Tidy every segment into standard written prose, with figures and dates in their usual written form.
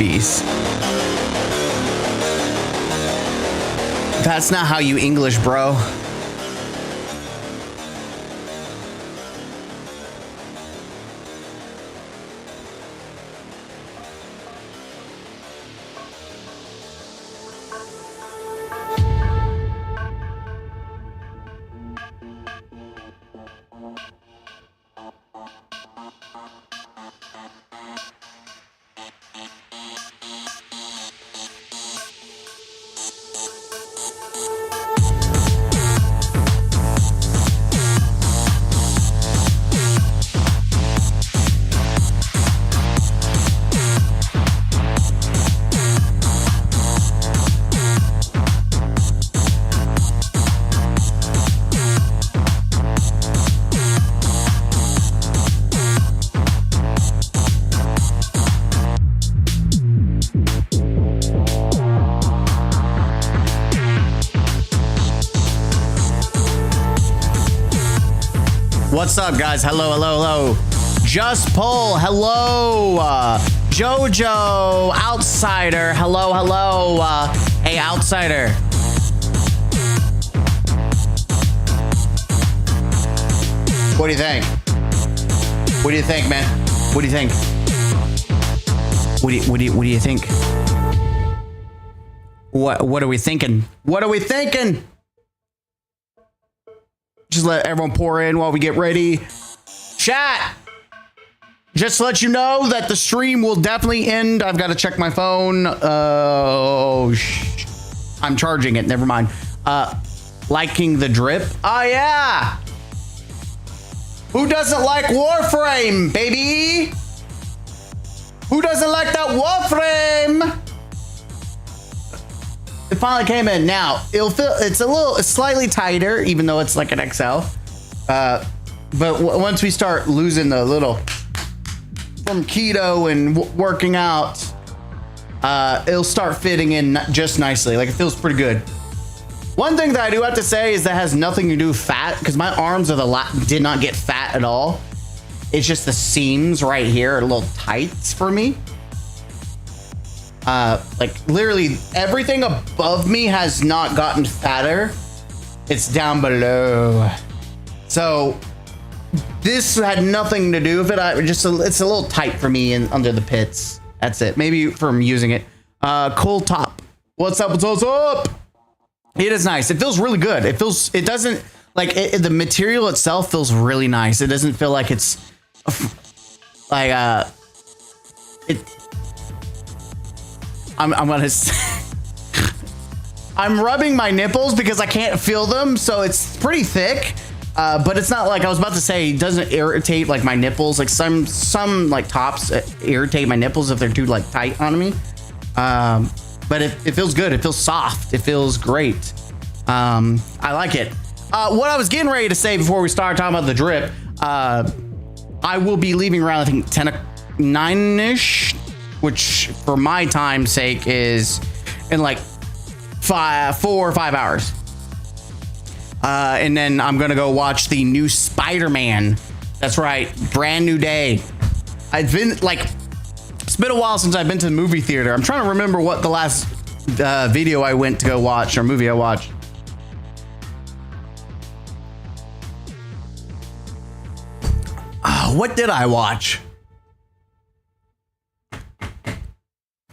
movies. That's not how you English, bro. What's up, guys? Hello, hello, hello. Just Pull, hello. Jojo, Outsider, hello, hello. Hey, Outsider. What do you think? What do you think, man? What do you think? What do you think? What are we thinking? What are we thinking? Just let everyone pour in while we get ready. Chat. Just to let you know that the stream will definitely end. I've got to check my phone. I'm charging it. Never mind. Liking the drip. Oh, yeah. Who doesn't like Warframe, baby? Who doesn't like that Warframe? It finally came in. Now it's slightly tighter, even though it's like an XL. But once we start losing the little from keto and working out, it'll start fitting in just nicely. Like, it feels pretty good. One thing that I do have to say is that has nothing to do with fat, because my arms did not get fat at all. It's just the seams right here are a little tight for me. Like, literally everything above me has not gotten fatter. It's down below. So this had nothing to do with it. It's a little tight for me and under the pits. That's it. Maybe from using it. Cool Top. What's up? What's up? It is nice. It feels really good. It doesn't like the material itself feels really nice. It doesn't feel like it's like I'm gonna I'm rubbing my nipples because I can't feel them, so it's pretty thick, but it's not like I was about to say it doesn't irritate like my nipples. Like some like tops irritate my nipples if they're too like tight on me, but it feels good. It feels soft. It feels great. I like it. What I was getting ready to say before we start talking about the drip, I will be leaving around, I think 9-ish, which for my time's sake is in like 4 or 5 hours. And then I'm gonna go watch the new Spider-Man. That's right, brand new day. It's been a while since I've been to the movie theater. I'm trying to remember what the last video I went to go watch or movie I watched. What did I watch?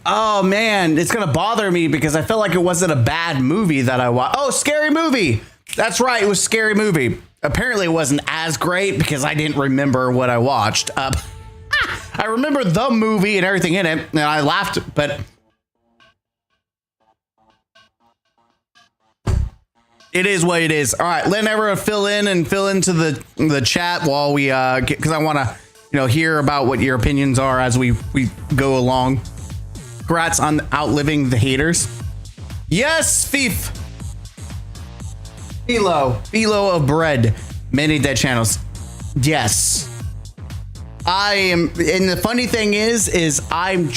Oh man, it's gonna bother me because I felt like it wasn't a bad movie that I watched. Oh, Scary Movie. That's right, it was Scary Movie. Apparently it wasn't as great because I didn't remember what I watched. I remember the movie and everything in it, and I laughed, but it is what it is. All right, let everyone fill into the chat while we because I want to hear about what your opinions are as we go along. Congrats on outliving the haters. Yes, Thief. Philo of bread. Many dead channels. Yes. I am, and the funny thing is I'm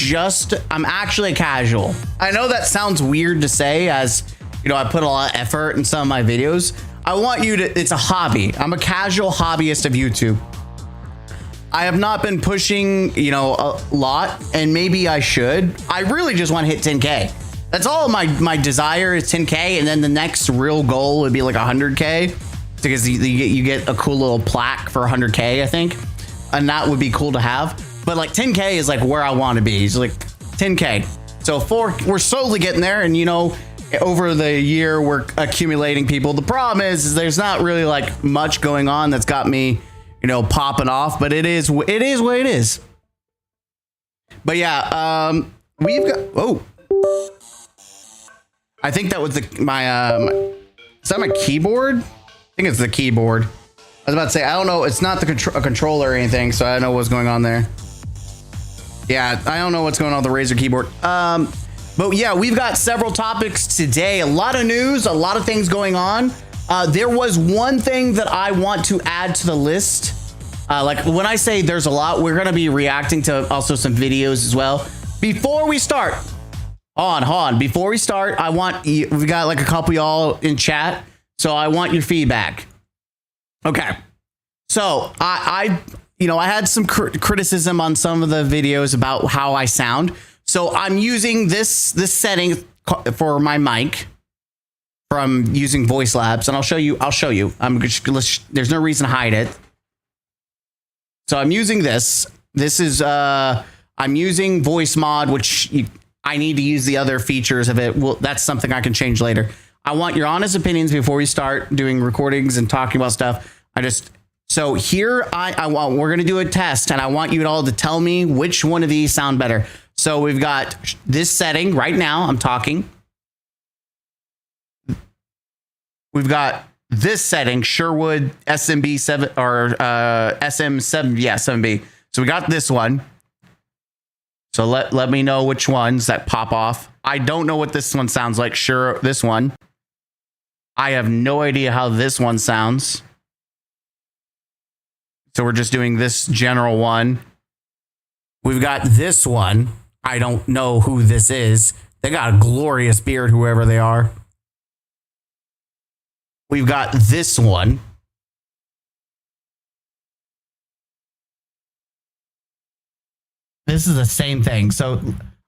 actually casual. I know that sounds weird to say, as I put a lot of effort in some of my videos. I want you to, it's a hobby. I'm a casual hobbyist of YouTube. I have not been pushing, you know, a lot, and maybe I should. I really just want to hit 10K. That's all my desire is 10K, and then the next real goal would be like 100K, because you get a cool little plaque for 100K, I think, and that would be cool to have. But like 10K is like where I want to be. It's like 10K. So we're slowly getting there, and you know, over the year we're accumulating people. The problem is there's not really like much going on that's got me, you know, popping off, but it is what it is. But yeah, we've got, oh, I think that was my is that my keyboard? I think it's the keyboard. I was about to say, I don't know, it's not a controller or anything, so I don't know what's going on there. Yeah, I don't know what's going on with the Razer keyboard. But yeah, we've got several topics today, a lot of news, a lot of things going on. There was one thing that I want to add to the list. Like when I say there's a lot, we're going to be reacting to also some videos as well. Before we start, hold on. Before we start, I want you, we got like a couple y'all in chat, so I want your feedback. Okay. So I you know, I had some criticism on some of the videos about how I sound. So I'm using this setting for my mic from using Voice Labs, and I'll show you. There's no reason to hide it. So I'm using this. This is I'm using Voice Mod, which I need to use the other features of it. Well, that's something I can change later. I want your honest opinions before we start doing recordings and talking about stuff. So here we're gonna do a test, and I want you all to tell me which one of these sound better. So we've got this setting right now. I'm talking. We've got this setting, Sherwood SMB 7 or SM7, yeah, 7B. So we got this one. So let me know which ones that pop off. I don't know what this one sounds like. Sure, this one. I have no idea how this one sounds. So we're just doing this general one. We've got this one. I don't know who this is. They got a glorious beard, whoever they are. We've got this one. This is the same thing. So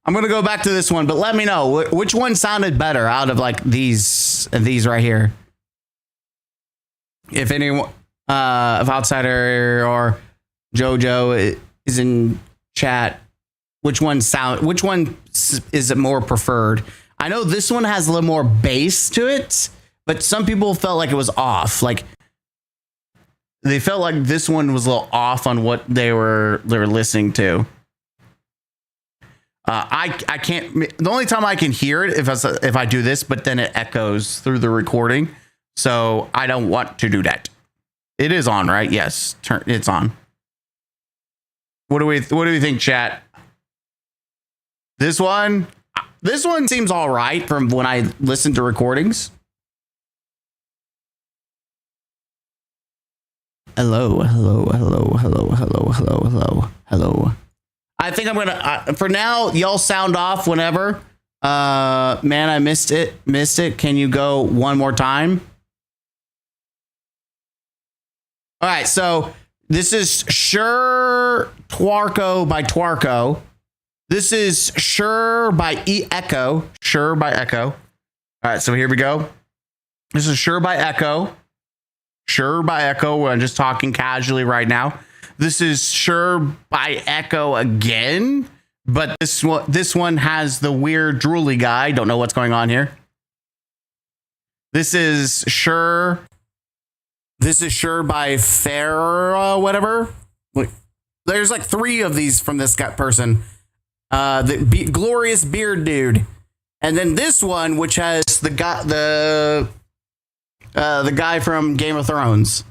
I'm going to go back to this one, but let me know which one sounded better out of like these right here. If anyone, if Outsider or Jojo is in chat, which one is it more preferred? I know this one has a little more bass to it, but some people felt like it was off. Like they felt like this one was a little off on what they were listening to. I can't. The only time I can hear it if I do this, but then it echoes through the recording. So I don't want to do that. It is on, right? Yes, it's on. What do we think, chat? This one seems all right from when I listen to recordings. Hello. I think I'm gonna for now. Y'all sound off whenever. Man, I missed it. Can you go one more time? All right, so this is Sure Twarko by Twarko. This is Sure by Echo. Sure by Echo. All right, so here we go. This is Sure by Echo. Sure by Echo. I'm just talking casually right now. This is Sure by Echo again, but this one has the weird drooly guy. Don't know what's going on here. This is Sure. This is Sure by Farah, whatever. Wait, there's like 3 of these from this person. The glorious beard dude, and then this one, which has the guy from Game of Thrones.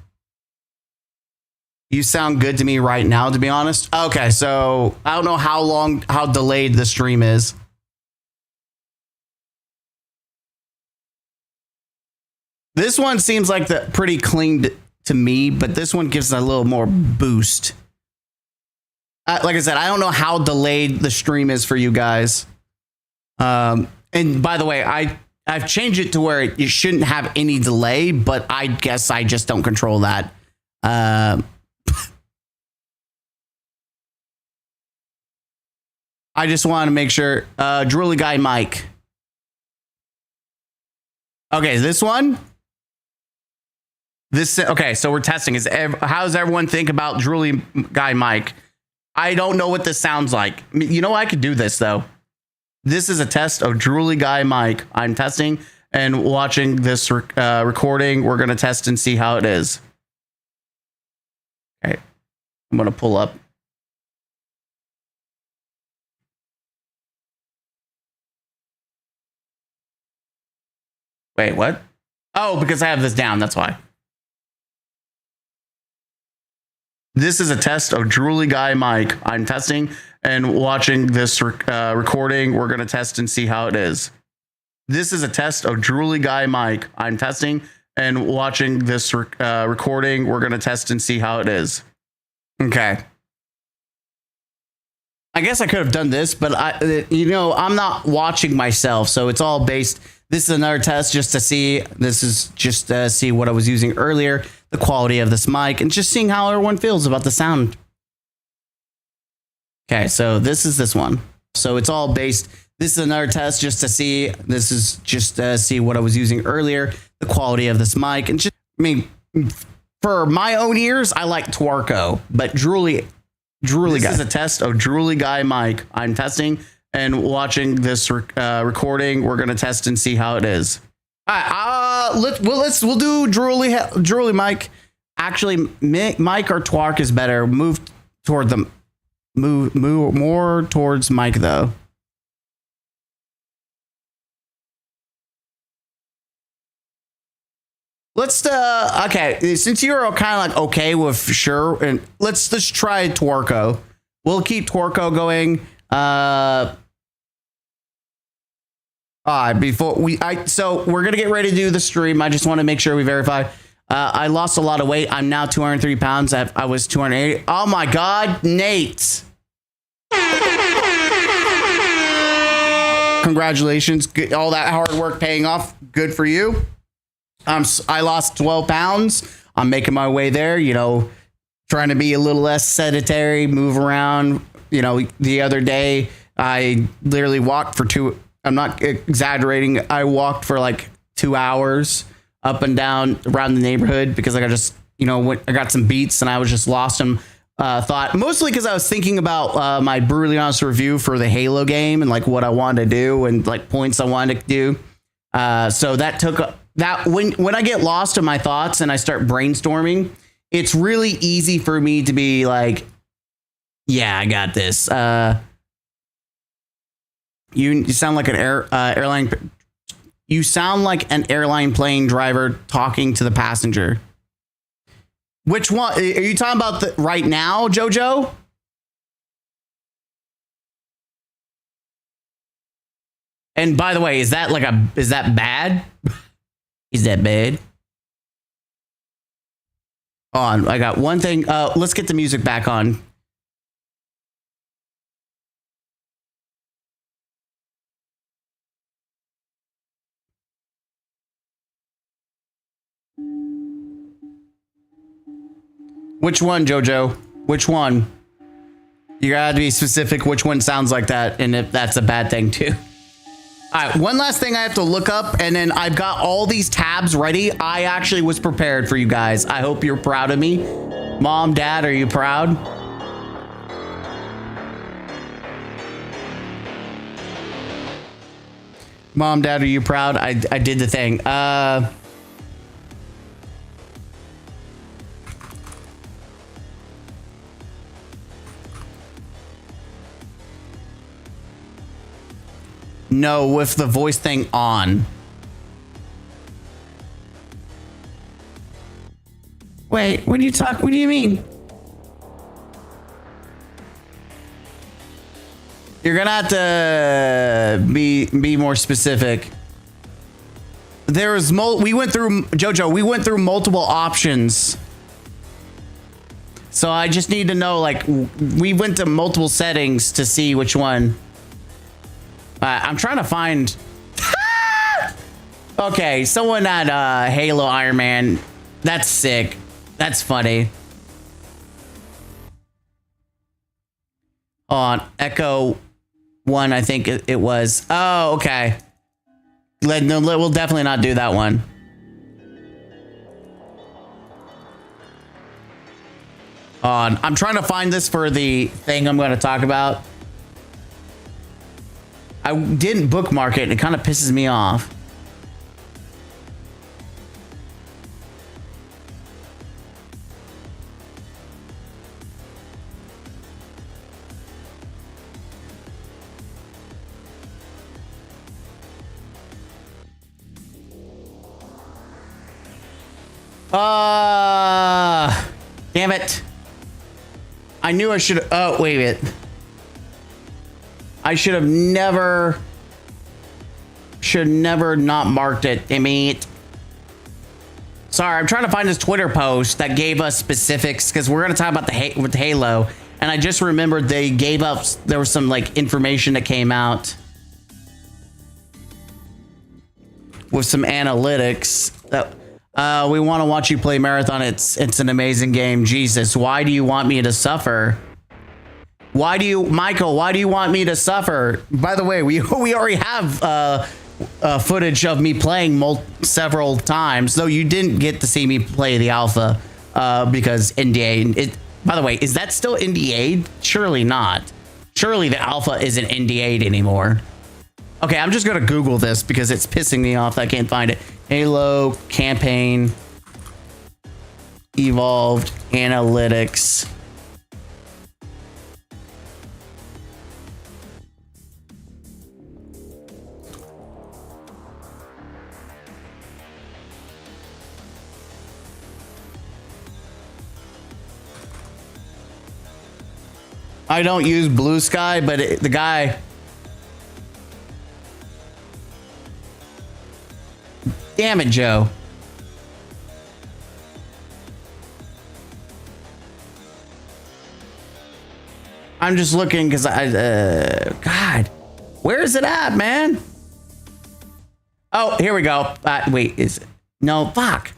You sound good to me right now, to be honest. Okay, so I don't know how delayed the stream is. This one seems like pretty clean to me, but this one gives a little more boost. Like I said, I don't know how delayed the stream is for you guys. And by the way, I've changed it to where you shouldn't have any delay, but I guess I just don't control that. I just want to make sure. Drooly guy Mike. Okay, this one. Okay, so we're testing. How does everyone think about Drooly guy Mike? I don't know what this sounds like. You know, I could do this though. This is a test of Drooly guy Mike. I'm testing and watching this recording. We're gonna test and see how it is. Okay, I'm gonna pull up. Wait, what? Oh, because I have this down. That's why. This is a test of Drooly guy Mike. I'm testing and watching this recording. We're going to test and see how it is. This is a test of Drooly guy Mike. I'm testing and watching this recording. We're going to test and see how it is. Okay. I guess I could have done this, but I'm not watching myself. So it's all based. This is another test just to see. This is just to see what I was using earlier, the quality of this mic, and just seeing how everyone feels about the sound. Okay, so this is this one. So it's all based. This is another test just to see. This is just to see what I was using earlier, the quality of this mic, and just, I mean, for my own ears, I like Twarko, but Drooly guy. This is a test of Drooly guy Mike. I'm testing and watching this recording. We're gonna test and see how it is. All right, we'll do Drooly Mike. Actually, Mike or Twark is better. Move more towards Mike though. Let's okay, since you're kind of like okay with sure, and let's just try Twarko. We'll keep Twarko going. So we're gonna get ready to do the stream. I just want to make sure we verify. I lost a lot of weight. I'm now 203 pounds. I was 280. Oh my God, Nate! Congratulations! Good, all that hard work paying off. Good for you. I lost 12 pounds. I'm making my way there. You know, trying to be a little less sedentary, move around. You know, the other day I literally walked for I'm not exaggerating. I walked for like 2 hours up and down around the neighborhood because I just, I got some beats and I was just lost in thought. Mostly because I was thinking about my brutally honest review for the Halo game and like what I wanted to do and like points I wanted to do. So that took that when I get lost in my thoughts and I start brainstorming, it's really easy for me to be like, yeah, I got this. You sound like an airline. You sound like an airline plane driver talking to the passenger. Which one are you talking about right now, Jojo? And by the way, is that bad? Is that bad? On, I got one thing. Let's get the music back on. Which one, Jojo? Which one? You gotta be specific which one sounds like that, and if that's a bad thing too. All right, one last thing I have to look up, and then I've got all these tabs ready. I actually was prepared for you guys. I hope you're proud of me. Mom, Dad, are you proud? Mom, Dad, are you proud? I did the thing. No, with the voice thing on. Wait, what do you mean? You're gonna have to be more specific. We went through multiple options. So I just need to know, like, we went to multiple settings to see which one. I'm trying to find. Okay, someone at Halo Iron Man. That's sick. That's funny. On Echo one, I think it was. Oh, okay. No, we'll definitely not do that one. I'm trying to find this for the thing I'm going to talk about. I didn't bookmark it, and it kind of pisses me off. Damn it. I knew I should. Oh, wait a minute. I should have never not marked it. Damn it. Sorry, I'm trying to find this Twitter post that gave us specifics because we're going to talk about with Halo. And I just remembered they gave up. There was some like information that came out with some analytics that. We want to watch you play Marathon. It's an amazing game. Jesus, why do you want me to suffer? Michael, why do you want me to suffer? By the way, we already have footage of me playing several times, though you didn't get to see me play the alpha because NDA. By the way, is that still NDA'd? Surely not. Surely the alpha isn't NDA'd anymore. Okay, I'm just going to Google this because it's pissing me off that I can't find it. Halo campaign evolved analytics. I don't use Blue Sky, but the guy... Damn it, Joe. I'm just looking because God, where is it at, man? Oh, here we go. Wait, is it? No, fuck.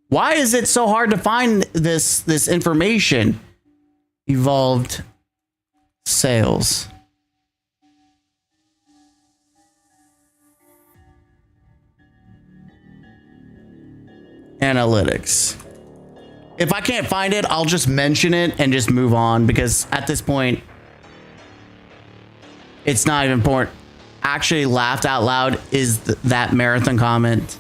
Why is it so hard to find this information? Evolved sales. Analytics. If I can't find it, I'll just mention it and just move on because at this point, it's not even important. Actually laughed out loud is that Marathon comment.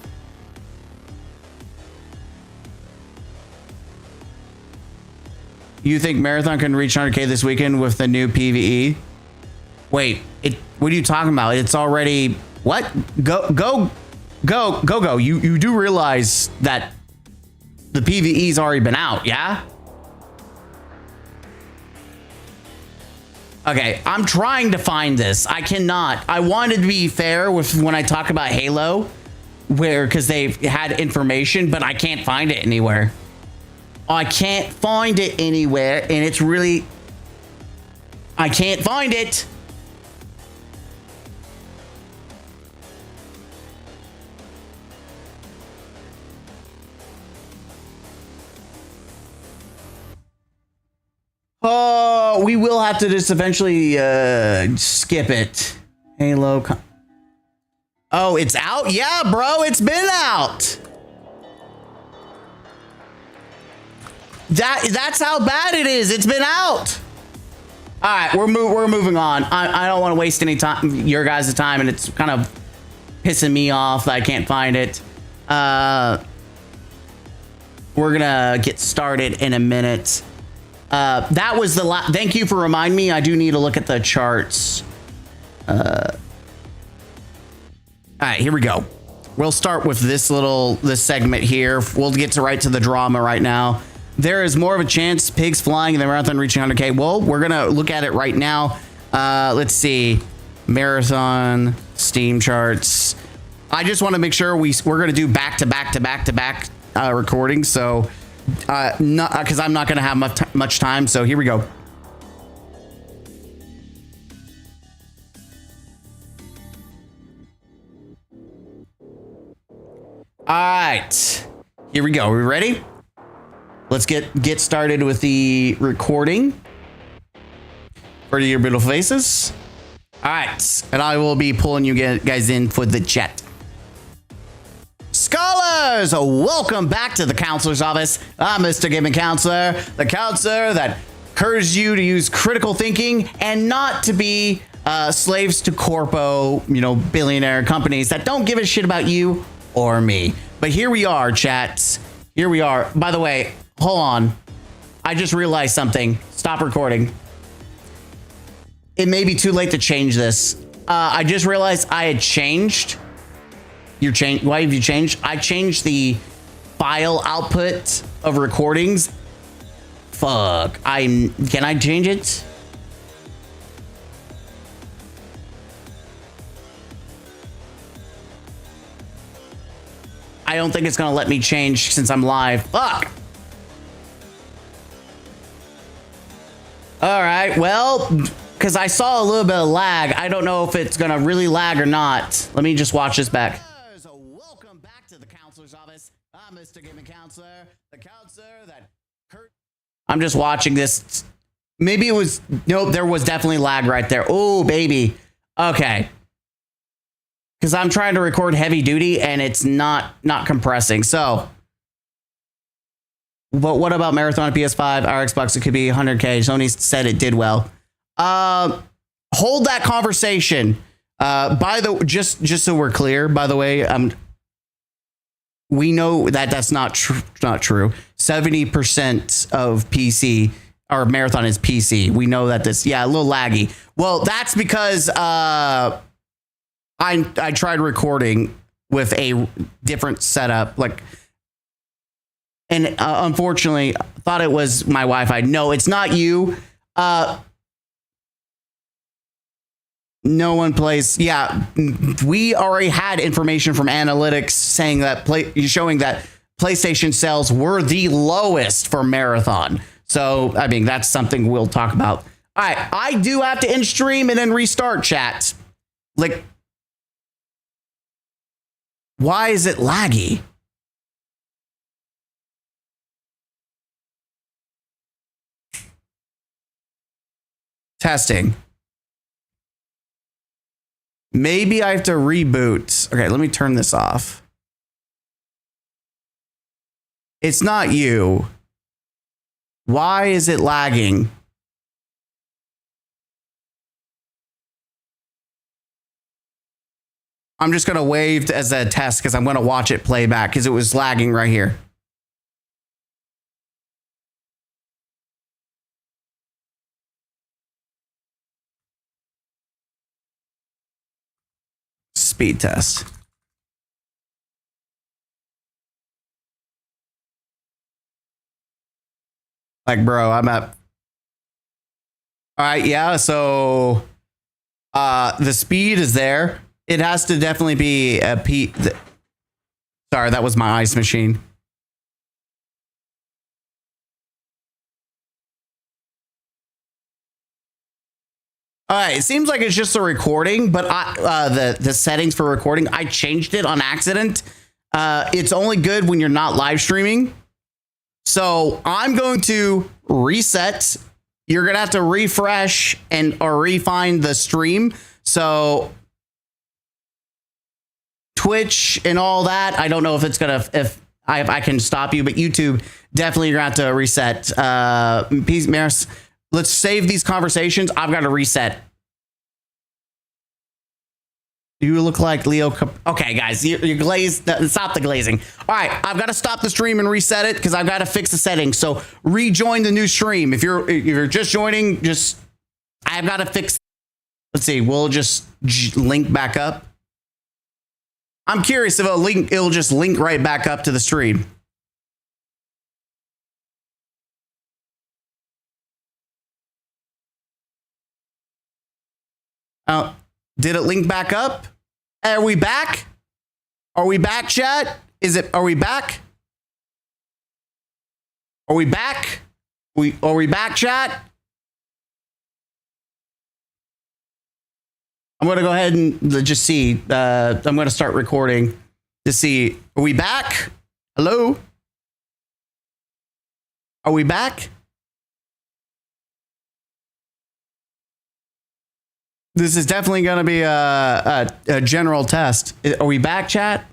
You think Marathon can reach 100K this weekend with the new PvE? Wait, what are you talking about? It's already, what? Go. You do realize that the PvE's already been out, yeah? Okay, I'm trying to find this. I cannot. I wanted to be fair with when I talk about Halo, because they've had information, but I can't find it anywhere. I can't find it anywhere, and it's really... I can't find it. Oh, we will have to just eventually skip it. Halo. Oh, it's out? Yeah, bro, it's been out. That's how bad it is. It's been out. All right, we're moving on. I don't want to waste any time, your guys' time, and it's kind of pissing me off that I can't find it. We're gonna get started in a minute. That was the last. Thank you for reminding me. I do need to look at the charts. All right, here we go. We'll start with this segment here. We'll get right to the drama right now. There is more of a chance pigs flying in the marathon reaching 100K. Well, we're gonna look at it right now. Let's see, marathon Steam charts. I just want to make sure we're gonna do back to back recordings. So. Not because I'm not going to have much time. So here we go. All right, here we go. Are we ready? Let's get started with the recording. for your beautiful faces. All right, and I will be pulling you guys in for the chat. Scholars, welcome back to the counselor's office. I'm Mr. Gaming Counselor, the counselor that encourages you to use critical thinking and not to be slaves to corpo, billionaire companies that don't give a shit about you or me. But here we are, chats. Here we are. By the way, hold on. I just realized something. Stop recording. It may be too late to change this. I just realized I had changed. Why have you changed? I changed the file output of recordings. Fuck. Can I change it? I don't think it's gonna let me change since I'm live. Fuck. All right, well, because I saw a little bit of lag. I don't know if it's gonna really lag or not. Let me just watch this back. Welcome back to the counselor's office. I'm Mr. Gaming Counselor, the counselor that hurt. I'm just watching this. Maybe it was, nope, there was definitely lag right there. Oh, baby. Okay. Because I'm trying to record heavy duty and it's not compressing. So, but what about Marathon PS5, our Xbox? It could be 100K. Sony said it did well. Hold that conversation. Just so we're clear, by the way, we know that that's not true. 70% of PC or Marathon is PC. We know that a little laggy. Well, that's because I tried recording with a different setup, and unfortunately thought it was my Wi-Fi. No, it's not you. No one plays. Yeah, we already had information from analytics saying that showing that PlayStation sales were the lowest for Marathon. So, I mean, that's something we'll talk about. All right, I do have to end stream and then restart chat. Why is it laggy? Testing. Maybe I have to reboot. Okay, let me turn this off. It's not you. Why is it lagging? I'm just going to wave as a test because I'm going to watch it play back because it was lagging right here. Speed test. Bro, I'm up. All right, yeah, so the speed is there. It has to definitely be a P. Sorry, that was my ice machine. All right, it seems like it's just a recording, but the settings for recording, I changed it on accident. It's only good when you're not live streaming. So I'm going to reset. You're gonna have to refresh or refine the stream. So Twitch and all that, I don't know if it's gonna if I can stop you, but YouTube definitely you're gonna have to reset. Peace, Maris. Let's save these conversations. I've got to reset. You look like Leo. Okay, guys, you're glazed. Stop the glazing. All right, I've got to stop the stream and reset it because I've got to fix the settings. So rejoin the new stream. If you're just joining, I've got to fix. Let's see. We'll just link back up. I'm curious if it'll just link right back up to the stream. Did it link back up? Are we back? Are we back, chat? Are we back? Are we back? Are we back, chat? I'm going to go ahead and just see. I'm going to start recording to see. Are we back? Hello? Are we back? This is definitely going to be a general test. Are we back, chat?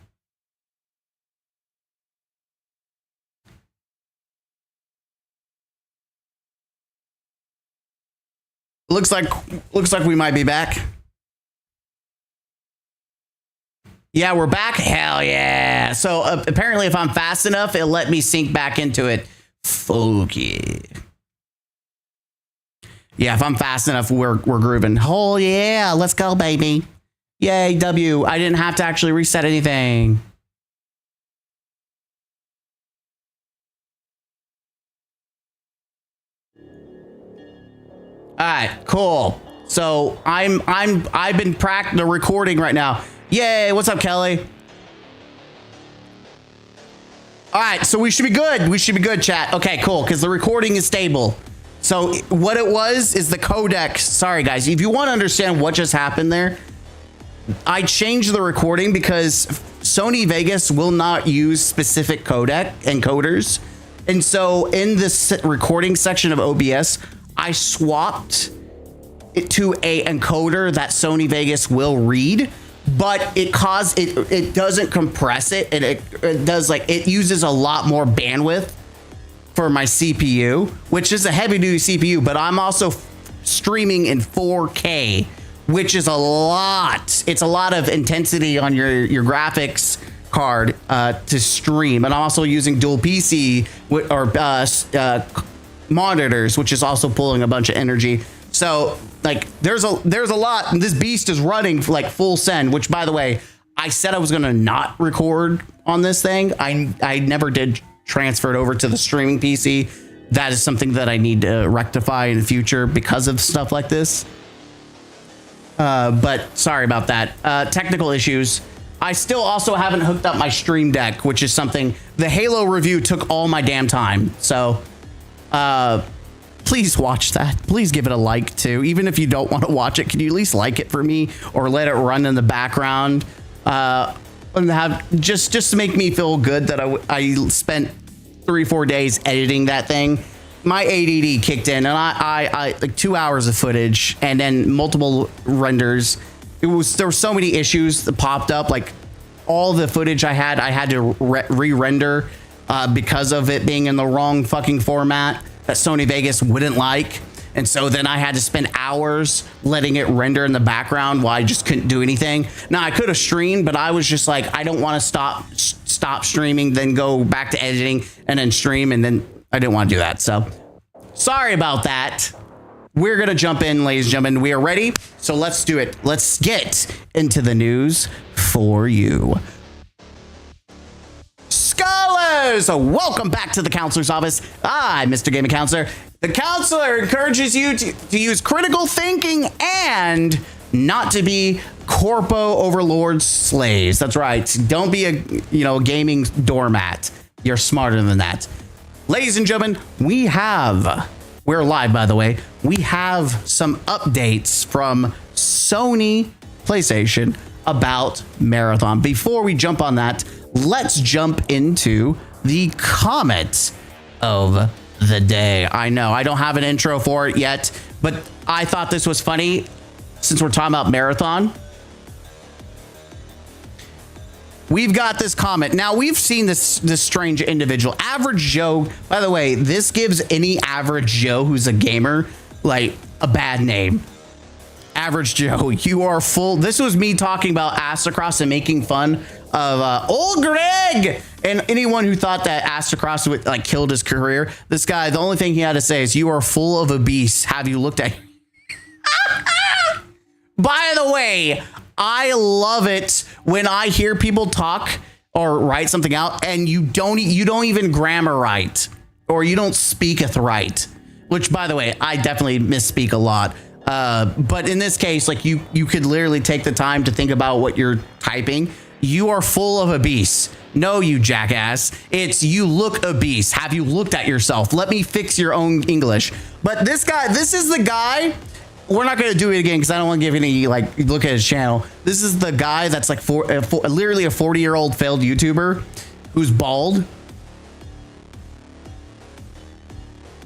Looks like we might be back. Yeah, we're back. Hell yeah. So apparently if I'm fast enough, it'll let me sink back into it. Funky. Yeah, if I'm fast enough, we're grooving. Oh yeah, let's go, baby. Yay, W. I didn't have to actually reset anything. All right, cool. So I've been the recording right now. Yay, what's up, Kelly? All right, so we should be good. We should be good, chat. Okay, cool, because the recording is stable. So what it was is the codec. Sorry, guys. If you want to understand what just happened there, I changed the recording because Sony Vegas will not use specific codec encoders. And so in this recording section of OBS, I swapped it to a encoder that Sony Vegas will read, but it doesn't compress it, and it does, like, it uses a lot more bandwidth for my CPU, which is a heavy duty CPU, but I'm also streaming in 4K, which is a lot. It's a lot of intensity on your graphics card to stream. And I'm also using dual PC monitors, which is also pulling a bunch of energy. So like there's a lot, and this beast is running like full send, which, by the way, I said I was going to not record on this thing. I never did transfer it over to the streaming PC. That is something that I need to rectify in the future because of stuff like this. But sorry about that. Technical issues. I still also haven't hooked up my Stream Deck, which is something. The Halo review took all my damn time. So please watch that. Please give it a like too. Even if you don't want to watch it, can you at least like it for me or let it run in the background? And have just to make me feel good that I spent 3-4 days editing that thing. My ADD kicked in, and I like 2 hours of footage and then multiple renders. There were so many issues that popped up. Like all the footage I had to re-render because of it being in the wrong fucking format that Sony Vegas wouldn't like. And so then I had to spend hours letting it render in the background while I just couldn't do anything. Now I could have streamed, but I was just like, I don't want to stop streaming, then go back to editing and then stream. And then I didn't want to do that. So sorry about that. We're going to jump in, ladies and gentlemen. We are ready. So let's do it. Let's get into the news for you. Scholars, welcome back to the counselor's office. I'm Mr. Gaming Counselor. The counselor encourages you to use critical thinking and not to be corpo overlord slaves. That's right. Don't be a gaming doormat. You're smarter than that. Ladies and gentlemen, we're live, by the way. We have some updates from Sony PlayStation about Marathon. Before we jump on that, let's jump into the comment of the day. I know I don't have an intro for it yet, but I thought this was funny since we're talking about Marathon. We've got this comment. Now, we've seen this strange individual, Average Joe. By the way, this gives any average Joe who's a gamer like a bad name. Average Joe, you are full. This was me talking about Astacross and making fun of old Greg and anyone who thought that Astacross would like killed his career. This guy, the only thing he had to say is, "You are full of a beast. Have you looked at?" By the way, I love it when I hear people talk or write something out and you don't even grammar right, or you don't speaketh right. Which, by the way, I definitely misspeak a lot. But in this case, like you could literally take the time to think about what you're typing. You are full of a beast. No, you jackass. It's you look obese. Have you looked at yourself? Let me fix your own English. But this guy, this is the guy. We're not going to do it again because I don't want to give any like look at his channel. This is the guy that's like literally a 40-year-old failed YouTuber who's bald.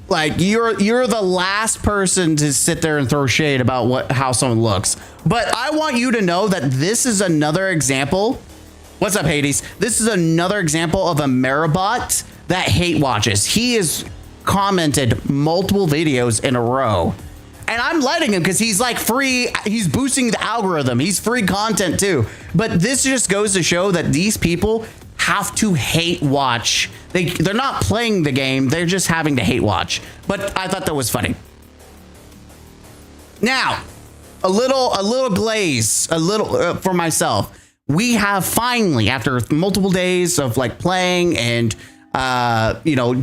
Like you're the last person to sit there and throw shade about how someone looks. But I want you to know that this is another example. What's up, Hades? This is another example of a Merabot that hate watches. He has commented multiple videos in a row. And I'm letting him because he's like free. He's boosting the algorithm. He's free content too. But this just goes to show that these people have to hate watch. They're not playing the game. They're just having to hate watch. But I thought that was funny. Now, a little glaze, for myself. We have finally, after multiple days of like playing and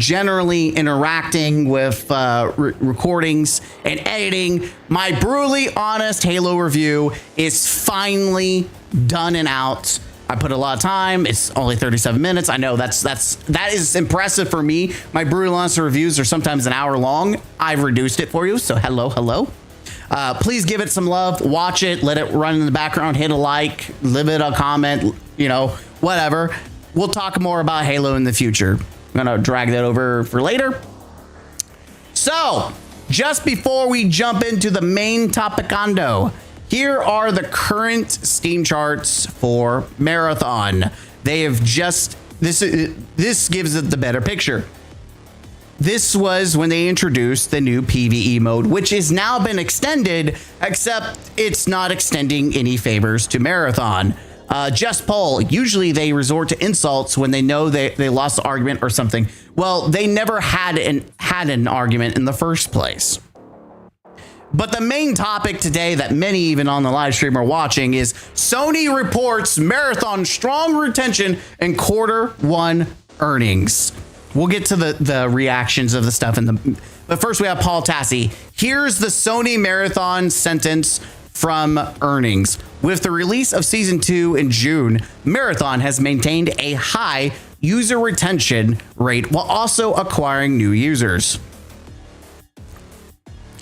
generally interacting with recordings and editing, my brutally honest Halo review is finally done and out. I put a lot of time. It's only 37 minutes. I know that is impressive for me. My brutally honest reviews are sometimes an hour long. I've reduced it for you. So hello. Please give it some love. Watch it. Let it run in the background. Hit a like. Leave it a comment. Whatever. We'll talk more about Halo in the future. I'm going to drag that over for later. So, just before we jump into the main topicando, here are the current Steam charts for Marathon. They have just... This gives it the better picture. This was when they introduced the new PvE mode, which has now been extended, except it's not extending any favors to Marathon. Just poll. Usually they resort to insults when they know they lost the argument or something. Well, they never had an argument in the first place. But the main topic today that many even on the live stream are watching is Sony reports Marathon strong retention and Q1 earnings. We'll get to the reactions of the stuff but first we have Paul Tassi. Here's the Sony Marathon sentence from earnings. With the release of Season 2 in June, Marathon has maintained a high user retention rate while also acquiring new users.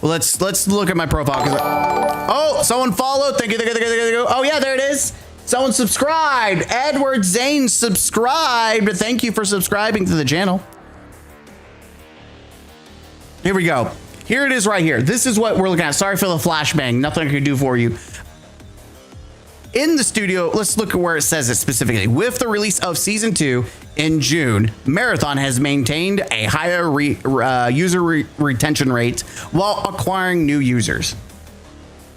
Well, let's look at my profile. Oh, someone followed. Thank you. Oh, yeah, there it is. Someone subscribed. Edward Zane subscribed. Thank you for subscribing to the channel. Here we go. Here it is right here. This is what we're looking at. Sorry for the flashbang. Nothing I can do for you. In the studio, let's look at where it says it specifically. With the release of Season 2 in June, Marathon has maintained a higher user retention rate while acquiring new users.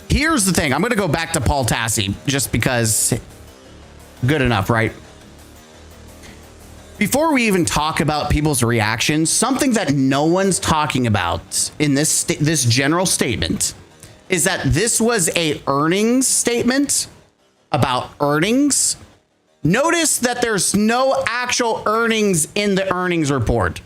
Here's the thing. I'm going to go back to Paul Tassi just because good enough, right? Before we even talk about people's reactions, something that no one's talking about in this general statement is that this was a earnings statement about earnings. Notice that there's no actual earnings in the earnings report.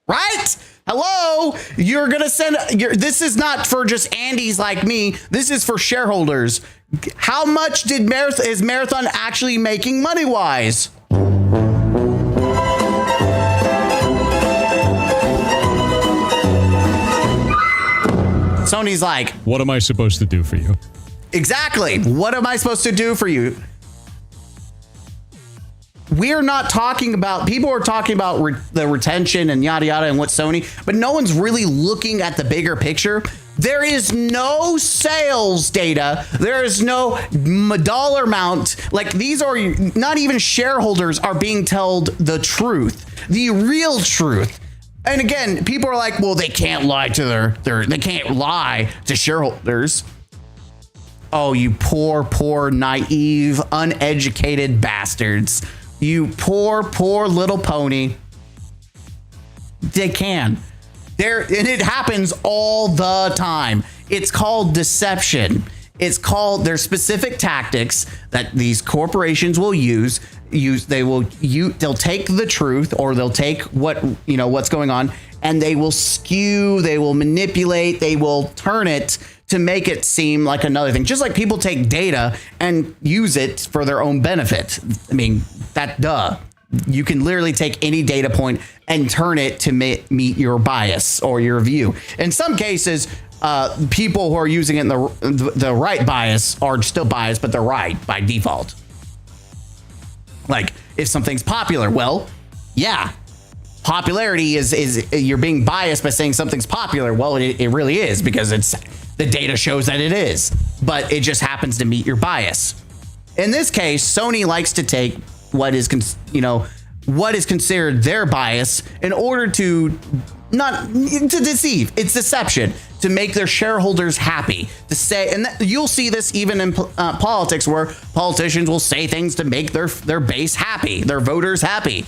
Right? Hello, you're going to send this is not for just Andes like me. This is for shareholders. How much is Marathon actually making money wise? Sony's like, what am I supposed to do for you? Exactly. What am I supposed to do for you? We're not talking about, people are talking about the retention and yada yada and what Sony, but no one's really looking at the bigger picture. There is no sales data. There is no dollar amount. Like, these are not even shareholders are being told the truth, the real truth. And again, people are like, well, they can't lie to they can't lie to shareholders. Oh, you poor, naive, uneducated bastards. You poor little pony. They can. And it happens all the time. It's called deception. There's specific tactics that these corporations will use. They'll take the truth, or they'll take what's going on, and they will skew, they will manipulate, they will turn it to make it seem like another thing. Just like people take data and use it for their own benefit. I mean, you can literally take any data point and turn it to meet your bias or your view. In some cases, people who are using it in the right bias are still biased, but they're right by default. Like, if something's popular, well, yeah, popularity is you're being biased by saying something's popular. Well, it really is, because the data shows that it is. but it just happens to meet your bias. In this case, Sony likes to take what is considered their bias in order to not to deceive. It's deception to make their shareholders happy, to say, and you'll see this even in politics, where politicians will say things to make their base happy, their voters happy.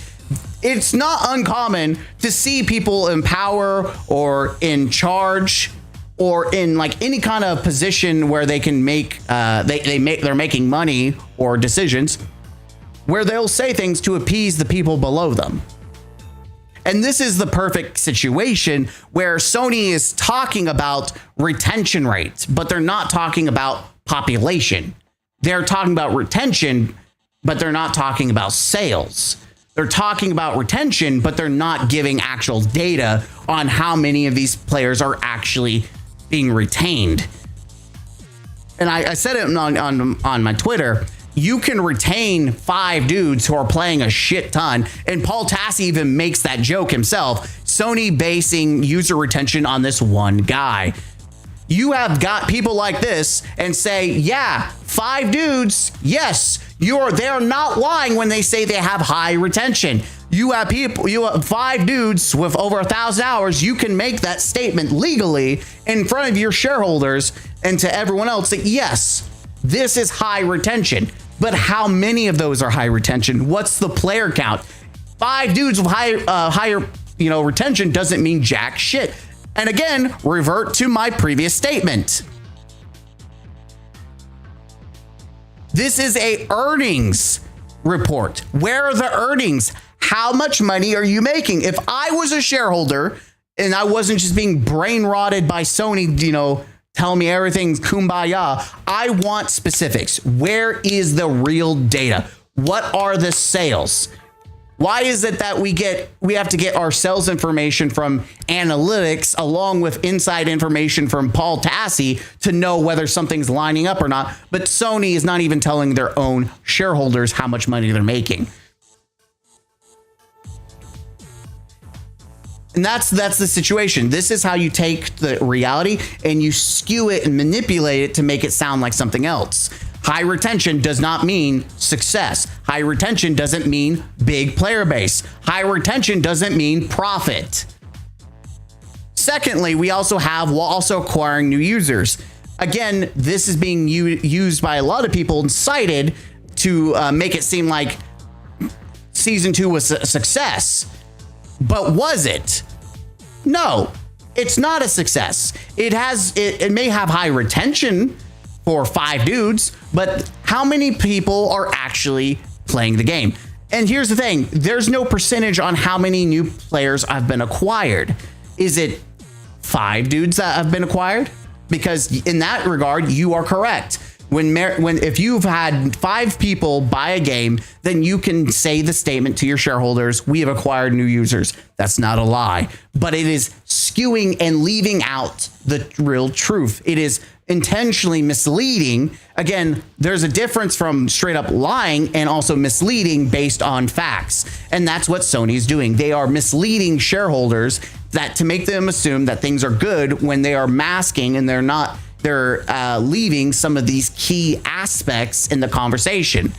It's not uncommon to see people in power or in charge or in like any kind of position where they can make they're making money or decisions, where they'll say things to appease the people below them. And this is the perfect situation where Sony is talking about retention rates, but they're not talking about population. They're talking about retention, but they're not talking about sales. They're talking about retention, but they're not giving actual data on how many of these players are actually being retained. And I said it on my Twitter. You can retain 5 dudes who are playing a shit ton. And Paul Tassi even makes that joke himself. Sony basing user retention on this one guy. You have got people like this and say, yeah, 5 dudes. Yes, they're not lying when they say they have high retention. You have 5 dudes with over 1,000 hours. You can make that statement legally in front of your shareholders and to everyone else that yes, this is high retention. But how many of those are high retention? What's the player count? 5 dudes with higher retention doesn't mean jack shit. And again, revert to my previous statement. This is a earnings report. Where are the earnings? How much money are you making? If I was a shareholder and I wasn't just being brain rotted by Sony, telling me everything's kumbaya, I want specifics. Where is the real data? What are the sales? Why is it that we have to get our sales information from analytics along with inside information from Paul Tassi to know whether something's lining up or not? But Sony is not even telling their own shareholders how much money they're making. And that's the situation. This is how you take the reality and you skew it and manipulate it to make it sound like something else. High retention does not mean success. High retention doesn't mean big player base. High retention doesn't mean profit. Secondly, we also acquiring new users. Again, this is being used by a lot of people and cited to make it seem like season 2 was a success. But was it? No, it's not a success. It may have high retention for 5 dudes, but how many people are actually playing the game? And here's the thing, there's no percentage on how many new players have been acquired. Is it 5 dudes that have been acquired? Because in that regard, you are correct. If you've had 5 people buy a game, then you can say the statement to your shareholders, we have acquired new users. That's not a lie, but it is skewing and leaving out the real truth. It is intentionally misleading. Again, there's a difference from straight up lying and also misleading based on facts. And that's what Sony is doing. They are misleading shareholders to make them assume that things are good when they are masking and they're not. They're leaving some of these key aspects in the conversation.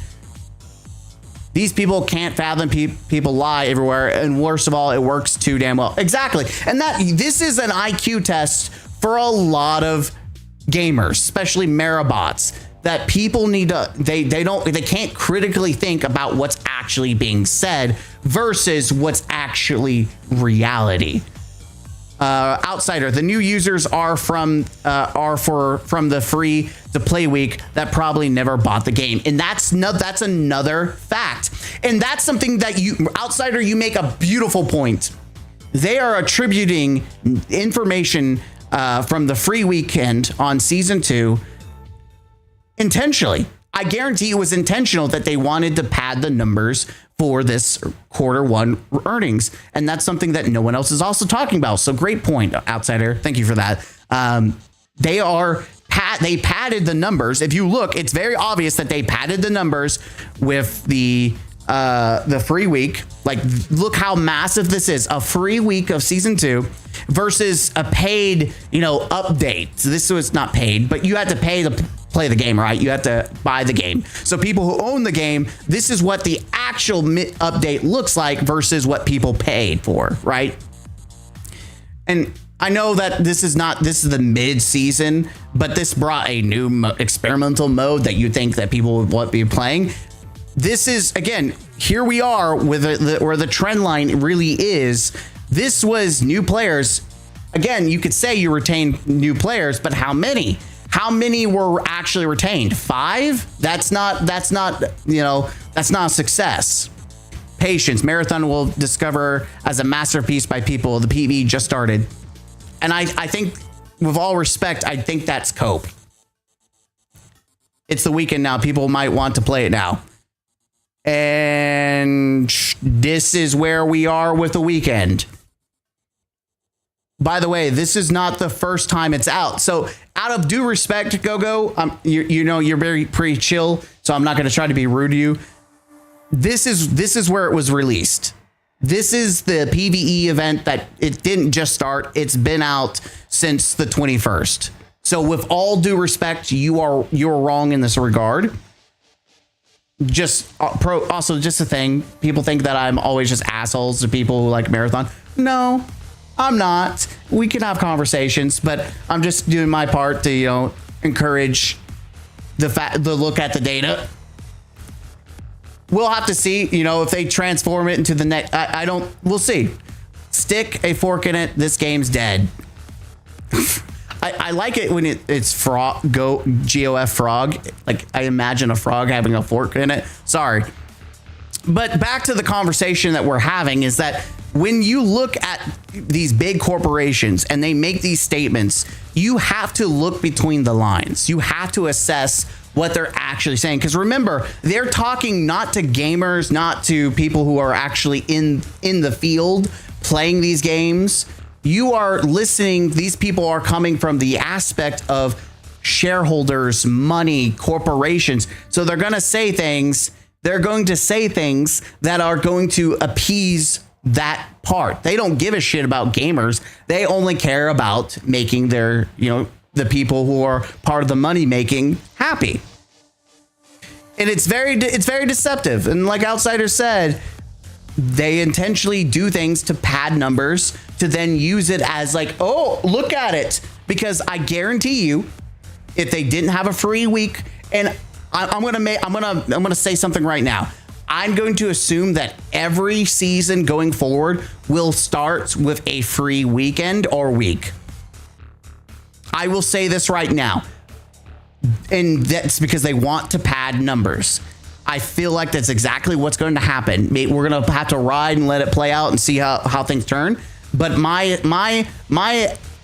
These people can't fathom people lie everywhere. And worst of all, it works too damn well. Exactly. And this is an IQ test for a lot of gamers, especially Merabots, that people need to, they can't critically think about what's actually being said versus what's actually reality. Outsider, the new users are from the free to play week that probably never bought the game, and that's another fact, and that's something that Outsider, you make a beautiful point. They are attributing information from the free weekend on season 2 intentionally. I guarantee it was intentional that they wanted to pad the numbers for this Q1 earnings. And that's something that no one else is also talking about. So great point, Outsider. Thank you for that. They padded the numbers. If you look, it's very obvious that they padded the numbers with the free week. Like, look how massive this is. A free week of season 2 versus a paid, update. So this was not paid, but you had to pay play the game, right? You have to buy the game. So people who own the game, this is what the actual update looks like versus what people paid for, right? And I know that this is the mid-season, but this brought a new experimental mode that you think that people would want to be playing. This is, again, here we are with where the trend line really is. This was new players. Again, you could say you retained new players, but how many? How many were actually retained? 5? That's not a success. Patience. Marathon will discover as a masterpiece by people. The PvE just started. And I think, with all respect, I think that's cope. It's the weekend now. People might want to play it now. And this is where we are with the weekend. By the way, this is not the first time it's out. So out of due respect, Gogo, you're pretty chill. So I'm not going to try to be rude to you. This is where it was released. This is the PvE event that it didn't just start. It's been out since the 21st. So with all due respect, you're wrong in this regard. Also just a thing. People think that I'm always just assholes to people who like Marathon. No, I'm not. We can have conversations, but I'm just doing my part to, encourage the look at the data. We'll have to see, if they transform it into the next. We'll see. Stick a fork in it. This game's dead. I like it when it's frog, GOF frog. Like, I imagine a frog having a fork in it. Sorry. But back to the conversation that we're having is that when you look at these big corporations and they make these statements, you have to look between the lines. You have to assess what they're actually saying. Because remember, they're talking not to gamers, not to people who are actually in the field playing these games. You are listening. These people are coming from the aspect of shareholders, money, corporations. So they're going to say things. They're going to say things that are going to appease that part. They don't give a shit about gamers. They only care about making their, the people who are part of the money making happy. And it's very deceptive. And like Outsider said, they intentionally do things to pad numbers to then use it as like, oh, look at it. Because I guarantee you, if they didn't have a free week, and I'm gonna say something right now. I'm going to assume that every season going forward will start with a free weekend or week. I will say this right now. And that's because they want to pad numbers. I feel like that's exactly what's going to happen. We're going to have to ride and let it play out and see how things turn. But my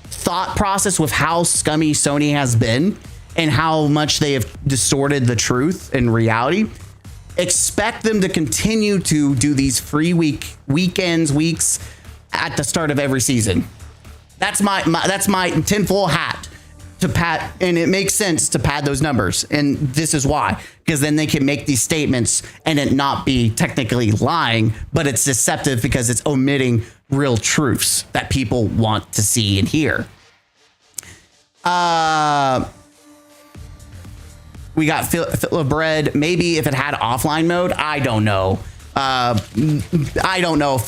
thought process with how scummy Sony has been and how much they have distorted the truth and reality, expect them to continue to do these free weeks at the start of every season. That's my tinfoil hat to pad, and it makes sense to pad those numbers. And this is why, because then they can make these statements and it not be technically lying, but it's deceptive because it's omitting real truths that people want to see and hear. We got Philip Bread. Maybe if it had offline mode, I don't know. I don't know. I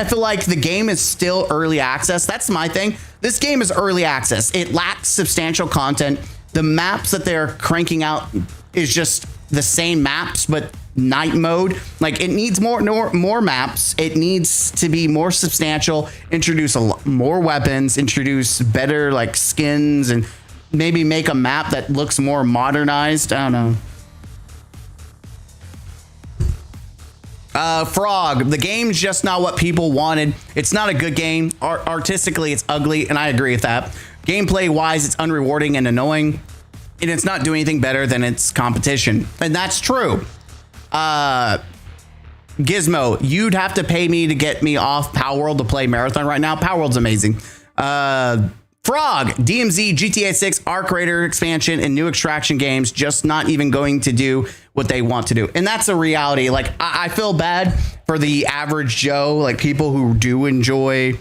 feel like the game is still early access. That's my thing. This game is early access. It lacks substantial content. The maps that they're cranking out is just the same maps, but night mode. Like, it needs more maps. It needs to be more substantial. Introduce more weapons. Introduce better like skins, and maybe make a map that looks more modernized. I don't know. Frog, the game's just not what people wanted. It's not a good game. Artistically, it's ugly, and I agree with that. Gameplay wise, it's unrewarding and annoying, and it's not doing anything better than its competition. And that's true. Gizmo, you'd have to pay me to get me off Power World to play Marathon right now. Power World's amazing. Frog, DMZ, GTA 6, Arc Raider expansion, and new extraction games just not even going to do what they want to do. And that's a reality. Like, I feel bad for the average Joe, like people who do enjoy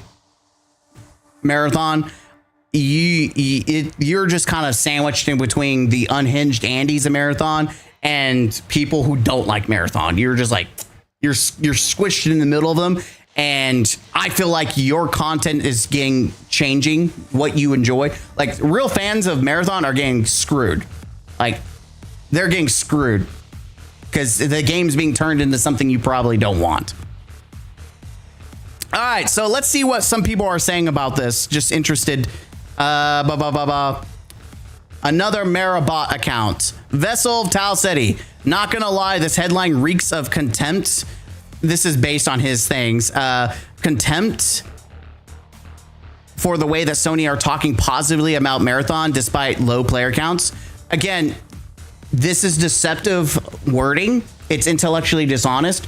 Marathon. you're just kind of sandwiched in between the unhinged Andes of Marathon and people who don't like Marathon. You're just like, you're squished in the middle of them. And I feel like your content is changing what you enjoy. Like, real fans of Marathon are getting screwed. Like, they're getting screwed because the game's being turned into something you probably don't want. All right, so let's see what some people are saying about this. Just interested. Another Marabot account. Vessel of Tal City. Not gonna lie, this headline reeks of contempt. This is based on his things. Contempt for the way that Sony are talking positively about Marathon despite low player counts. Again, this is deceptive wording. It's intellectually dishonest.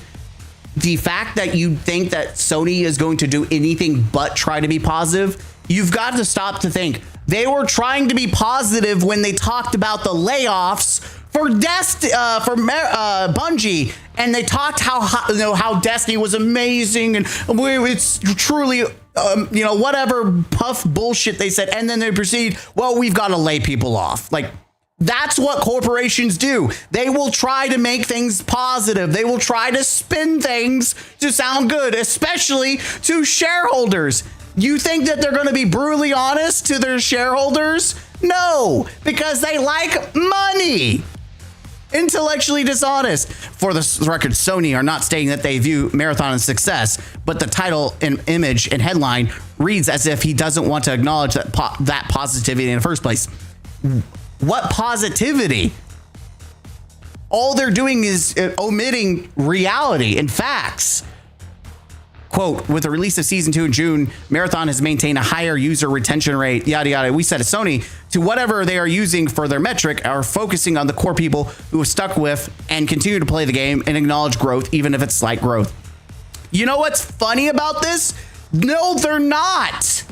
The fact that you think that Sony is going to do anything but try to be positive, you've got to stop to think. They were trying to be positive when they talked about the layoffs for Bungie, and they talked how Destiny was amazing and it's truly whatever puff bullshit they said, and then they proceed, well, we've got to lay people off. Like, that's what corporations do. They will try to make things positive. They will try to spin things to sound good, especially to shareholders. You think that they're going to be brutally honest to their shareholders? No, because they like money. Intellectually dishonest. For the record, Sony are not stating that they view Marathon as success, but the title and image and headline reads as if he doesn't want to acknowledge that positivity in the first place. What positivity? All they're doing is omitting reality and facts. Quote, with the release of Season 2 in June, Marathon has maintained a higher user retention rate, yada, yada. We said at Sony, to whatever they are using for their metric, are focusing on the core people who have stuck with and continue to play the game and acknowledge growth, even if it's slight growth. You know what's funny about this? No, they're not.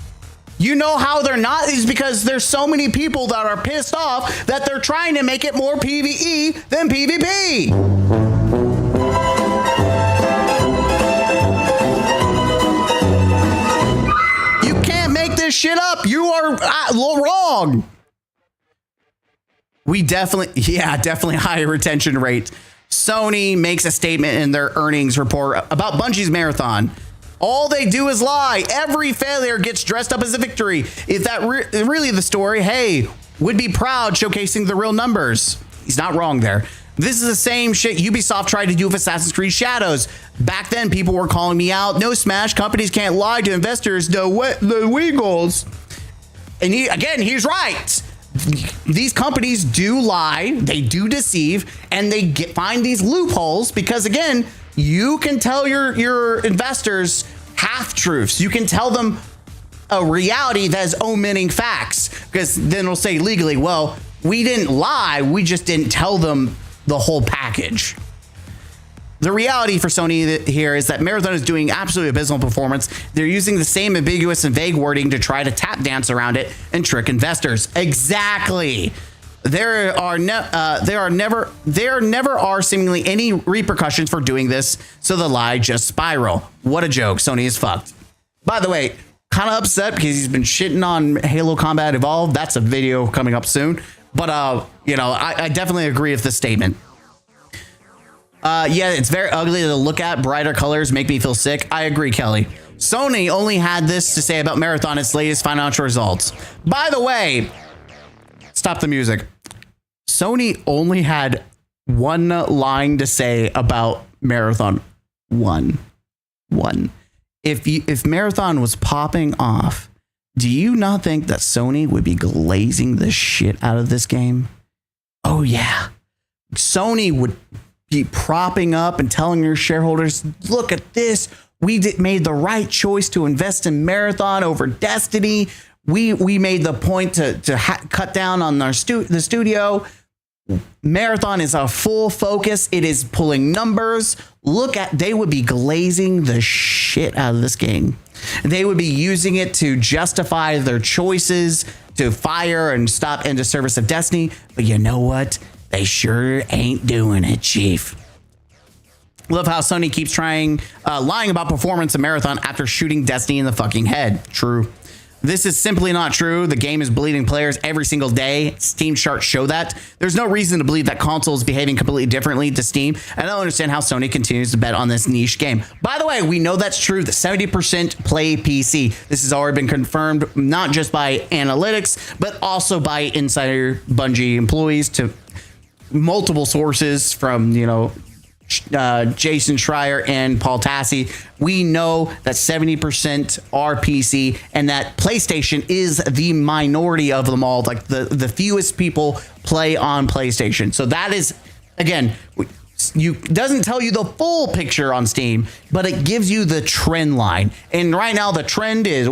You know how they're not? Is because there's so many people that are pissed off that they're trying to make it more PvE than PvP. Shit up. You are wrong. We definitely high retention rate. Sony makes a statement in their earnings report about Bungie's Marathon. All they do is lie. Every failure gets dressed up as a victory. If that really the story, hey, would be proud showcasing the real numbers. He's not wrong there. This is the same shit Ubisoft tried to do with Assassin's Creed Shadows. Back then, people were calling me out. No, Smash, companies can't lie to investors. The Wiggles. And he's right. These companies do lie. They do deceive. And they find these loopholes because, again, you can tell your investors half-truths. You can tell them a reality that is omitting facts. Because then they'll say legally, well, we didn't lie. We just didn't tell them the whole package. The reality for Sony here is that Marathon is doing absolutely abysmal performance. They're using the same ambiguous and vague wording to try to tap dance around it and trick investors. Exactly. There never are seemingly any repercussions for doing this, so the lie just spiral. What a joke. Sony is fucked. By the way, kind of upset because he's been shitting on Halo Combat Evolved. That's a video coming up soon. But, I definitely agree with this statement. Yeah, it's very ugly to look at. Brighter colors make me feel sick. I agree, Kelly. Sony only had this to say about Marathon, its latest financial results. By the way, stop the music. Sony only had one line to say about Marathon. One. If Marathon was popping off, do you not think that Sony would be glazing the shit out of this game? Oh, yeah. Sony would be propping up and telling your shareholders, look at this. We made the right choice to invest in Marathon over Destiny. We made the point to cut down on the studio. Marathon is our full focus. It is pulling numbers. They would be glazing the shit out of this game. They would be using it to justify their choices to fire and stop into service of Destiny. But you know what? They sure ain't doing it, Chief. Love how Sony keeps lying about performance of Marathon after shooting Destiny in the fucking head. True. This is simply not true. The game is bleeding players every single day. Steam charts show that. There's no reason to believe that console is behaving completely differently to Steam. I don't understand how Sony continues to bet on this niche game. By the way, we know that's true. That 70% play PC. This has already been confirmed, not just by analytics, but also by insider Bungie employees to multiple sources from, Jason Schreier and Paul Tassi. We know that 70% are PC and that PlayStation is the minority of them all. Like the fewest people play on PlayStation. So that is, again, doesn't tell you the full picture on Steam, but it gives you the trend line. And right now the trend is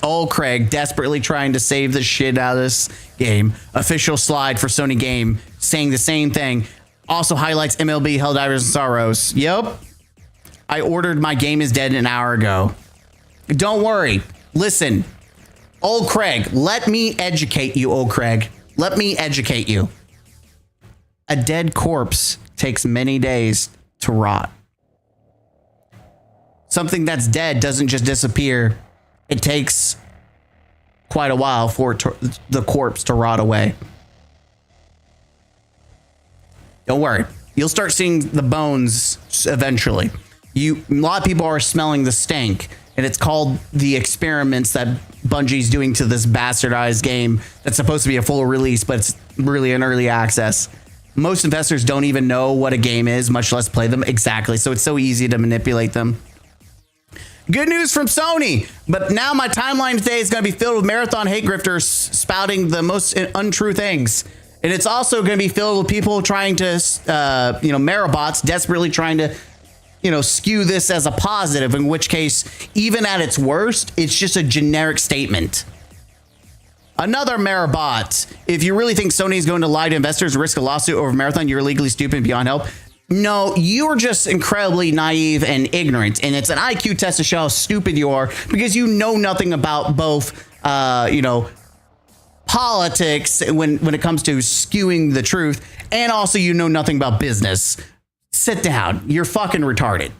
old Craig desperately trying to save the shit out of this game. Official slide for Sony Game saying the same thing. Also highlights MLB Helldivers and Sorrows. Yep. I ordered my game is dead an hour ago. Don't worry. Listen. Old Craig, let me educate you, old Craig. Let me educate you. A dead corpse takes many days to rot. Something that's dead doesn't just disappear. It takes quite a while for the corpse to rot away. Don't worry. You'll start seeing the bones eventually. A lot of people are smelling the stank, and it's called the experiments that Bungie's doing to this bastardized game that's supposed to be a full release, but it's really an early access. Most investors don't even know what a game is, much less play them. Exactly. So it's so easy to manipulate them. Good news from Sony, but now my timeline today is going to be filled with marathon hate grifters spouting the most untrue things. And it's also going to be filled with people trying to, Marabots desperately trying to, skew this as a positive, in which case, even at its worst, it's just a generic statement. Another Marabot. If you really think Sony is going to lie to investors and risk a lawsuit over Marathon, you're legally stupid and beyond help. No, you're just incredibly naive and ignorant. And it's an IQ test to show how stupid you are because you know nothing about both, politics when it comes to skewing the truth, and also you know nothing about business. Sit down. You're fucking retarded.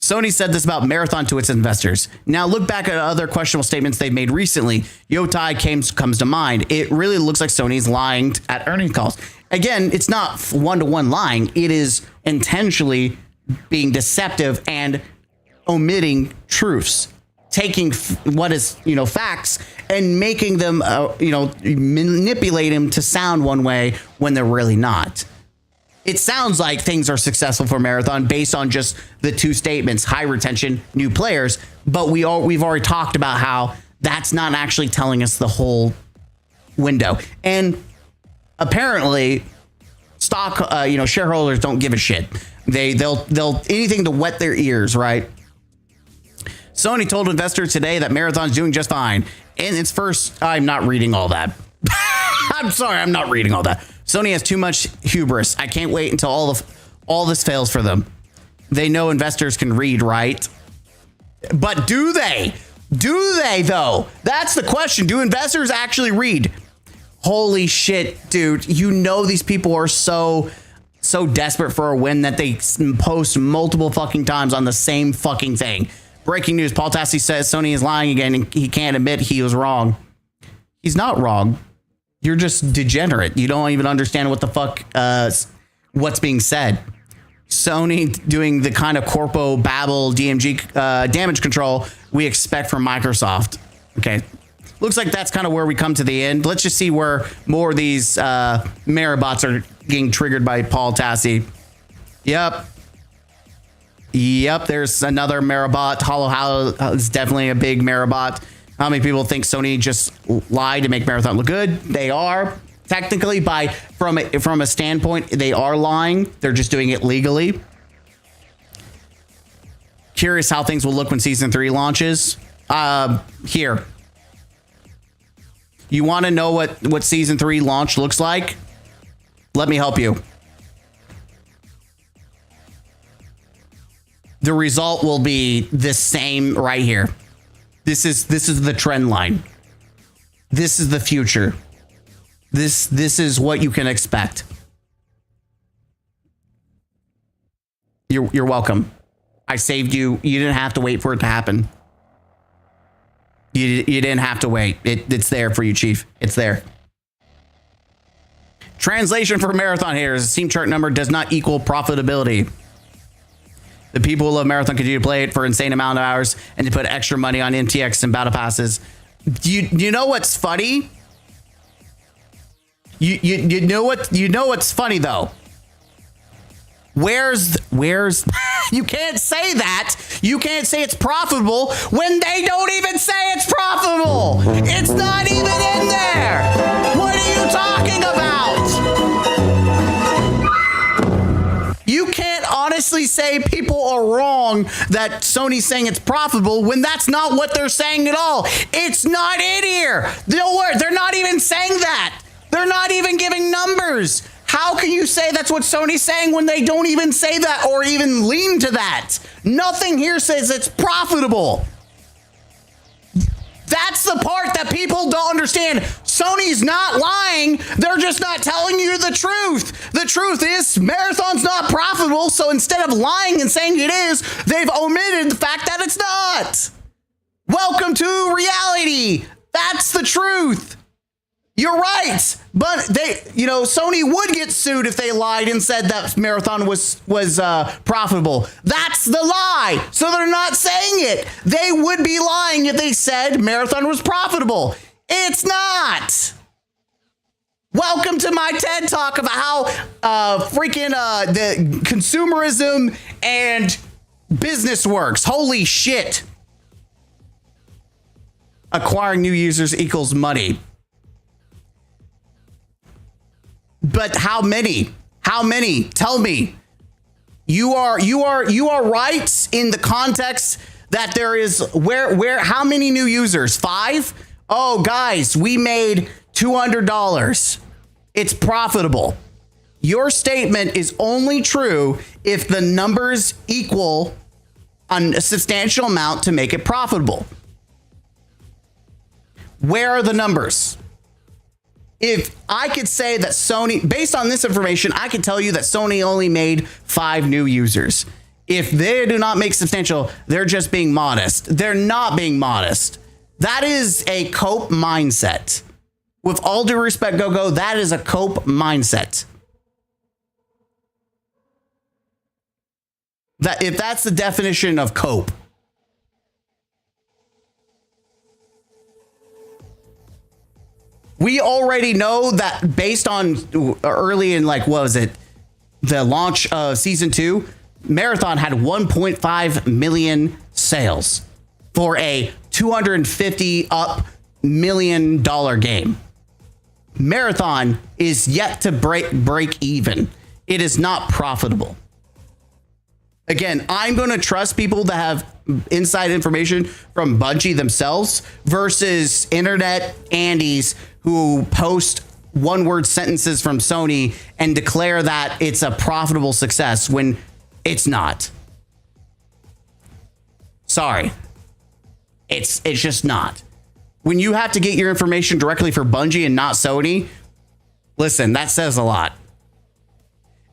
Sony said this about Marathon to its investors. Now look back at other questionable statements they've made recently. Yotai comes to mind. It really looks like Sony's lying at earnings calls. Again, it's not one-to-one lying. It is intentionally being deceptive and omitting truths. Taking what is, facts and making them, manipulate them to sound one way when they're really not. It sounds like things are successful for Marathon based on just the two statements, high retention, new players. But we've already talked about how that's not actually telling us the whole window. And apparently stock, shareholders don't give a shit. They'll anything to wet their ears, right? Sony told investors today that Marathon's doing just fine. In its first, I'm not reading all that. I'm sorry, I'm not reading all that. Sony has too much hubris. I can't wait until all this fails for them. They know investors can read, right? But do they? Do they, though? That's the question. Do investors actually read? Holy shit, dude. You know these people are so desperate for a win that they post multiple fucking times on the same fucking thing. Breaking news. Paul Tassi says Sony is lying again and he can't admit he was wrong. He's not wrong. You're just degenerate. You don't even understand what the fuck, what's being said. Sony doing the kind of corpo babble DMG damage control we expect from Microsoft. Okay. Looks like that's kind of where we come to the end. Let's just see where more of these Marabots are getting triggered by Paul Tassi. Yep, there's another Marabot. Hollow is definitely a big Marabot. How many people think Sony just lied to make Marathon look good? They are. Technically, from a standpoint, they are lying. They're just doing it legally. Curious how things will look when Season 3 launches. Here. You want to know what Season 3 launch looks like? Let me help you. The result will be the same right here. This is the trend line. This is the future. This is what you can expect. You're welcome. I saved you. You didn't have to wait for it to happen. You didn't have to wait. It's there for you, Chief. It's there. Translation for marathon haters: the team chart number does not equal profitability. The people who love marathon continue to play it for insane amount of hours and to put extra money on MTX and battle passes. You know what's funny? You know what's funny though? Where's you can't say that. You can't say it's profitable when they don't even say it's profitable. It's not even in there. What are you talking about? You can't honestly say people are wrong that Sony's saying it's profitable when that's not what they're saying at all. It's not in here. They're not even saying that. They're not even giving numbers. How can you say that's what Sony's saying when they don't even say that or even lean to that? Nothing here says it's profitable. That's the part that people don't understand. Sony's not lying. They're just not telling you the truth. The truth is Marathon's not profitable. So instead of lying and saying it is, they've omitted the fact that it's not. Welcome to reality. That's the truth. You're right, but Sony would get sued if they lied and said that Marathon was profitable. That's the lie. So they're not saying it. They would be lying if they said Marathon was profitable. It's not. Welcome to my TED Talk about how the consumerism and business works. Holy shit. Acquiring new users equals money. But how many? How many? Tell me. You are right in the context that there is how many new users? 5? Oh, guys, we made $200. It's profitable. Your statement is only true if the numbers equal a substantial amount to make it profitable. Where are the numbers? If I could say that Sony, based on this information, I could tell you that Sony only made 5 new users. If they do not make substantial, they're just being modest. They're not being modest. That is a cope mindset. With all due respect, Go, that is a cope mindset. If that's the definition of cope. We already know that based on early in the launch of season 2, Marathon had 1.5 million sales for a $250 million game. Marathon is yet to break even. It is not profitable. Again, I'm going to trust people that have inside information from Bungie themselves versus internet Andes who post one-word sentences from Sony and declare that it's a profitable success when it's not. Sorry. It's just not. When you have to get your information directly for Bungie and not Sony, listen, that says a lot.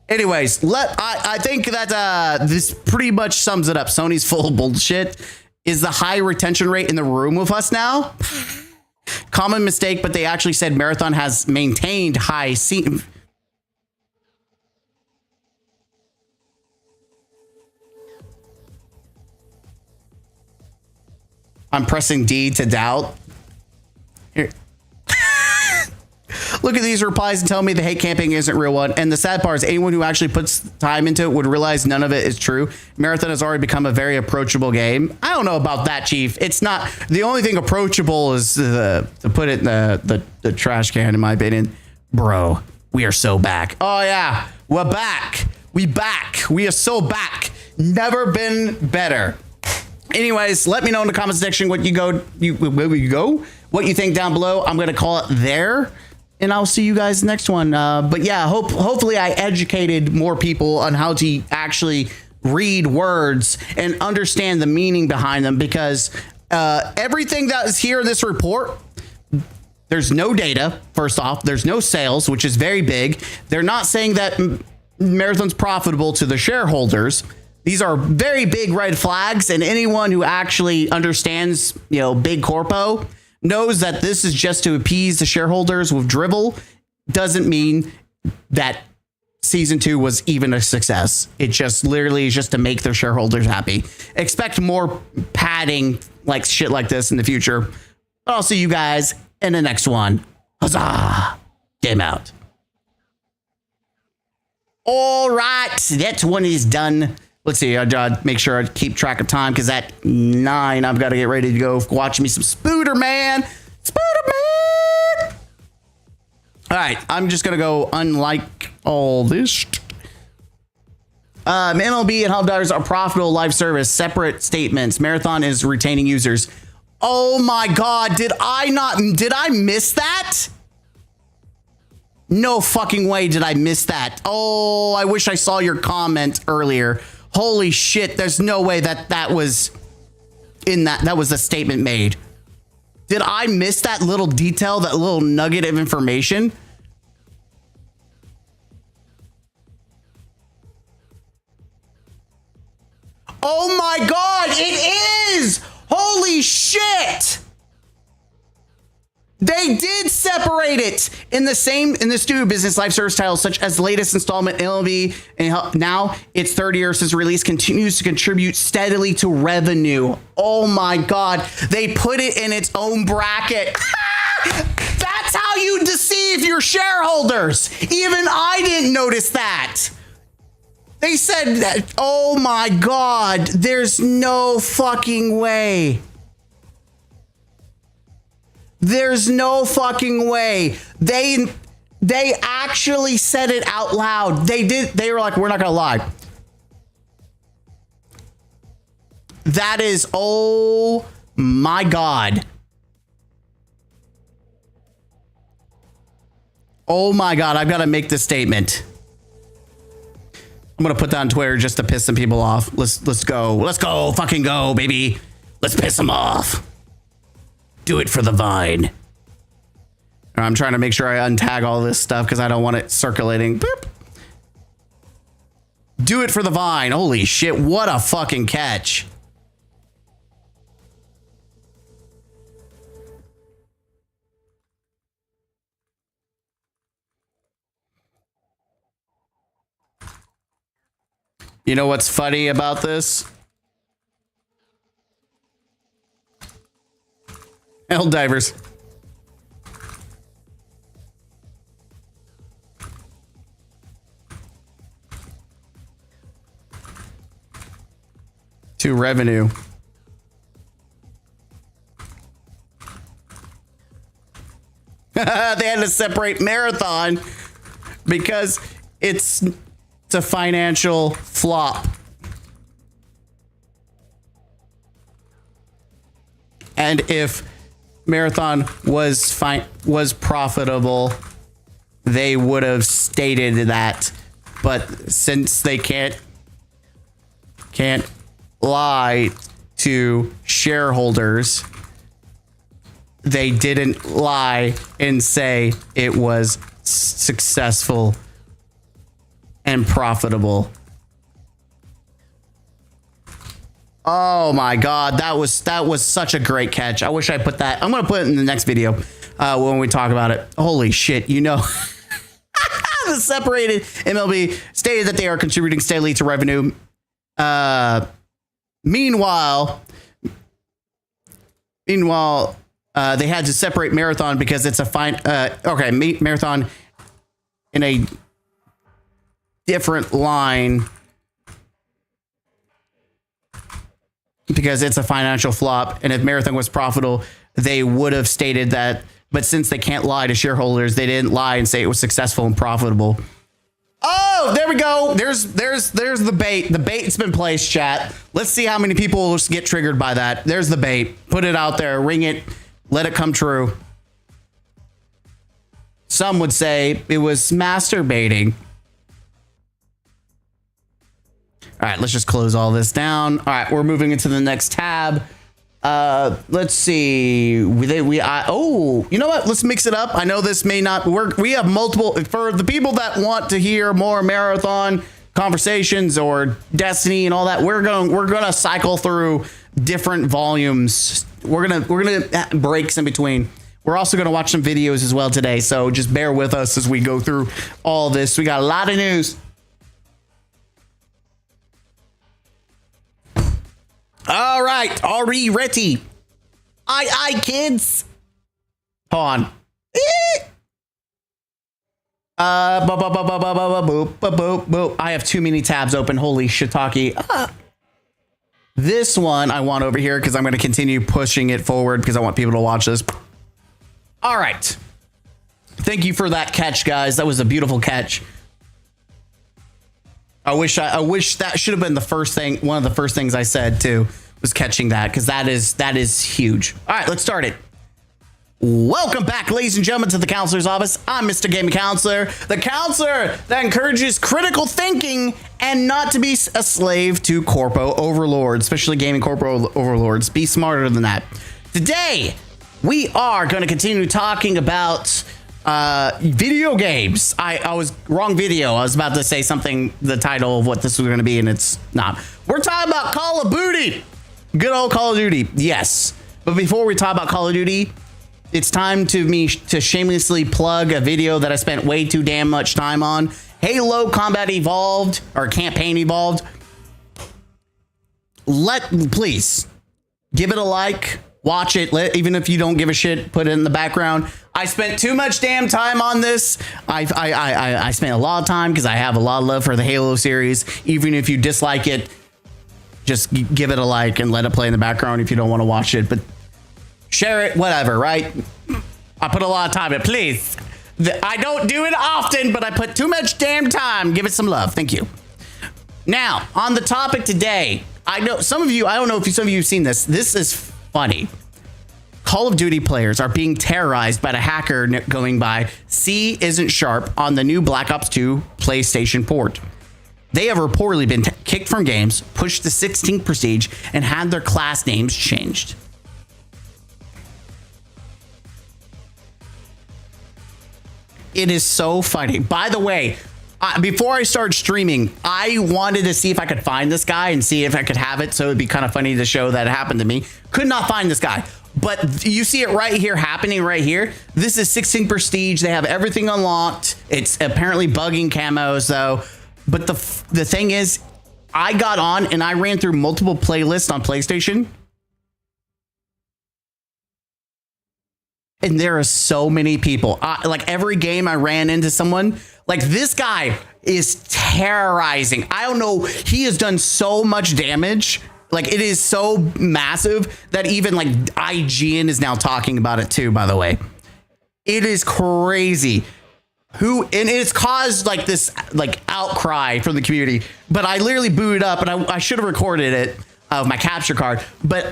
Anyways, I think that this pretty much sums it up. Sony's full of bullshit. Is the high retention rate in the room with us now? Common mistake, but they actually said Marathon has maintained high I'm pressing D to doubt. Here. Look at these replies and tell me the hate camping isn't real one. And the sad part is anyone who actually puts time into it would realize none of it is true. Marathon has already become a very approachable game. I don't know about that, Chief. It's not. The only thing approachable is to put it in the trash can, in my opinion. Bro, we are so back. Oh, yeah. We're back. We back. We are so back. Never been better. Anyways, let me know in the comment section what you think down below. I'm going to call it there. And I'll see you guys next one. But yeah, hopefully I educated more people on how to actually read words and understand the meaning behind them, because everything that is here in this report, there's no data. First off, there's no sales, which is very big. They're not saying that Marathon's profitable to the shareholders. These are very big red flags, and anyone who actually understands, big corpo knows that this is just to appease the shareholders with drivel. Doesn't mean that season 2 was even a success. It just literally is just to make their shareholders happy. Expect more padding like shit like this in the future. But I'll see you guys in the next one. Huzzah! Game out. All right, that one is done. Let's see. I'll make sure I keep track of time because at 9, I've got to get ready to go watch me some Spooderman. Spooderman! All right, I'm just going to go unlike all this. MLB and Hub Divers are profitable live service. Separate statements. Marathon is retaining users. Oh my God. Did I miss that? No fucking way did I miss that. Oh, I wish I saw your comment earlier. Holy shit. There's no way that was in that was the statement made. Did I miss that little detail, that little nugget of information? Oh my God, it is! Holy shit! They did separate it in the studio business live service titles, such as the latest installment MLB, and now its third year since release continues to contribute steadily to revenue. Oh my God, they put it in its own bracket. That's how you deceive your shareholders. Even I didn't notice that. They said that, oh my God, there's no fucking way. There's no fucking way. They actually said it out loud. They were like, we're not gonna lie. That is, oh my God. Oh my God, I've got to make this statement. I'm gonna put that on Twitter just to piss some people off. Let's go. Let's go. Fucking go, baby. Let's piss them off. Do it for the Vine. I'm trying to make sure I untag all this stuff because I don't want it circulating. Boop. Do it for the Vine. Holy shit. What a fucking catch. You know what's funny about this? Hell divers. To revenue. They had to separate Marathon because it's a financial flop. And if Marathon was profitable, they would have stated that. But since they can't lie to shareholders, they didn't lie and say it was successful and profitable. Oh my God, that was such a great catch. I wish I put that. I'm gonna put it in the next video when we talk about it. Holy shit, the separated MLB stated that they are contributing steadily to revenue. Meanwhile, they had to separate Marathon because it's a Marathon in a different line because it's a financial flop. And if Marathon was profitable, they would have stated that. But since they can't lie to shareholders, they didn't lie and say it was successful and profitable. Oh, there we go. There's the bait. The bait's been placed, chat. Let's see how many people will get triggered by that. There's the bait. Put it out there. Ring it. Let it come true. Some would say it was masturbating. All right, let's just close all this down. All right, we're moving into the next tab. Let's see. You know what? Let's mix it up. I know this may not work. We have multiple for the people that want to hear more Marathon. conversations or Destiny and all that. We're gonna cycle through different volumes. We're gonna breaks in between. We're also gonna watch some videos as well today, so just bear with us as we go through all this. We got a lot of news. All right, are we ready? Aye, kids. Hold on. I have too many tabs open. Holy shiitake. This one I want over here because I'm going to continue pushing it forward because I want people to watch this. All right. Thank you for that catch, guys. That was a beautiful catch. I wish that should have been the first thing. One of the first things I said too was catching that, because that is huge. All right, let's start it. Welcome back, ladies and gentlemen, to the Counselor's Office. I'm Mr. Gaming Counselor, the counselor that encourages critical thinking and not to be a slave to corpo overlords, especially gaming corpo overlords. Be smarter than that. Today, we are going to continue talking about video games. I was wrong video. I was about to say something, the title of what this was going to be, and it's not. We're talking about Call of Duty. Good old Call of Duty. Yes. But before we talk about Call of Duty, it's time to shamelessly plug a video that I spent way too damn much time on. Halo Combat Evolved, or Campaign Evolved. Please give it a like, watch it. Even if you don't give a shit, put it in the background. I spent too much damn time on this. I spent a lot of time because I have a lot of love for the Halo series. Even if you dislike it, just give it a like and let it play in the background if you don't want to watch it. But share it, whatever, right? I put a lot of time in it. Please. I don't do it often, but I put too much damn time. Give it some love. Thank you. Now, on the topic today, I know some of you, I don't know if some of you have seen this. This is funny. Call of Duty players are being terrorized by a hacker going by C isn't sharp on the new Black Ops 2 PlayStation port. They have reportedly been kicked from games, pushed to 16th prestige, and had their class names changed. It is so funny. By the way, before I started streaming, I wanted to see if I could find this guy and see if I could have it, so it'd be kind of funny to show that it happened to me. Could not find this guy. But you see it right here, happening right here. This is 16 prestige. They have everything unlocked. It's apparently bugging camos though. But the thing is, I got on and I ran through multiple playlists on PlayStation. And there are so many people. Like every game I ran into someone, like this guy is terrorizing. I don't know. He has done so much damage. Like it is so massive that even like IGN is now talking about it too, by the way. It is crazy. And it's caused like this like outcry from the community. But I literally booted up, and I should have recorded it of my capture card. But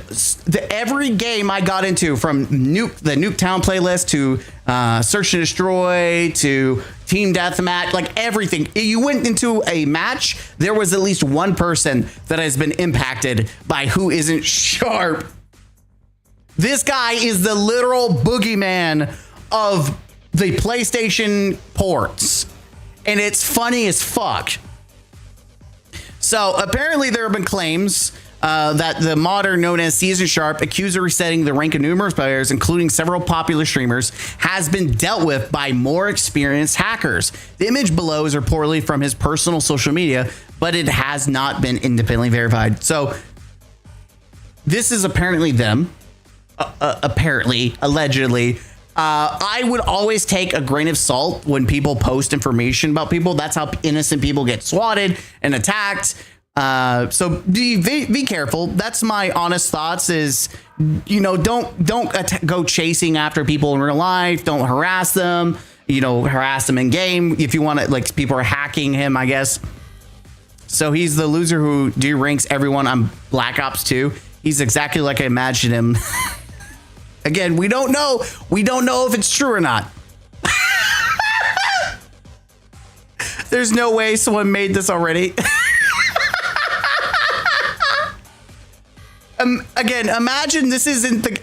every game I got into, from the Nuketown playlist to Search and Destroy to Team Deathmatch, like everything. You went into a match, there was at least one person that has been impacted by who isn't sharp. This guy is the literal boogeyman of the PlayStation ports, and it's funny as fuck. So apparently there have been claims that the modder known as Season Sharp, accused of resetting the rank of numerous players, including several popular streamers, has been dealt with by more experienced hackers. The image below is reportedly from his personal social media, but it has not been independently verified. So this is apparently them. Apparently, allegedly. I would always take a grain of salt when people post information about people. That's how innocent people get swatted and attacked. So be careful. That's my honest thoughts is, you know, don't go chasing after people in real life. Don't harass them, harass them in game. If you want to, like, people are hacking him, I guess. So he's the loser who deranks everyone on Black Ops 2. He's exactly like I imagined him. Again, we don't know. We don't know if it's true or not. There's no way someone made this already. Again, imagine this isn't the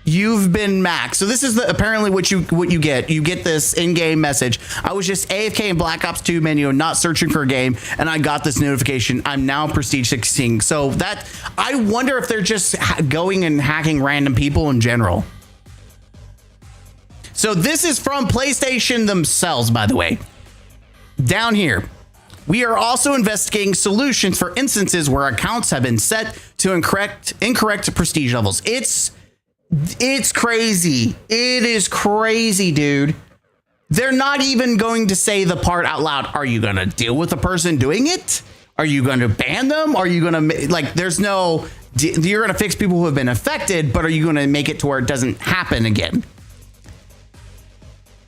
you You've been maxed. So this is apparently what you get. You get this in-game message. I was just AFK in Black Ops 2 menu, not searching for a game, and I got this notification. I'm now Prestige 16. So that, I wonder if they're just going and hacking random people in general. So this is from PlayStation themselves, by the way. Down here, we are also investigating solutions for instances where accounts have been set to incorrect prestige levels. It's crazy. It is crazy, dude. They're not even going to say the part out loud. Are you going to deal with the person doing it? Are you going to ban them? Are you going to, like, there's no, you're going to fix people who have been affected, but are you going to make it to where it doesn't happen again?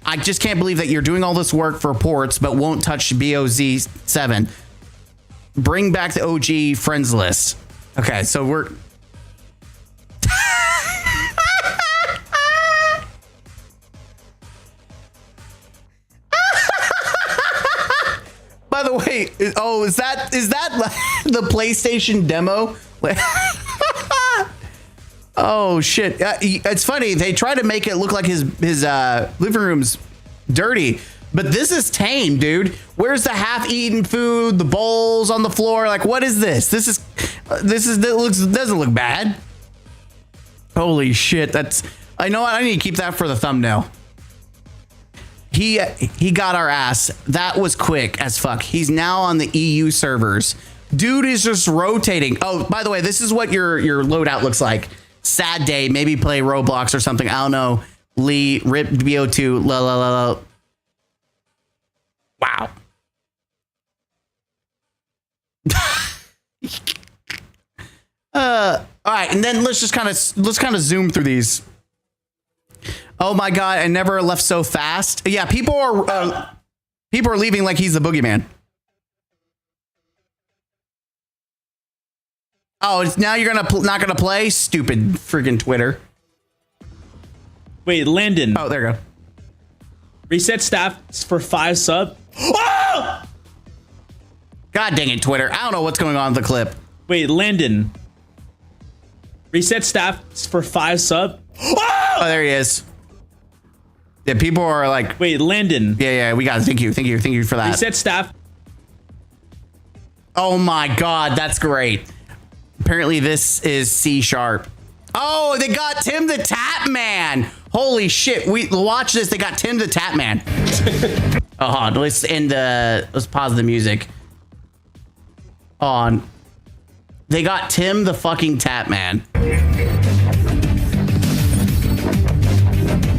I just can't believe that you're doing all this work for ports, but won't touch BOZ7. Bring back the OG friends list. Okay, so we're... By the way, oh, is that the PlayStation demo? Oh shit! It's funny. They try to make it look like his living room's dirty, but this is tame, dude. Where's the half-eaten food? The bowls on the floor? Like, what is this? Doesn't look bad. Holy shit! That's, I know what, I need to keep that for the thumbnail. He got our ass. That was quick as fuck. He's now on the EU servers. Dude is just rotating. Oh, by the way, this is what your loadout looks like. Sad day, maybe play Roblox or something. I don't know. Lee, rip BO2, la la la la. Wow. All right, and then let's kind of zoom through these. Oh my god, I never left so fast. Yeah, people are leaving like he's the boogeyman. Oh, it's now you're not gonna play? Stupid friggin' Twitter. Wait, Landon. Oh, there you go. Reset stats for 5 sub. Oh! God dang it, Twitter. I don't know what's going on with the clip. Wait, Landon. Reset stats for 5 sub. Oh, there he is. Yeah, people are like... Wait, Landon. Yeah, we got it. Thank you for that. Reset staff. Oh my god, that's great. Apparently this is C#. Oh, they got Tim the Tap Man. Holy shit. Watch this. They got Tim the Tap Man. Oh, hold on. Let's pause the music. On. They got Tim the fucking Tap Man.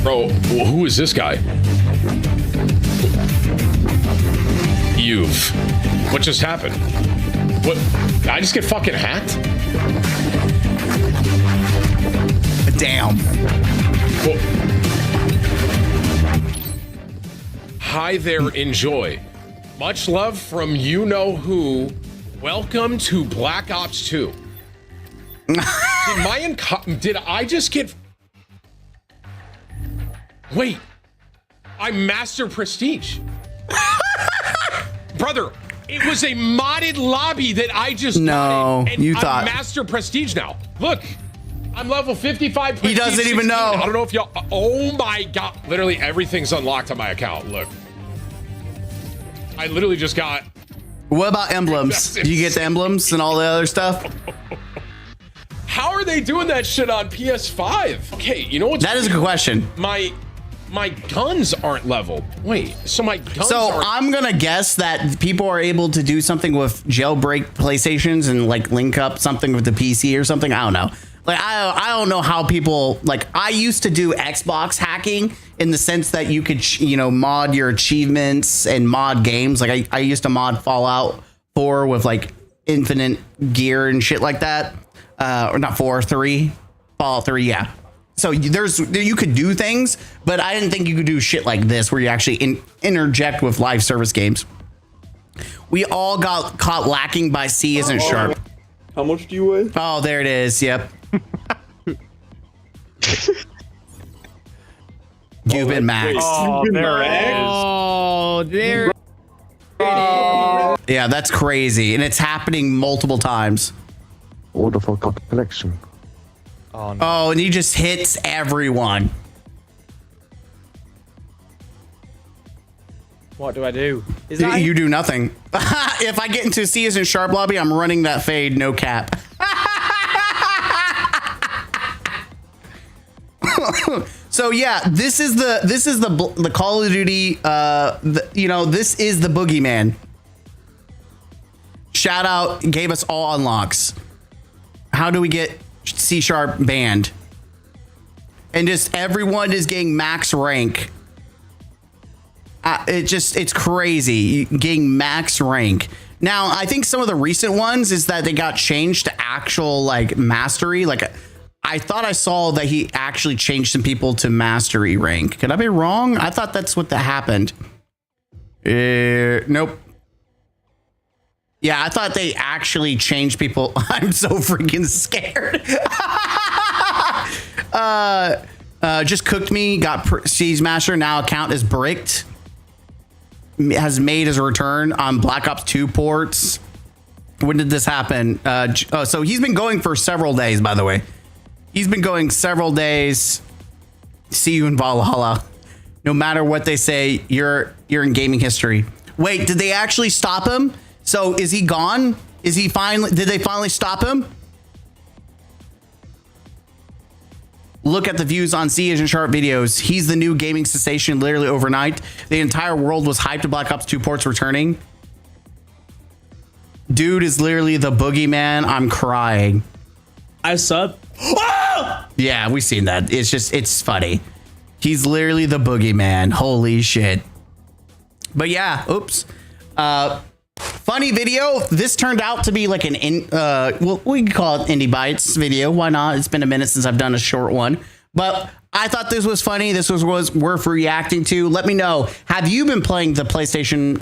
Bro, who is this guy? What just happened? What? Did I just get fucking hacked? Damn. Well, hi there, enjoy. Much love from you know who. Welcome to Black Ops 2. Did I just get... Wait, I'm Master Prestige. Brother, it was a modded lobby that I just no, and you I'm thought Master Prestige now. Look, I'm level 55. He doesn't 16. Even know. I don't know if y'all. Oh my god! Literally everything's unlocked on my account. Look, I literally just got. What about emblems? Do you get the emblems and all the other stuff? How are they doing that shit on PS5? Okay, you know what? That is a good question. My guns aren't leveled. Wait, so my guns So aren't... I'm gonna guess that people are able to do something with jailbreak PlayStations and like link up something with the PC or something. I don't know. Like I don't know how people, like, I used to do Xbox hacking in the sense that you could mod your achievements and mod games. Like I used to mod Fallout 4 with like infinite gear and shit like that. Or not 4, 3, Fallout 3, yeah. So you could do things, but I didn't think you could do shit like this where you actually interject with live service games. We all got caught lacking by C isn't sharp. How much do you weigh? Oh, there it is. Yep. You've been maxed. Oh, there it is. Oh, there. Yeah, that's crazy. And it's happening multiple times. Order for collection. Oh, no. Oh, and he just hits everyone. What do I do? Is that You do nothing. If I get into C as in sharp lobby, I'm running that fade, no cap. So yeah, this is the Call of Duty. This is the boogeyman. Shout out, gave us all unlocks. How do we get C sharp banned? And just everyone is getting max rank. It's crazy getting max rank. Now, I think some of the recent ones is that they got changed to actual like mastery. Like I thought I saw that he actually changed some people to mastery rank. Could I be wrong? I thought that's what that happened. Nope. Yeah, I thought they actually changed people. I'm so freaking scared. Just cooked me, got Siege Master, now account is bricked. Has made his return on Black Ops 2 ports. When did this happen? So he's been going for several days, by the way. He's been going several days. See you in Valhalla. No matter what they say, you're in gaming history. Wait, did they actually stop him? So is he gone? Did they finally stop him? Look at the views on C Agent Sharp videos. He's the new gaming sensation literally overnight. The entire world was hyped to Black Ops 2 ports returning. Dude is literally the boogeyman. I'm crying. I sub. Oh! Yeah, we've seen that. It's funny. He's literally the boogeyman. Holy shit. But yeah, oops. Funny video. This turned out to be like well, we can call it Indie Bites video. Why not? It's been a minute since I've done a short one, but I thought this was funny. This was worth reacting to. Let me know. Have you been playing the PlayStation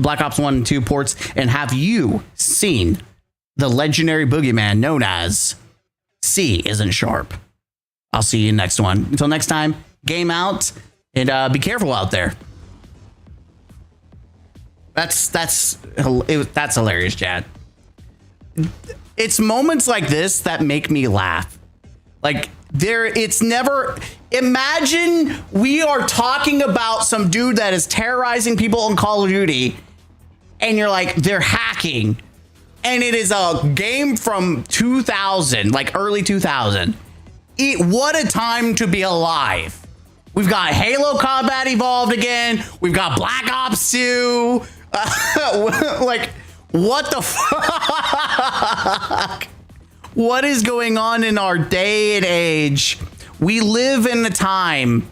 Black Ops 1 and 2 ports, and have you seen the legendary boogeyman known as C Isn't Sharp? I'll see you next one. Until next time, game out, and be careful out there. That's hilarious, Chad. It's moments like this that make me laugh. Like it's never. Imagine we are talking about some dude that is terrorizing people in Call of Duty, and you're like, they're hacking, and it is a game from 2000, like early 2000. What a time to be alive. We've got Halo Combat evolved again. We've got Black Ops 2. Like, what the fuck? What is going on in our day and age? We live in a time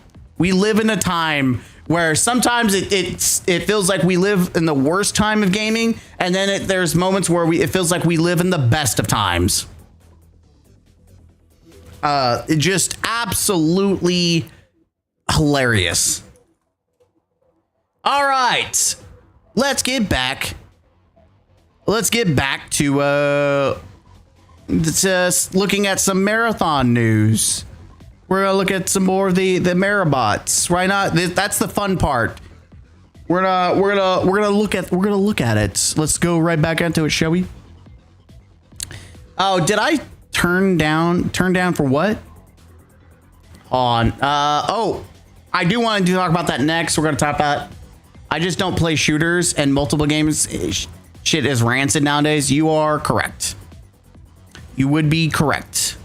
where sometimes it feels like we live in the worst time of gaming, and then there's moments where it feels like we live in the best of times. It just absolutely hilarious. All right. Let's get back to just looking at some marathon news. We're gonna look at some more of the Marabots. Why not? That's the fun part. We're gonna look at it. Let's go right back into it, shall we? Oh, did I turn down for what? Oh, I do want to talk about that next. We're gonna talk about. I just don't play shooters, and multiple games shit is rancid nowadays. You are correct. You would be correct.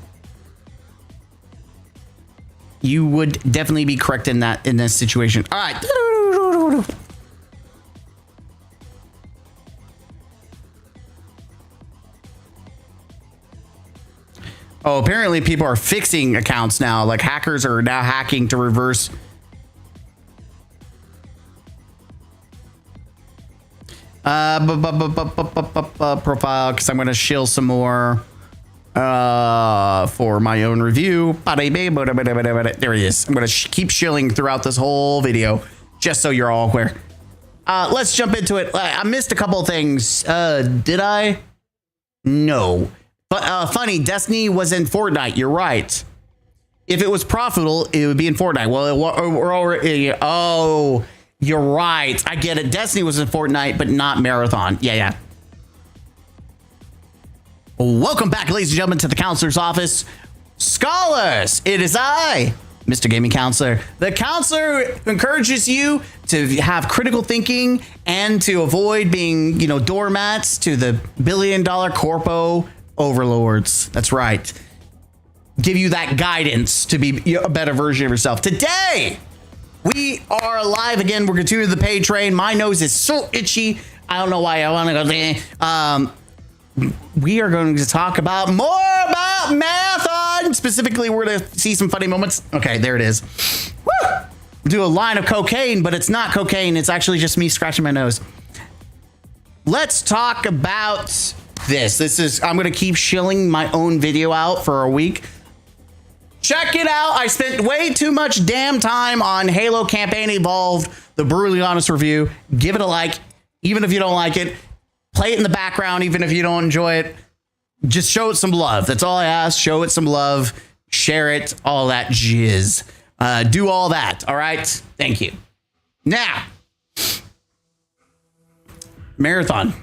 You would definitely be correct in this situation. All right. Oh, apparently people are fixing accounts now. Like hackers are now hacking to reverse. Profile, because I'm going to shill some more for my own review. There it is. I'm going to keep shilling throughout this whole video, just so you're all aware. Let's jump into it. I missed a couple of things. Did I? No. But funny, Destiny was in Fortnite. You're right. If it was profitable, it would be in Fortnite. Well, we're already. Oh. You're right. I get it. Destiny was in Fortnite, but not Marathon. Yeah. Welcome back, ladies and gentlemen, to the counselor's office. Scholars, it is I, Mr. Gaming Counselor. The counselor encourages you to have critical thinking and to avoid being, doormats to the billion-dollar corpo overlords. That's right. Give you that guidance to be a better version of yourself. Today, we are live again. We're continuing the pay train. My nose is so itchy. I don't know why I want to go there. We are going to talk about more about marathon. Specifically, we're going to see some funny moments. Okay, there it is. Woo! Do a line of cocaine, but it's not cocaine. It's actually just me scratching my nose. Let's talk about this. I'm going to keep shilling my own video out for a week. Check it out. I spent way too much damn time on Halo Campaign Evolved, the brutally honest review. Give it a like, even if you don't like it. Play it in the background, even if you don't enjoy it. Just show it some love. That's all I ask. Show it some love. Share it. All that jizz. Do all that. All right. Thank you. Now, Marathon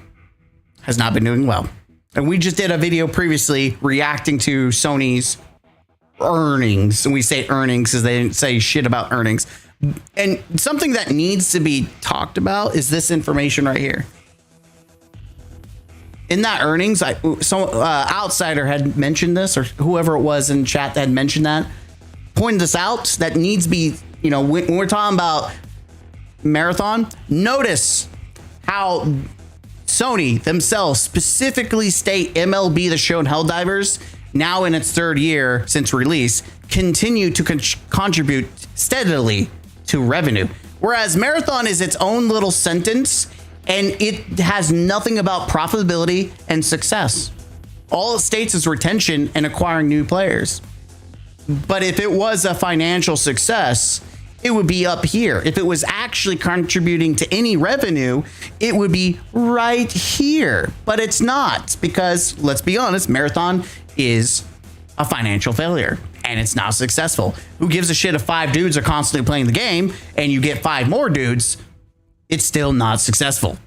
has not been doing well. And we just did a video previously reacting to Sony's earnings. And we say earnings because they didn't say shit about earnings. And something that needs to be talked about is this information right here. In that earnings, Outsider had mentioned this, or whoever it was in chat that had mentioned that, pointed this out. That needs to be, when we're talking about Marathon, notice how Sony themselves specifically state MLB The Show and Helldivers, now in its third year since release, continue to contribute steadily to revenue. Whereas Marathon is its own little sentence, and it has nothing about profitability and success. All it states is retention and acquiring new players. But if it was a financial success, it would be up here. If it was actually contributing to any revenue, it would be right here. But it's not, because let's be honest, Marathon is a financial failure and it's not successful. Who gives a shit if 5 dudes are constantly playing the game and you get 5 more dudes? It's still not successful.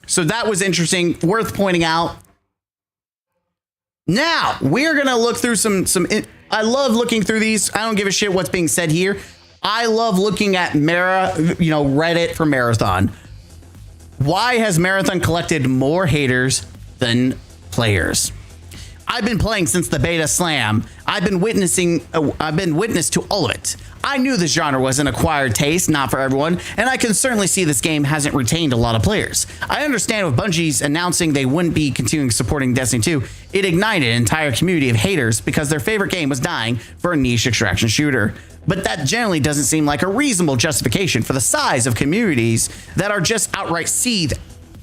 So that was interesting, worth pointing out. Now, we're going to look through I love looking through these. I don't give a shit what's being said here. I love looking at Reddit for Marathon. Why has Marathon collected more haters than players? I've been playing since the beta slam. I've been witness to all of it. I knew this genre was an acquired taste, not for everyone, and I can certainly see this game hasn't retained a lot of players. I understand with Bungie's announcing they wouldn't be continuing supporting Destiny 2, it ignited an entire community of haters because their favorite game was dying for a niche extraction shooter. But that generally doesn't seem like a reasonable justification for the size of communities that are just outright seethed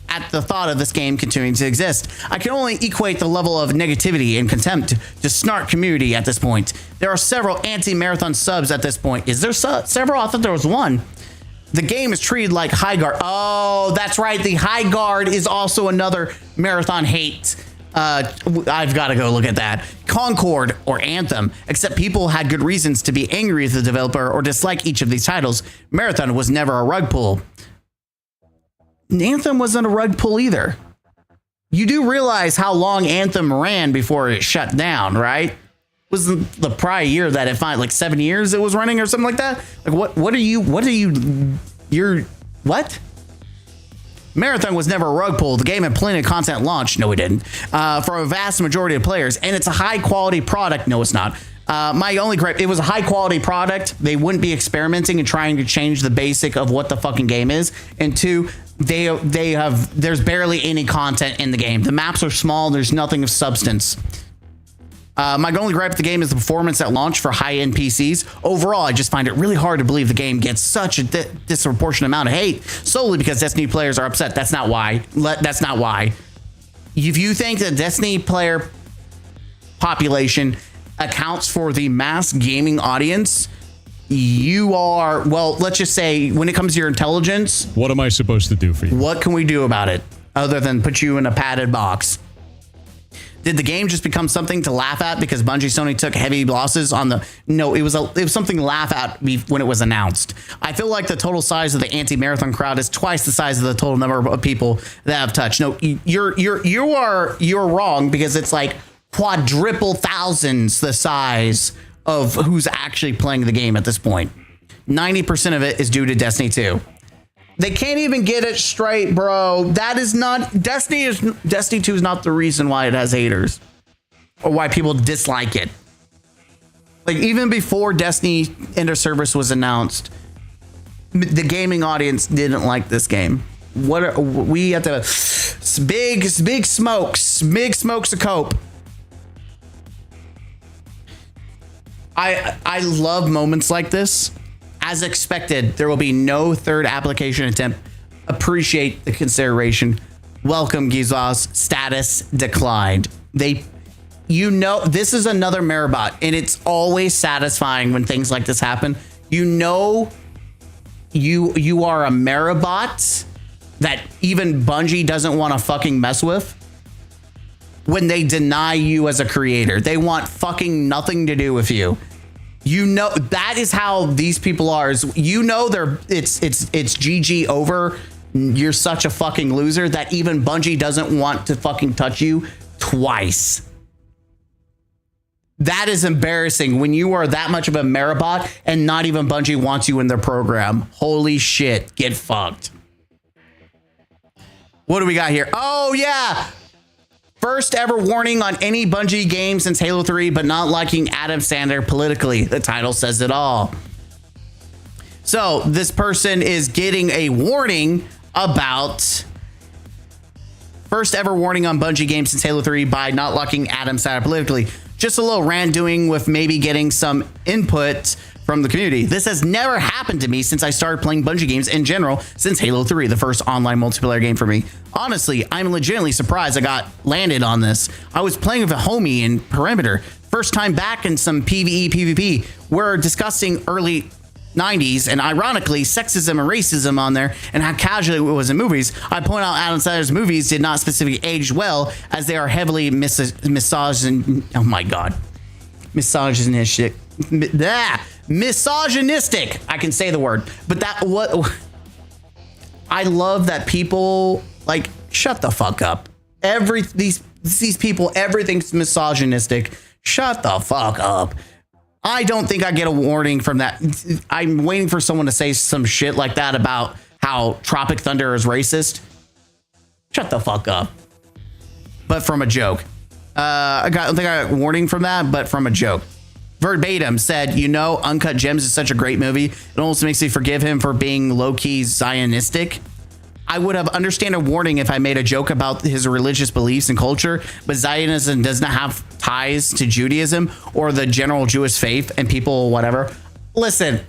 at the thought of this game continuing to exist. I can only equate the level of negativity and contempt to snark community at this point. There are several anti-Marathon subs at this point. Is there several? I thought there was one. The game is treated like High Guard. Oh, that's right. The High Guard is also another Marathon hate. I've got to go look at that. Concord or Anthem, except people had good reasons to be angry with the developer or dislike each of these titles. Marathon was never a rug pull. Anthem wasn't a rug pull either. You do realize how long Anthem ran before it shut down, right? Was the prior year that it finally, like 7 years it was running or something like that? Like what Marathon was never a rug pull. The game had plenty of content launched. No, it didn't. For a vast majority of players. And it's a high quality product. No, it's not. My only gripe, it was a high quality product. They wouldn't be experimenting and trying to change the basic of what the fucking game is. And 2, there's barely any content in the game. The maps are small. There's nothing of substance. My only gripe with the game is the performance at launch for high-end PCs. Overall, I just find it really hard to believe the game gets such a disproportionate amount of hate solely because Destiny players are upset. That's not why. That's not why. If you think the Destiny player population accounts for the mass gaming audience, you are, well, let's just say when it comes to your intelligence, what am I supposed to do for you? What can we do about it other than put you in a padded box? Did the game just become something to laugh at because Bungie Sony took heavy losses on the... No, it was something to laugh at when it was announced. I feel like the total size of the anti-Marathon crowd is twice the size of the total number of people that have touched. No, you're wrong because it's like quadruple thousands the size of who's actually playing the game at this point. 90% of it is due to Destiny 2. They can't even get it straight, bro. That is not Destiny 2 is not the reason why it has haters or why people dislike it. Like, even before Destiny Enter Service was announced, the gaming audience didn't like this game. We have to big smokes to cope. I love moments like this. As expected, there will be no third application attempt. Appreciate the consideration. Welcome, Gizos. Status declined. This is another Maribot, and it's always satisfying when things like this happen. You are a Maribot that even Bungie doesn't want to fucking mess with when they deny you as a creator. They want fucking nothing to do with you. That is how these people are. It's GG over. You're such a fucking loser that even Bungie doesn't want to fucking touch you twice. That is embarrassing when you are that much of a Maribot and not even Bungie wants you in their program. Holy shit, get fucked. What do we got here? Oh yeah. First ever warning on any Bungie game since Halo 3, but not liking Adam Sandler politically. The title says it all. So this person is getting a warning about first ever warning on Bungie games since Halo 3 by not liking Adam Sandler politically. Just a little rant doing with maybe getting some input from the community. This has never happened to me since I started playing Bungie games in general since Halo 3, the first online multiplayer game for me. Honestly, I'm legitimately surprised I got landed on this. I was playing with a homie in Perimeter. First time back in some PvE, PvP. We're discussing early 90s and ironically sexism and racism on there and how casually it was in movies. I point out Adam Sandler's movies did not specifically age well as they are heavily misogynistic. Oh my God. Misogynistic. Misogynistic. I can say the word, but I love that people like shut the fuck up. These people, everything's misogynistic. Shut the fuck up. I don't think I get a warning from that. I'm waiting for someone to say some shit like that about how Tropic Thunder is racist. Shut the fuck up. But from a joke. I think I got a warning from that, but from a joke. Verbatim said, Uncut Gems is such a great movie. It almost makes me forgive him for being low-key Zionistic. I would have understand a warning if I made a joke about his religious beliefs and culture, but Zionism does not have ties to Judaism or the general Jewish faith and people, whatever. Listen.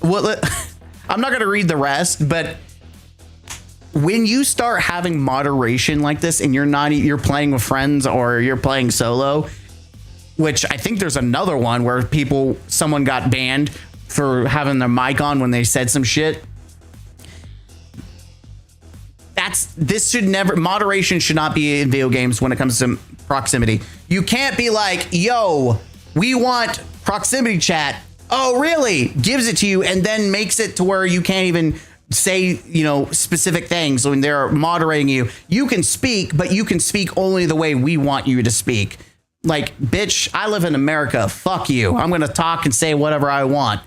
I'm not going to read the rest, but when you start having moderation like this and you're playing with friends or you're playing solo, which I think there's another one where someone got banned for having their mic on when they said some shit. Moderation should not be in video games when it comes to proximity. You can't be like, yo, we want proximity chat. Oh, really? Gives it to you and then makes it to where you can't even say, specific things when they're moderating you. You can speak, but you can speak only the way we want you to speak. Like, bitch, I live in America. Fuck you. I'm going to talk and say whatever I want.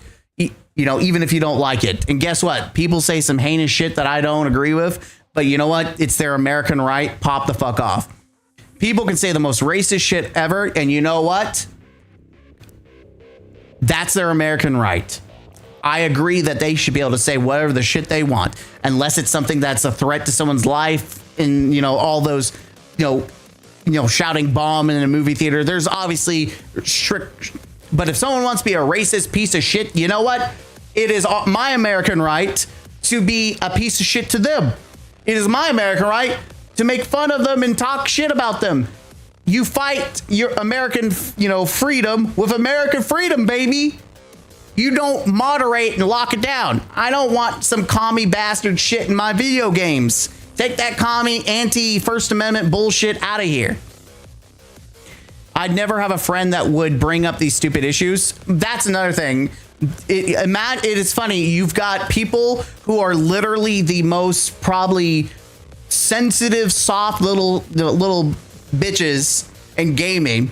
Even if you don't like it. And guess what? People say some heinous shit that I don't agree with, but you know what? It's their American right. Pop the fuck off. People can say the most racist shit ever, and you know what? That's their American right. I agree that they should be able to say whatever the shit they want, unless it's something that's a threat to someone's life and, all those, shouting bomb in a movie theater. There's obviously strict. But if someone wants to be a racist piece of shit, you know what? It is my American right to be a piece of shit to them. It is my American right to make fun of them and talk shit about them. You fight your American, freedom with American freedom, baby. You don't moderate and lock it down. I don't want some commie bastard shit in my video games. Take that commie anti-First Amendment bullshit out of here. I'd never have a friend that would bring up these stupid issues. That's another thing. Matt, it is funny. You've got people who are literally the most probably sensitive, soft little bitches in gaming.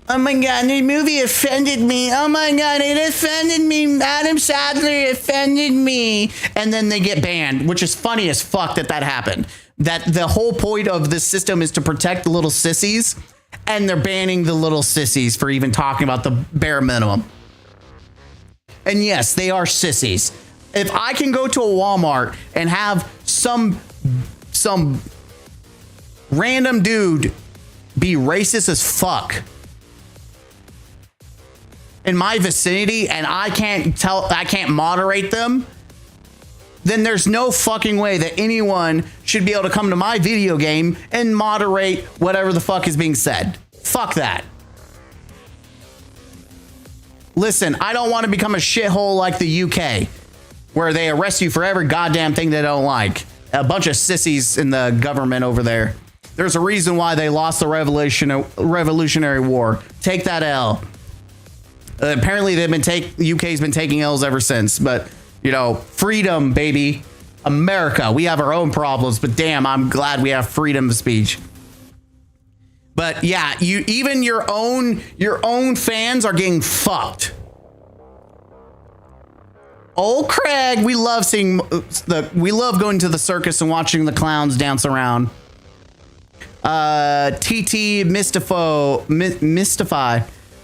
Oh my God, the movie offended me. Oh my God, it offended me. Adam Sandler offended me. And then they get banned, which is funny as fuck that happened. That the whole point of this system is to protect the little sissies, and they're banning the little sissies for even talking about the bare minimum. And yes, they are sissies. If I can go to a Walmart and have some random dude be racist as fuck in my vicinity, and I can't moderate them, then there's no fucking way that anyone should be able to come to my video game and moderate whatever the fuck is being said. Fuck that. Listen, I don't want to become a shithole like the UK, where they arrest you for every goddamn thing they don't like. A bunch of sissies in the government over there. There's a reason why they lost the Revolutionary War. Take that L. Apparently the UK's been taking L's ever since, but you know, freedom, baby. America, we have our own problems, but damn, I'm glad we have freedom of speech. But yeah, even your own fans are getting fucked. Old Craig, we love going to the circus and watching the clowns dance around. TT Mystify.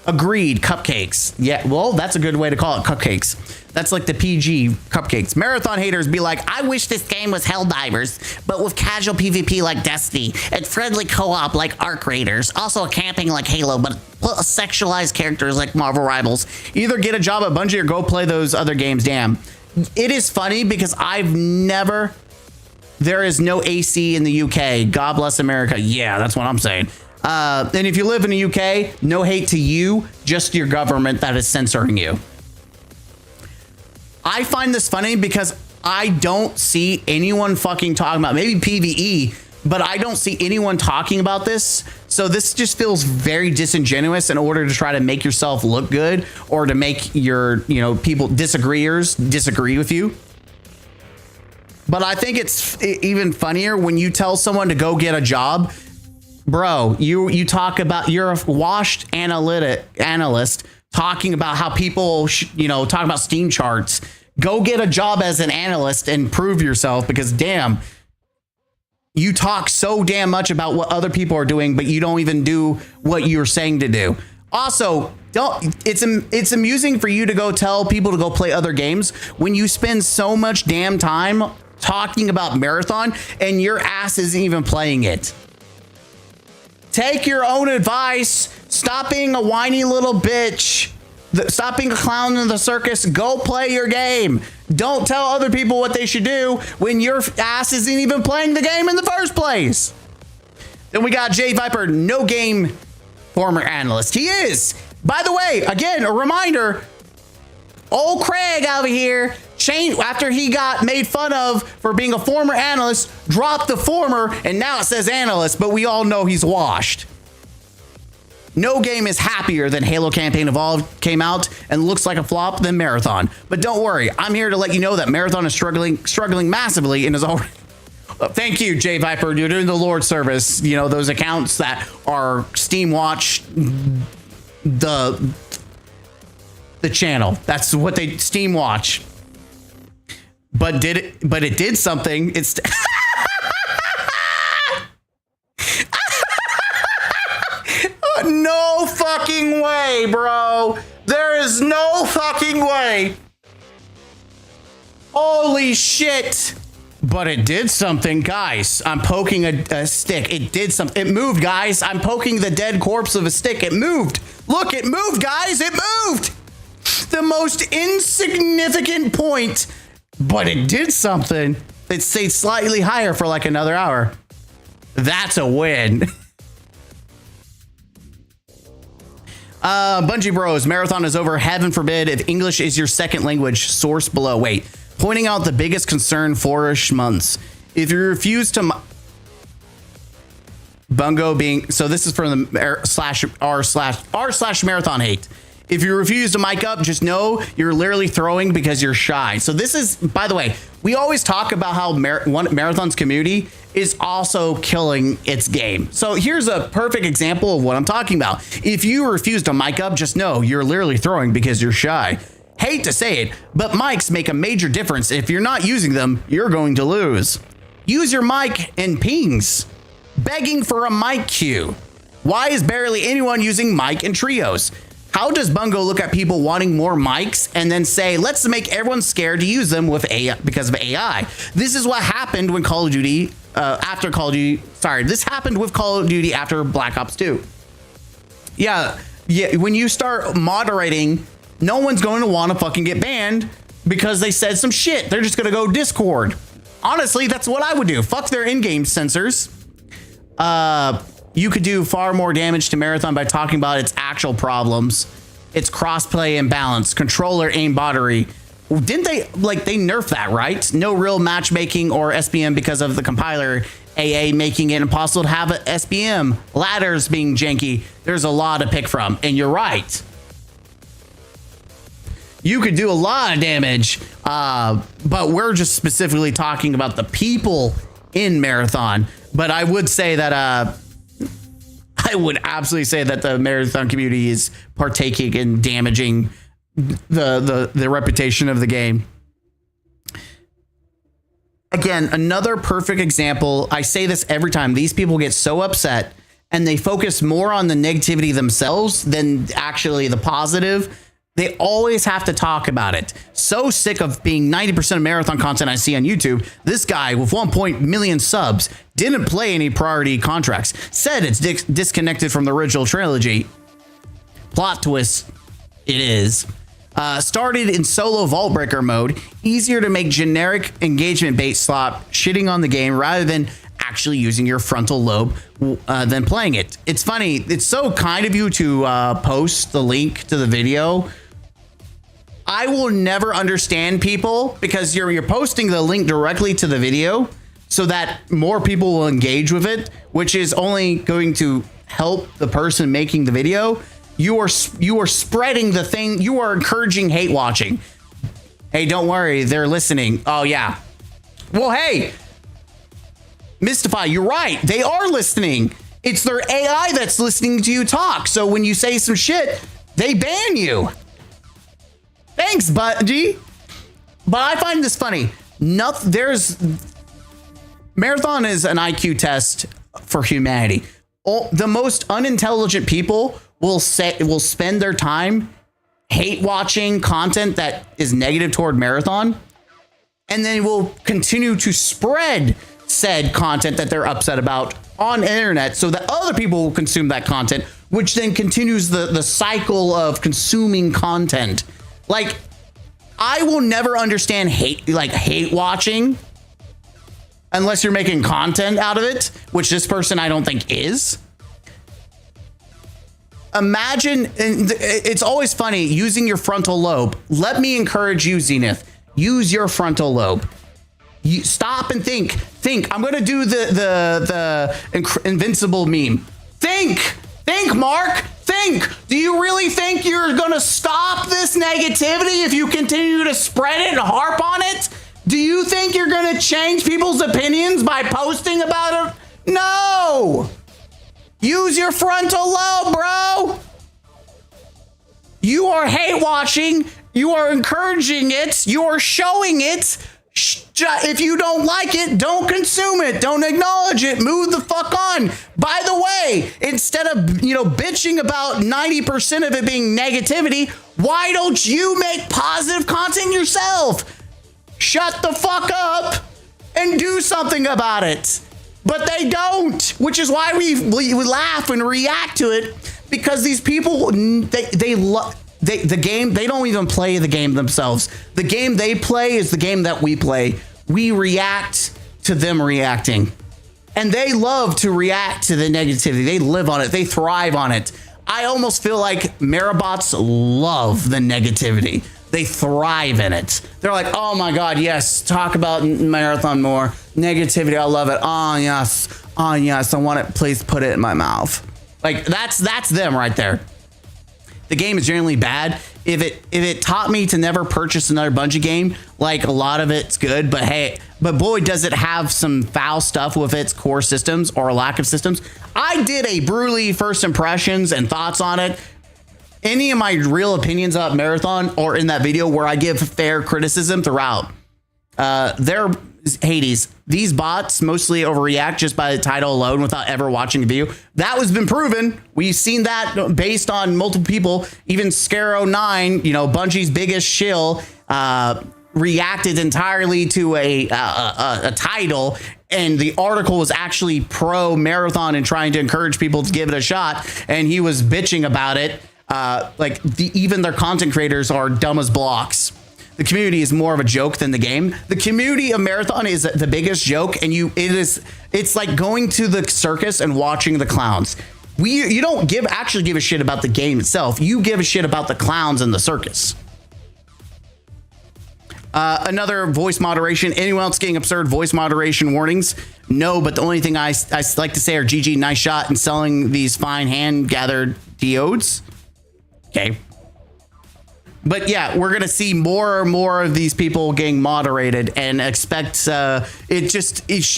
Agreed, cupcakes. Yeah, well, that's a good way to call it, cupcakes. That's like the PG cupcakes. Marathon haters be like, I wish this game was Helldivers, but with casual PvP like Destiny, and friendly co-op like Arc Raiders, also camping like Halo, but sexualized characters like Marvel Rivals. Either get a job at Bungie or go play those other games. Damn. It is funny because there is no AC in the UK. God bless America. Yeah, that's what I'm saying. And if you live in the UK, no hate to you, just your government that is censoring you. I find this funny because I don't see anyone fucking talking about, maybe PvE, but I don't see anyone talking about this. So this just feels very disingenuous in order to try to make yourself look good or to make your, people disagreeers disagree with you. But I think it's even funnier when you tell someone to go get a job. Bro, you talk about, you're a washed analyst talking about how people, talk about Steam charts. Go get a job as an analyst and prove yourself, because damn, you talk so damn much about what other people are doing, but you don't even do what you're saying to do. Also, it's amusing for you to go tell people to go play other games when you spend so much damn time talking about Marathon and your ass isn't even playing it. Take your own advice. Stop being a whiny little bitch. Stop being a clown in the circus. Go play your game. Don't tell other people what they should do when your ass isn't even playing the game in the first place. Then we got Jay Viper, no game former analyst. He is. By the way, again, a reminder, old Craig over here, after he got made fun of for being a former analyst, dropped the former, and now it says analyst, but we all know he's washed. No game is happier than Halo Campaign Evolved came out and looks like a flop than Marathon. But don't worry, I'm here to let you know that Marathon is struggling massively and is already... Thank you, Jay Viper. You're doing the Lord service. Those accounts that are Steam Watch the channel. That's what they Steam Watch. But it did something. It's no fucking way, bro. There is no fucking way. Holy shit. But it did something, guys. I'm poking a stick. It did something. It moved, guys. I'm poking the dead corpse of a stick. It moved. Look, it moved, guys. It moved. The most insignificant point, but it did something. It stayed slightly higher for like another hour. That's a win. Bungie Bros, Marathon is over. Heaven forbid if English is your second language. Source below. Wait. Pointing out the biggest concern for months. If you refuse to Bungo being, so this is from the r/marathon hate. If you refuse to mic up, just know you're literally throwing because you're shy. So this is, by the way, we always talk about how Marathon's community is also killing its game. So here's a perfect example of what I'm talking about. If you refuse to mic up, just know you're literally throwing because you're shy. Hate to say it, but mics make a major difference. If you're not using them, you're going to lose. Use your mic in pings. Begging for a mic cue. Why is barely anyone using mic in trios? How does Bungo look at people wanting more mics and then say, let's make everyone scared to use them with AI because of AI? This is what happened when Call of Duty, this happened with Call of Duty after Black Ops 2. Yeah, when you start moderating, no one's going to want to fucking get banned because they said some shit. They're just going to go Discord. Honestly, that's what I would do. Fuck their in-game censors. You could do far more damage to Marathon by talking about its actual problems. Its crossplay imbalance, controller aimbottery. Didn't they nerfed that, right? No real matchmaking or SBM because of the compiler AA making it impossible to have an SBM. Ladders being janky. There's a lot to pick from, and you're right. You could do a lot of damage, but we're just specifically talking about the people in Marathon. But I would say that I would absolutely say that the Marathon community is partaking in damaging the reputation of the game. Again, another perfect example. I say this every time. These people get so upset and they focus more on the negativity themselves than actually the positive. They always have to talk about it. So sick of being 90% of Marathon content I see on YouTube. This guy with 1 million subs didn't play any priority contracts. Said it's disconnected from the original trilogy. Plot twist, it is. Started in solo Vault Breaker mode. Easier to make generic engagement bait slot shitting on the game rather than actually using your frontal lobe than playing it. It's funny. It's so kind of you to post the link to the video. I will never understand people because you're posting the link directly to the video so that more people will engage with it, which is only going to help the person making the video. You are spreading the thing. You are encouraging hate watching. Hey, don't worry, they're listening. Oh yeah. Well, hey, Mystify, you're right. They are listening. It's their AI that's listening to you talk. So when you say some shit, they ban you. Thanks, Budgie. But I find this funny. Marathon is an IQ test for humanity. The most unintelligent people will spend their time hate watching content that is negative toward Marathon, and then will continue to spread said content that they're upset about on the internet so that other people will consume that content, which then continues the cycle of consuming content. Like, I will never understand hate watching unless you're making content out of it, which this person I don't think is. Imagine, and it's always funny using your frontal lobe. Let me encourage you, Zenith. Use your frontal lobe. You stop and think. I'm gonna do the invincible meme. Think, Mark. Think. Do you really think you're gonna stop this negativity if you continue to spread it and harp on it? Do you think you're gonna change people's opinions by posting about it? No. Use your frontal lobe, bro. You are hate watching. You are encouraging it. You are showing it. If you don't like it, don't consume it. Don't acknowledge it. Move the fuck on. By the way, instead of, bitching about 90% of it being negativity, why don't you make positive content yourself? Shut the fuck up and do something about it. But they don't, which is why we laugh and react to it, because these people, the game, they don't even play the game themselves. The game they play is the game that we play. We react to them reacting. And they love to react to the negativity. They live on it. They thrive on it. I almost feel like Marabots love the negativity. They thrive in it. They're like, oh my God, yes, talk about Marathon more. Negativity, I love it. Oh yes, I want it. Please put it in my mouth. Like that's them right there. the game is generally bad. If it taught me to never purchase another Bungie game, like a lot of it's good, but boy, does it have some foul stuff with its core systems or lack of systems. I did a brutally first impressions and thoughts on it. Any of my real opinions about Marathon or in that video where I give fair criticism throughout. They're Hades. These bots mostly overreact just by the title alone without ever watching a video. That has been proven. We've seen that based on multiple people. Even Scaro9, Bungie's biggest shill, reacted entirely to a title, and the article was actually pro Marathon and trying to encourage people to give it a shot, and he was bitching about it. Even their content creators are dumb as blocks. The community is more of a joke than the game. The community of Marathon is the biggest joke, and it's like going to the circus and watching the clowns. You don't actually give a shit about the game itself. You give a shit about the clowns in the circus. Another voice moderation. Anyone else getting absurd voice moderation warnings? No, but the only thing I like to say are GG, nice shot, and selling these fine hand gathered diodes. Okay. But yeah, we're going to see more and more of these people getting moderated, and expect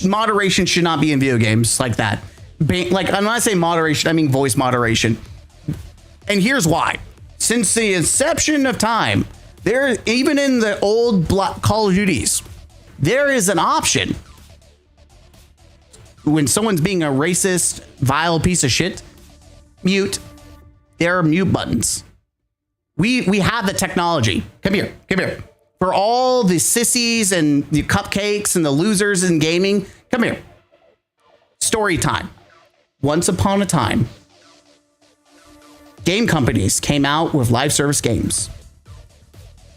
moderation should not be in video games like that. When I say moderation, I mean voice moderation. And here's why. Since the inception of time, even in the old Call of Duties, there is an option when someone's being a racist, vile piece of shit, mute. There are mute buttons. We have the technology. Come here. For all the sissies and the cupcakes and the losers in gaming, come here. Story time. Once upon a time, game companies came out with live service games.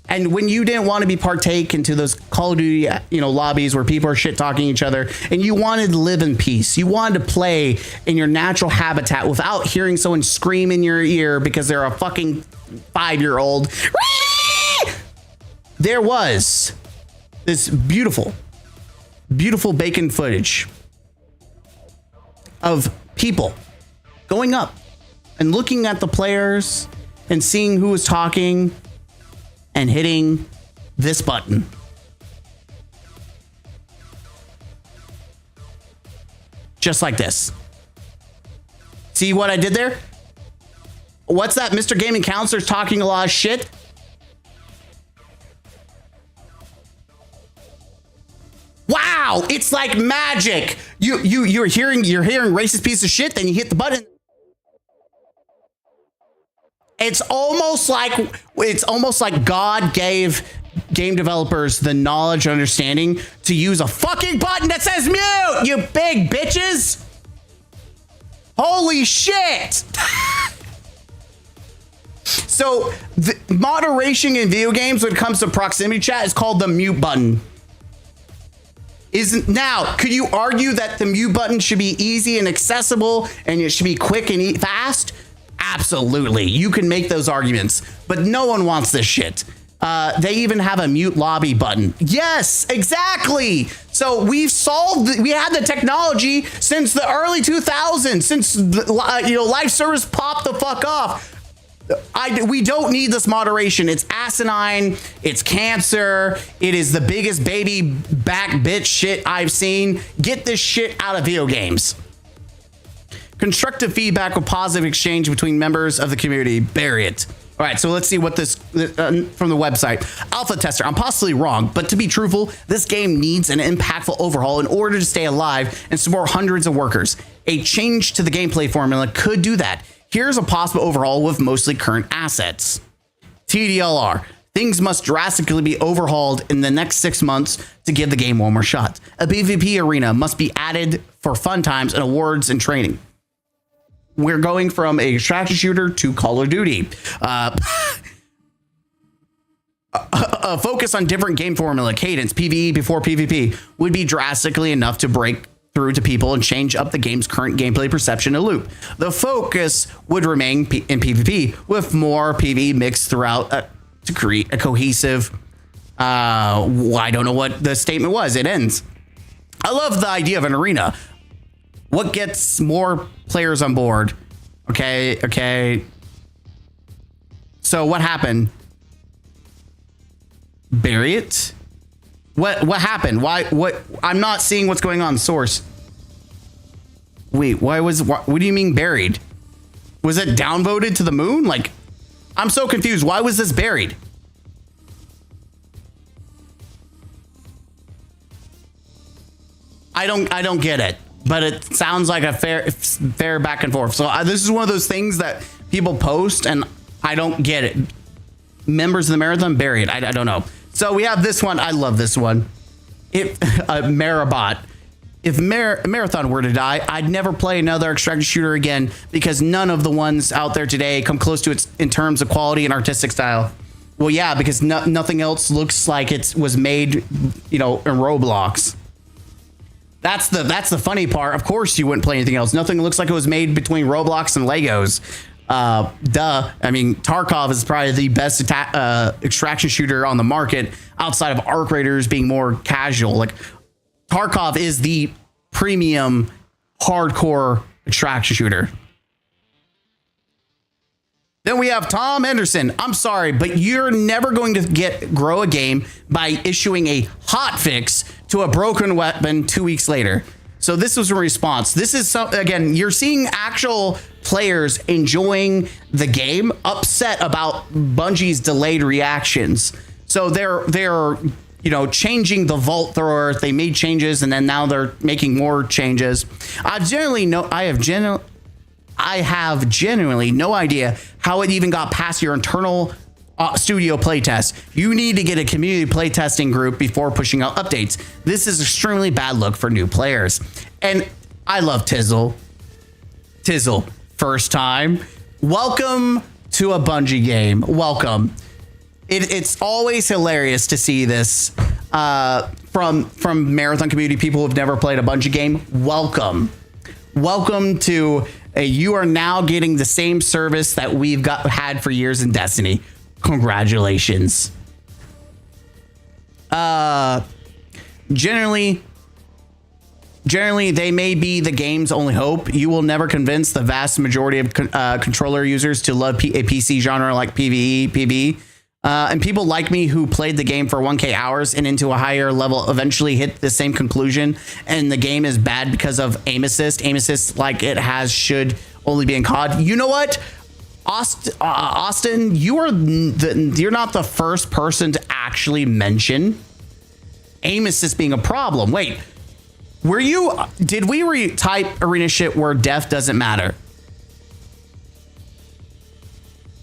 And when you didn't want to partake into those Call of Duty, lobbies where people are shit talking each other, and you wanted to live in peace, you wanted to play in your natural habitat without hearing someone scream in your ear because they're a fucking 5-year-old. There was this beautiful, beautiful bacon footage of people going up and looking at the players and seeing who was talking and hitting this button. Just like this. See what I did there? What's that? Mr. Gaming Counselor's talking a lot of shit. Wow, it's like magic. You're hearing racist piece of shit, then you hit the button. It's almost like God gave game developers the knowledge and understanding to use a fucking button that says mute, you big bitches. Holy shit. So the moderation in video games when it comes to proximity chat is called the mute button. Now, could you argue that the mute button should be easy and accessible and it should be quick and fast? Absolutely. You can make those arguments, but no one wants this shit. They even have a mute lobby button. Yes, exactly. So we had the technology since the early 2000s, since live service popped the fuck off. We don't need this moderation. It's asinine. It's cancer. It is the biggest baby back bitch shit I've seen. Get this shit out of video games. Constructive feedback with positive exchange between members of the community. Bury it. All right, so let's see what this from the website. Alpha tester. I'm possibly wrong, but to be truthful, this game needs an impactful overhaul in order to stay alive and support hundreds of workers. A change to the gameplay formula could do that. Here's a possible overhaul with mostly current assets. TDLR. Things must drastically be overhauled in the next 6 months to give the game one more shot. A PvP arena must be added for fun times and awards and training. We're going from a strategy shooter to Call of Duty. A focus on different game formula, cadence, PvE before PvP would be drastically enough to break through to people and change up the game's current gameplay perception and loop. The focus would remain in PvP with more PvE mixed throughout to create a cohesive. I don't know what the statement was. It ends. I love the idea of an arena. What gets more players on board? Okay. So what happened? Bury it? What happened? What? I'm not seeing what's going on. Source. Wait, what do you mean buried? Was it downvoted to the moon? Like, I'm so confused. Why was this buried? I don't get it, but it sounds like a fair back and forth. So this is one of those things that people post and I don't get it. Members of the marathon buried. I don't know. So we have this one. I love this one. If Marabot, if Marathon were to die, I'd never play another extraction shooter again because none of the ones out there today come close to it in terms of quality and artistic style. Well, yeah, because nothing else looks like it was made, you know, in Roblox. That's the funny part. Of course, you wouldn't play anything else. Nothing looks like it was made between Roblox and Legos. Duh. I mean, Tarkov is probably the best extraction shooter on the market outside of Arc Raiders being more casual. Like, Tarkov is the premium hardcore extraction shooter. Then we have Tom Henderson. I'm sorry, but you're never going to grow a game by issuing a hot fix to a broken weapon 2 weeks later. So this was a response. This is again, you're seeing actual players enjoying the game, upset about Bungie's delayed reactions. So they're you know, changing the vault thrower. They made changes and then now they're making more changes. I have genuinely no idea how it even got past your internal studio playtest. You need to get a community playtesting group before pushing out updates. This is extremely bad look for new players. And I love Tizzle. Tizzle, first time. Welcome to a Bungie game. Welcome. It's always hilarious to see this from Marathon community, people who've never played a Bungie game. Welcome. Welcome to you are now getting the same service that we've had for years in Destiny. Congratulations. Generally, they may be the game's only hope. You will never convince the vast majority of controller users to love a PC genre like PvE, PvE. And people like me who played the game for 1K hours and into a higher level eventually hit the same conclusion. And the game is bad because of aim assist. Aim assist, like it has, should only be in COD. You know what? Austin, you're not the first person to actually mention aim assist being a problem. Wait, did we retype arena shit where death doesn't matter?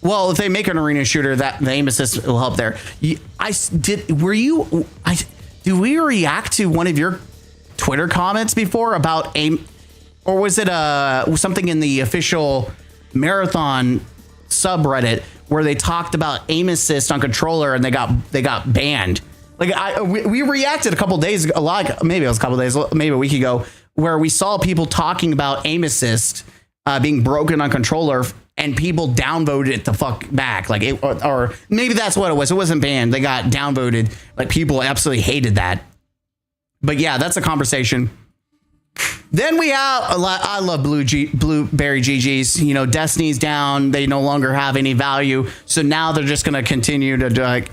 Well, if they make an arena shooter, that the aim assist will help there. Do we react to one of your Twitter comments before about aim, or was it something in the official Marathon subreddit where they talked about aim assist on controller and they got banned? Like we reacted a couple days ago, maybe it was a couple days, maybe a week ago, where we saw people talking about aim assist being broken on controller. And people downvoted it the fuck back. Like it, or maybe that's what it was. It wasn't banned. They got downvoted. Like people absolutely hated that. But yeah, that's a conversation. Then we have, I love Blueberry GGs. You know, Destiny's down. They no longer have any value. So now they're just going to continue to like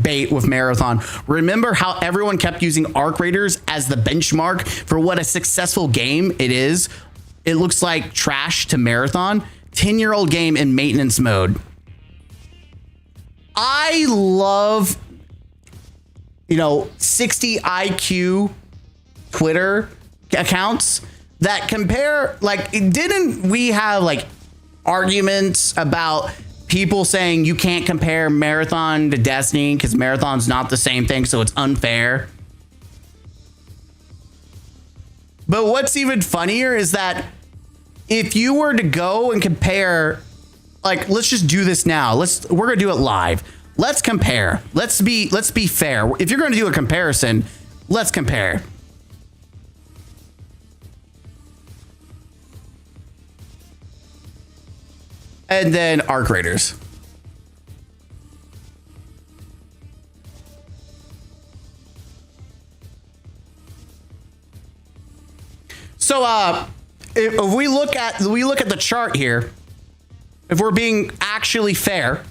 bait with Marathon. Remember how everyone kept using Arc Raiders as the benchmark for what a successful game it is? It looks like trash to Marathon. 10-year-old game in maintenance mode. I love, 60 IQ Twitter accounts that compare, like, didn't we have like arguments about people saying you can't compare Marathon to Destiny because Marathon's not the same thing, so it's unfair? But what's even funnier is that if you were to go and compare, like, let's just do this now. We're gonna do it live. Let's compare. Let's be fair. If you're gonna do a comparison, let's compare. And then Arc Raiders. So if we look at the chart here, if we're being actually fair.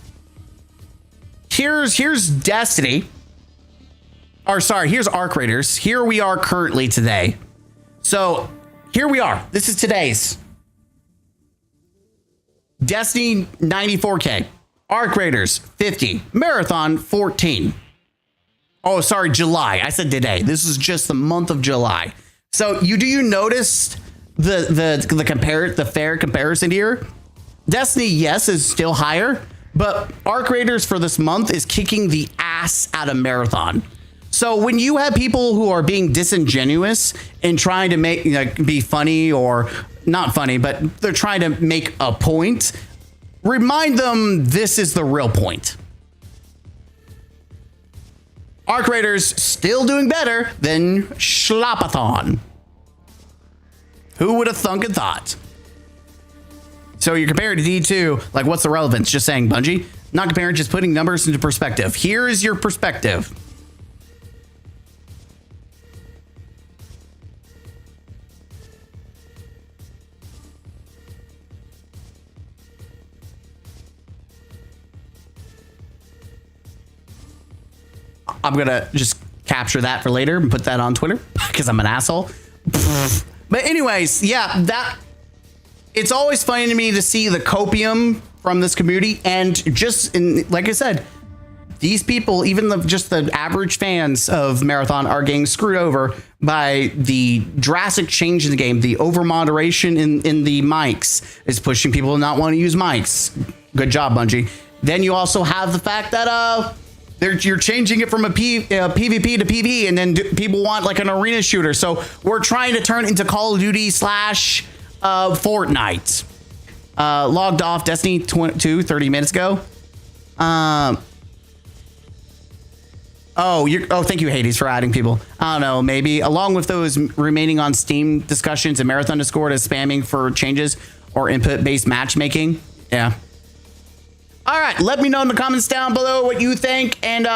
Here's Destiny. Or sorry, here's Arc Raiders. Here we are currently today. So here we are. This is today's. Destiny 94K. Arc Raiders 50. Marathon 14. Oh, sorry, July. I said today. This is just the month of July. So do you notice the fair comparison here? Destiny, yes, is still higher, but Arc Raiders for this month is kicking the ass out of Marathon. So when you have people who are being disingenuous and trying to be funny, or not funny, but they're trying to make a point, remind them this is the real point. Arc Raiders still doing better than Schlapathon. Who would have thunk and thought? So you're comparing to D2, like what's the relevance? Just saying Bungie? Not comparing, just putting numbers into perspective. Here is your perspective. I'm gonna just capture that for later and put that on Twitter because I'm an asshole. But anyways, yeah, it's always funny to me to see the copium from this community, and like I said, these people, even just the average fans of Marathon, are getting screwed over by the drastic change in the game. The over moderation in the mics is pushing people to not want to use mics. Good job, Bungie. Then you also have the fact that you're changing it from a PvP to PvE, and then people want like an arena shooter. So we're trying to turn into Call of Duty / Fortnite. Logged off Destiny 2 30 minutes ago. Thank you, Hades, for adding people. I don't know, maybe along with those remaining on Steam discussions and Marathon Discord as spamming for changes or input-based matchmaking. Yeah. All right, let me know in the comments down below what you think. And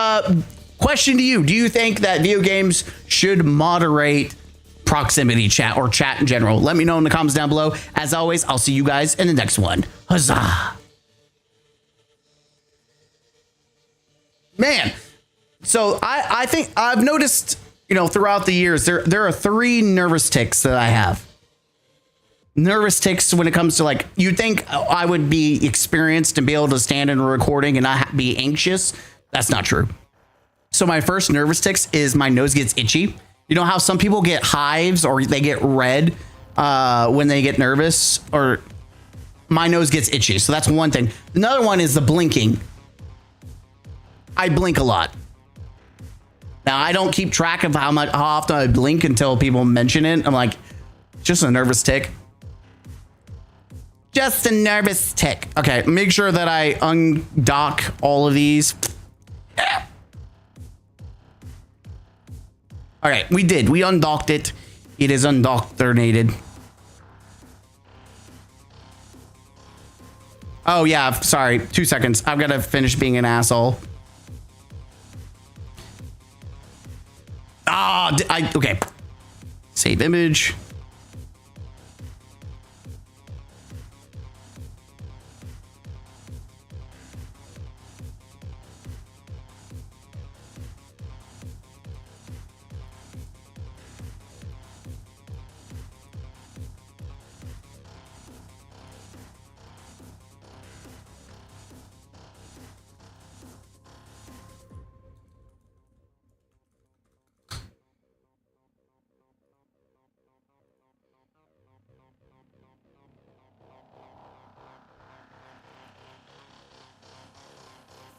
question to you, do you think that video games should moderate proximity chat or chat in general? Let me know in the comments down below. As always, I'll see you guys in the next one. Huzzah. Man, so I think I've noticed, throughout the years, there are 3 nervous tics that I have. Nervous tics when it comes to you'd think I would be experienced and be able to stand in a recording and not be anxious. That's not true. So my first nervous tics is my nose gets itchy. You know how some people get hives or they get red when they get nervous, or my nose gets itchy. So that's one thing. Another one is the blinking. I blink a lot. Now I don't keep track of how often I blink until people mention it. I'm like, just a nervous tick. Just a nervous tick. Okay, make sure that I undock all of these. All right, we did. We undocked it. It is undoctrinated. Oh, yeah, sorry. 2 seconds. I've got to finish being an asshole. Okay. Save image.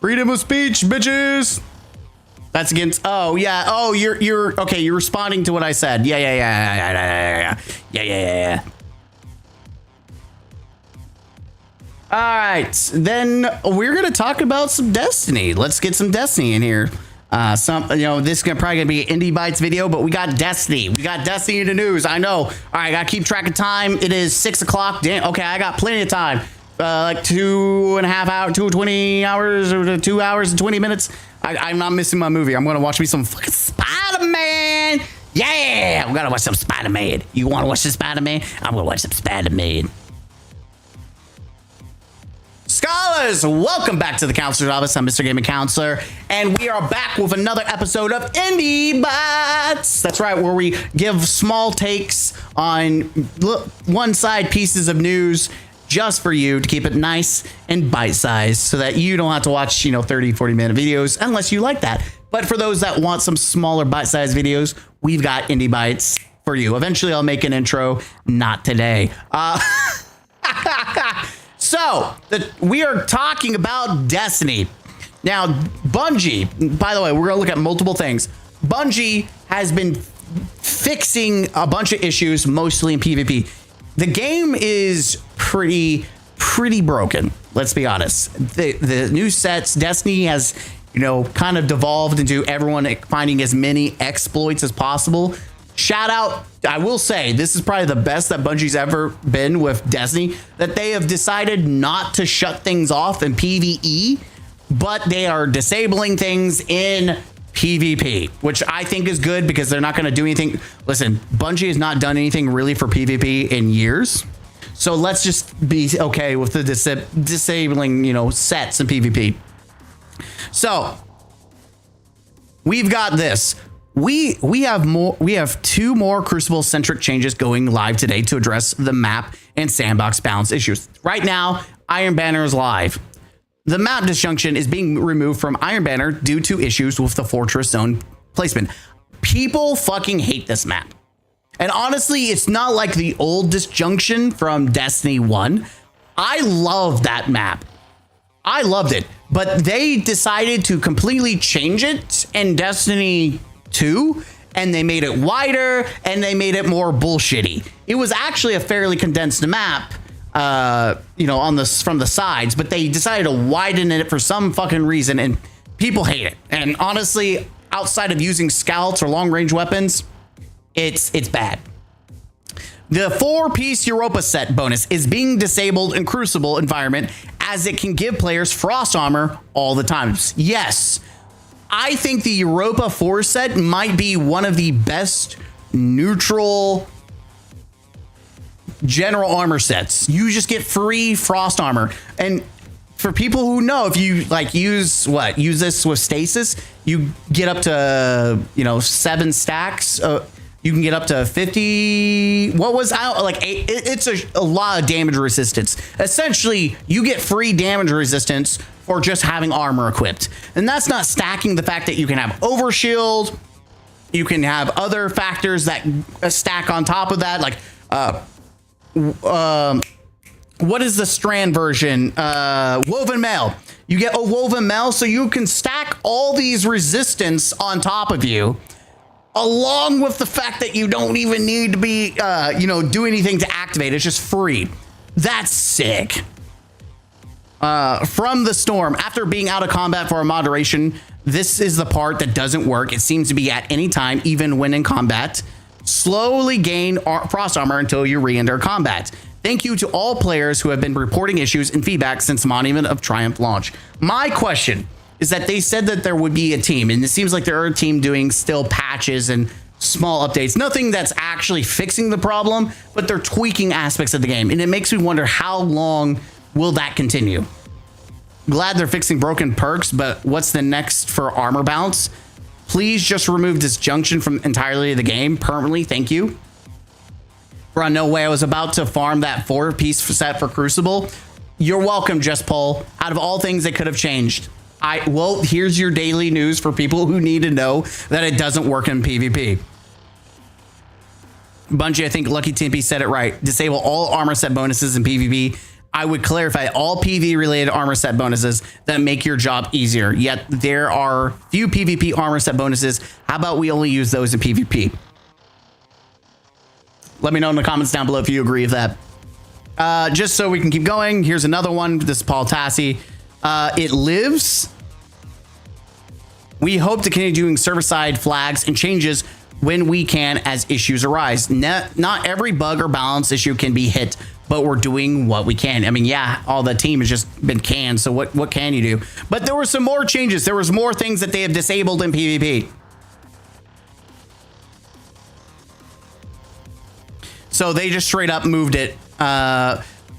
Freedom of speech, bitches. That's against. Oh yeah. Oh, you're okay. You're responding to what I said. Yeah. All right, then we're gonna talk about some Destiny. Let's get some Destiny in here. This is probably gonna be an Indie Bites video, but we got Destiny. We got Destiny in the news. I know. All right, gotta keep track of time. It is 6 o'clock. Damn. Okay, I got plenty of time. Like 2.5 hours, 20 hours, or 2 hours and 20 minutes. I'm not missing my movie. I'm gonna watch me some fucking Spider-Man. Yeah, I'm gonna watch some Spider-Man. You wanna watch some Spider-Man? I'm gonna watch some Spider-Man. Skull fellas, welcome back to the Counselor's Office. I'm Mr. Gaming Counselor, and we are back with another episode of Indie Bites. That's right, where we give small takes on one-side pieces of news just for you to keep it nice and bite-sized so that you don't have to watch, 30, 40-minute videos unless you like that. But for those that want some smaller bite-sized videos, we've got Indie Bites for you. Eventually, I'll make an intro. Not today. So, we are talking about Destiny. Now, Bungie, by the way, we're going to look at multiple things. Bungie has been fixing a bunch of issues, mostly in PvP. The game is pretty broken, let's be honest. The new sets, Destiny has, kind of devolved into everyone finding as many exploits as possible. Shout out, I will say, this is probably the best that Bungie's ever been with Destiny, that they have decided not to shut things off in PvE, but they are disabling things in PvP, which I think is good because they're not going to do anything. Listen, Bungie has not done anything really for PvP in years. So let's just be okay with the disabling, sets in PvP. So we've got this. We have two more Crucible centric changes going live today to address the map and sandbox balance issues. Right now, Iron Banner is live. The map disjunction is being removed from Iron Banner due to issues with the Fortress Zone placement. People fucking hate this map. And honestly, it's not like the old disjunction from Destiny 1. I love that map. I loved it. But they decided to completely change it in Destiny 2, and they made it wider, and they made it more bullshitty. It was actually a fairly condensed map, from the sides, but they decided to widen it for some fucking reason, and people hate it. And honestly, outside of using scouts or long-range weapons, it's bad. The 4-piece Europa set bonus is being disabled in Crucible environment as it can give players frost armor all the time. Yes, I think the Europa 4 set might be one of the best neutral general armor sets. You just get free frost armor. And for people who know, if you use this with stasis, you get up to, 7 stacks. You can get up to 50. What was out? It's a lot of damage resistance. Essentially, you get free damage resistance for just having armor equipped. And that's not stacking the fact that you can have overshield. You can have other factors that stack on top of that. What is the strand version? Woven mail. You get a woven mail, so you can stack all these resistance on top of you, along with the fact that you don't even need to be, do anything to activate. It's just free. That's sick. From the storm, after being out of combat for a moderation, this is the part that doesn't work. It seems to be at any time, even when in combat. Slowly gain frost armor until you re-enter combat. Thank you to all players who have been reporting issues and feedback since Monument of Triumph launch. My question is that they said that there would be a team, and it seems like they're a team doing still patches and small updates. Nothing that's actually fixing the problem, but they're tweaking aspects of the game. And it makes me wonder, how long will that continue? Glad they're fixing broken perks, but what's the next for armor balance? Please just remove disjunction from entirely the game permanently. Thank you. Bro, no way. I was about to farm that 4-piece set for Crucible. You're welcome, Just Paul. Out of all things that could have changed. Here's your daily news for people who need to know that it doesn't work in PvP. Bungie, I think Lucky Timpy said it right. Disable all armor set bonuses in PvP. I would clarify all PvE related armor set bonuses that make your job easier. Yet there are few PvP armor set bonuses. How about we only use those in PvP? Let me know in the comments down below if you agree with that. Just so we can keep going, here's another one. This is Paul Tassi. It lives. We hope to continue doing server-side flags and changes when we can as issues arise. Not every bug or balance issue can be hit, but we're doing what we can. I mean, yeah, all the team has just been canned, so what can you do? But there were some more changes. There was more things that they have disabled in PvP. So they just straight up moved it.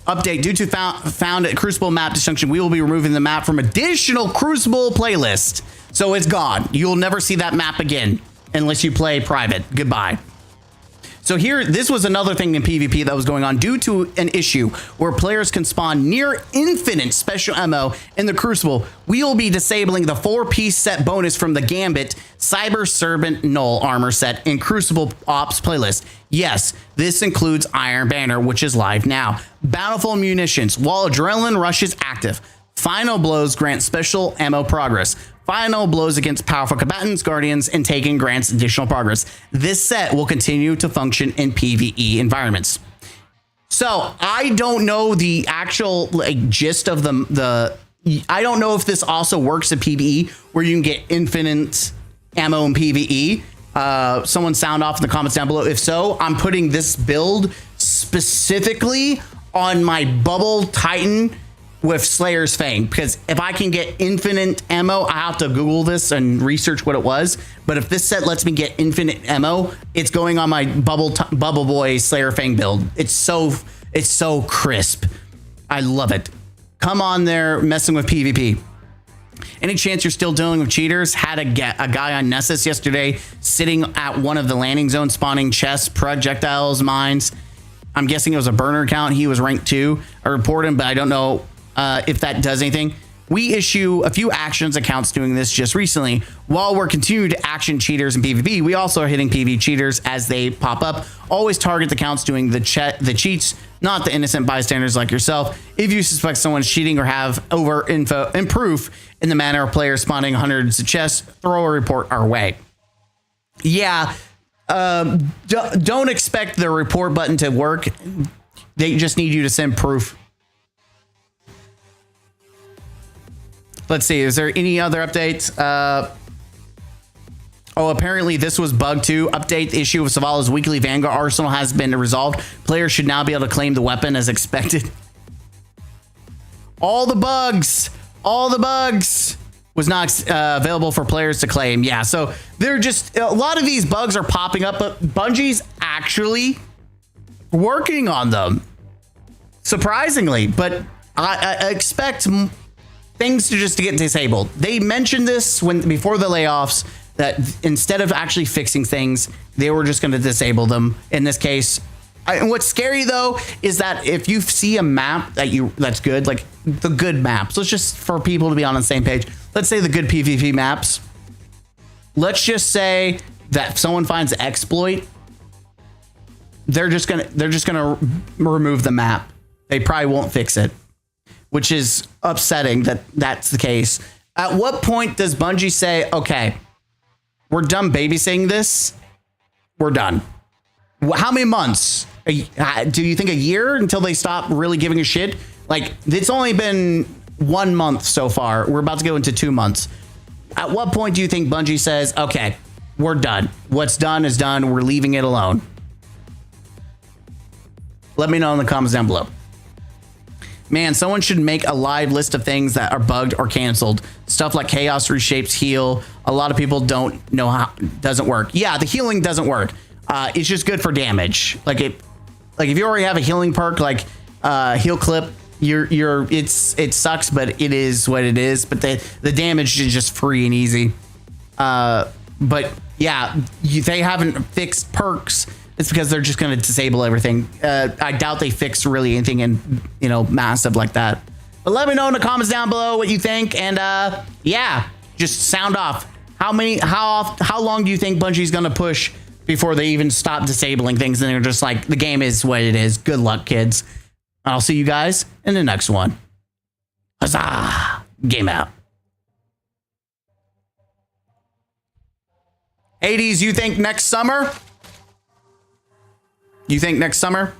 update due to found Crucible map dysfunction. We will be removing the map from additional Crucible playlist. So it's gone. You'll never see that map again unless you play private. Goodbye. So here, this was another thing in PvP that was going on due to an issue where players can spawn near infinite special ammo in the Crucible. We will be disabling the 4-piece set bonus from the Gambit Cyber Serpent Null armor set in Crucible Ops playlist. Yes, this includes Iron Banner, which is live now. Bountiful munitions while Adrenaline Rush is active. Final blows grant special ammo progress. Final blows against powerful combatants, guardians, and taken grants additional progress. This set will continue to function in PvE environments. So I don't know the actual gist of the. I don't know if this also works in PvE where you can get infinite ammo in PvE. Someone sound off in the comments down below. If so, I'm putting this build specifically on my Bubble Titan with Slayer's Fang, because if I can get infinite ammo, I have to Google this and research what it was. But if this set lets me get infinite ammo, it's going on my Bubble Boy Slayer Fang build. It's so crisp. I love it. Come on there, messing with PvP. Any chance you're still dealing with cheaters? Had a guy on Nessus yesterday sitting at one of the landing zones spawning chests, projectiles, mines. I'm guessing it was a burner account. He was ranked 2. I reported him, but I don't know if that does anything. We issue a few actions accounts doing this just recently. While we're continuing to action cheaters in PvP, we also are hitting PvP cheaters as they pop up. Always target the accounts doing the cheats, not the innocent bystanders like yourself. If you suspect someone's cheating or have over info and proof in the manner of players spawning hundreds of chests, throw a report our way. Yeah, don't expect the report button to work. They just need you to send proof. Let's see, is there any other updates? Apparently this was bugged too. Update, the issue of Zavala's weekly Vanguard arsenal has been resolved. Players should now be able to claim the weapon as expected. All the bugs was not available for players to claim. Yeah, so they're just, a lot of these bugs are popping up, but Bungie's actually working on them. Surprisingly, but I expect things to just get disabled. They mentioned this before the layoffs that instead of actually fixing things, they were just going to disable them. In this case, and what's scary though is that if you see a map that's good, like the good maps, let's just for people to be on the same page. Let's say the good PvP maps. Let's just say that someone finds an exploit. They're just gonna remove the map. They probably won't fix it, which is upsetting that that's the case. At what point does Bungie say, okay, we're done babysitting this? We're done. How many months? Do you think a year until they stop really giving a shit? Like, it's only been 1 month so far. We're about to go into 2 months. At what point do you think Bungie says, okay, we're done. What's done is done. We're leaving it alone. Let me know in the comments down below. Man, someone should make a live list of things that are bugged or canceled. Stuff like Chaos Reshapes heal. A lot of people don't know how it doesn't work. Yeah, the healing doesn't work. It's just good for damage. Like if you already have a healing perk like heal clip, it sucks, but it is what it is. But the damage is just free and easy. But yeah, they haven't fixed perks. It's because they're just going to disable everything. I doubt they fix really anything in, massive like that. But let me know in the comments down below what you think. And yeah, just sound off. How long do you think Bungie's going to push before they even stop disabling things? And they're just like, the game is what it is. Good luck, kids. I'll see you guys in the next one. Huzzah! Game out. Hades, you think next summer? You think next summer?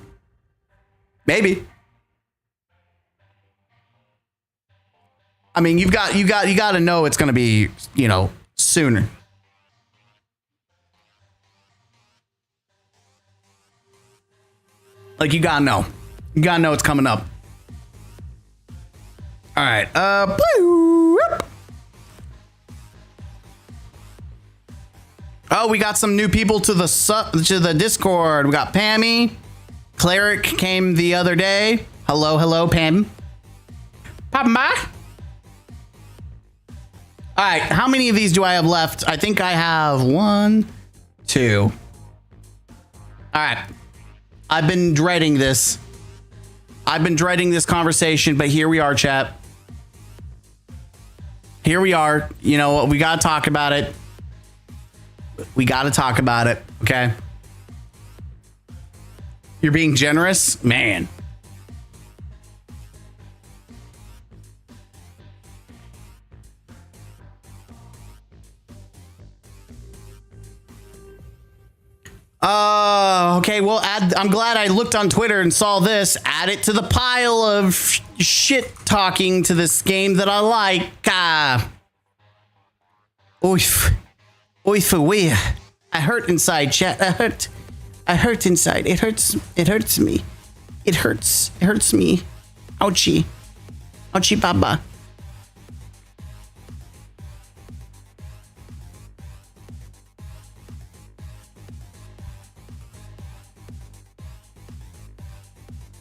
Maybe. I mean, you got to know it's going to be, sooner. Like, you got to know. You got to know it's coming up. All right. Oh, we got some new people to the Discord. We got Pammy. Cleric came the other day. Hello, Pam. Papa. All right, how many of these do I have left? I think I have 1, 2. All right. I've been dreading this. I've been dreading this conversation, but here we are, chat. Here we are. You know what? We got to talk about it. We got to talk about it, okay? You're being generous? Man. Okay, well, I'm glad I looked on Twitter and saw this. Add it to the pile of shit talking to this game that I like. Oif, we. I hurt inside, chat. I hurt inside. It hurts me. It hurts me. Ouchie. Ouchie baba.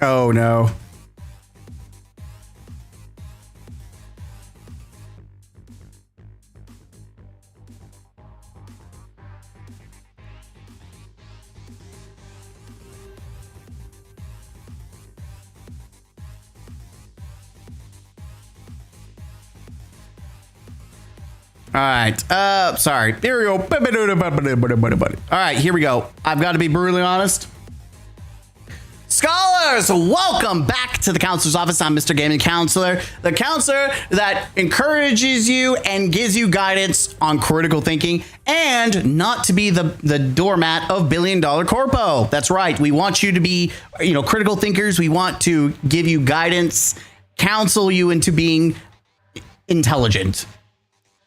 Oh no. All right. Sorry. Here we go. All right, here we go. I've got to be brutally honest. Scholars, welcome back to the counselor's office. I'm Mr. Gaming Counselor, the counselor that encourages you and gives you guidance on critical thinking and not to be the doormat of billion-dollar corpo. That's right. We want you to be, critical thinkers. We want to give you guidance, counsel you into being intelligent.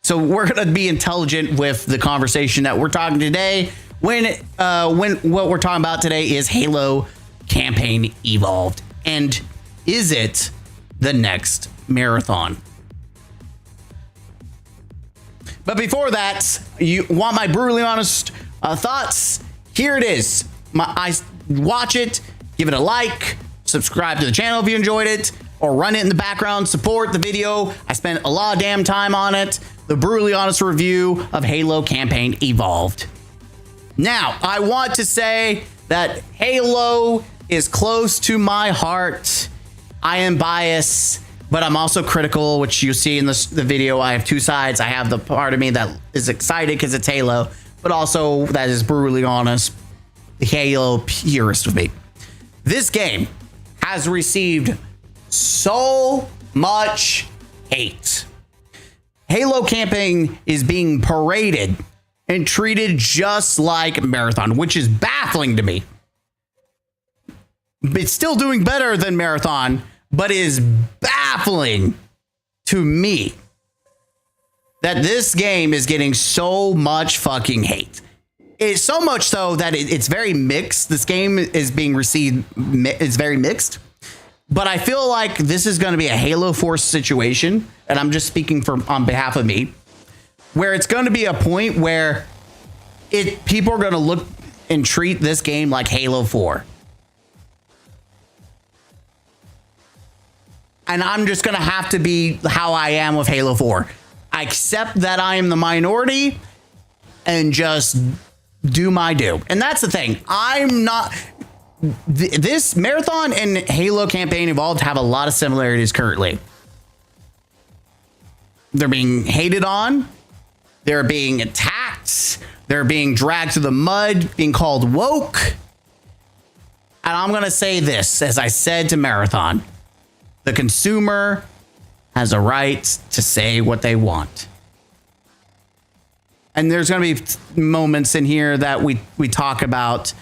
So we're going to be intelligent with the conversation that we're talking today. When what we're talking about today is Halo Campaign Evolved, and is it the next marathon? But before that, you want my brutally honest thoughts? Here it is. I watch it, give it a like, subscribe to the channel if you enjoyed it, or run it in the background, support the video. I spent a lot of damn time on it. The brutally honest review of Halo Campaign Evolved. Now, I want to say that Halo is close to my heart. I am biased, but I'm also critical, which you see in the video. I have two sides. I have the part of me that is excited because it's Halo, but also that is brutally honest, the Halo purist of me. This game has received so much hate. Halo Campaign is being paraded and treated just like Marathon, which is baffling to me. It's still doing better than Marathon, but is baffling to me that this game is getting so much fucking hate. It's so much so that it's very mixed. This game is being received, it's very mixed. But I feel like this is going to be a Halo Force situation, and I'm just speaking on behalf of me, where it's going to be a point where people are going to look and treat this game like Halo 4. And I'm just going to have to be how I am with Halo 4. I accept that I am the minority and just do my do. And that's the thing. I'm not... This Marathon and Halo Campaign Evolved have a lot of similarities currently. They're being hated on. They're being attacked. They're being dragged through the mud, being called woke. And I'm going to say this, as I said to Marathon. The consumer has a right to say what they want. And there's going to be moments in here that we talk about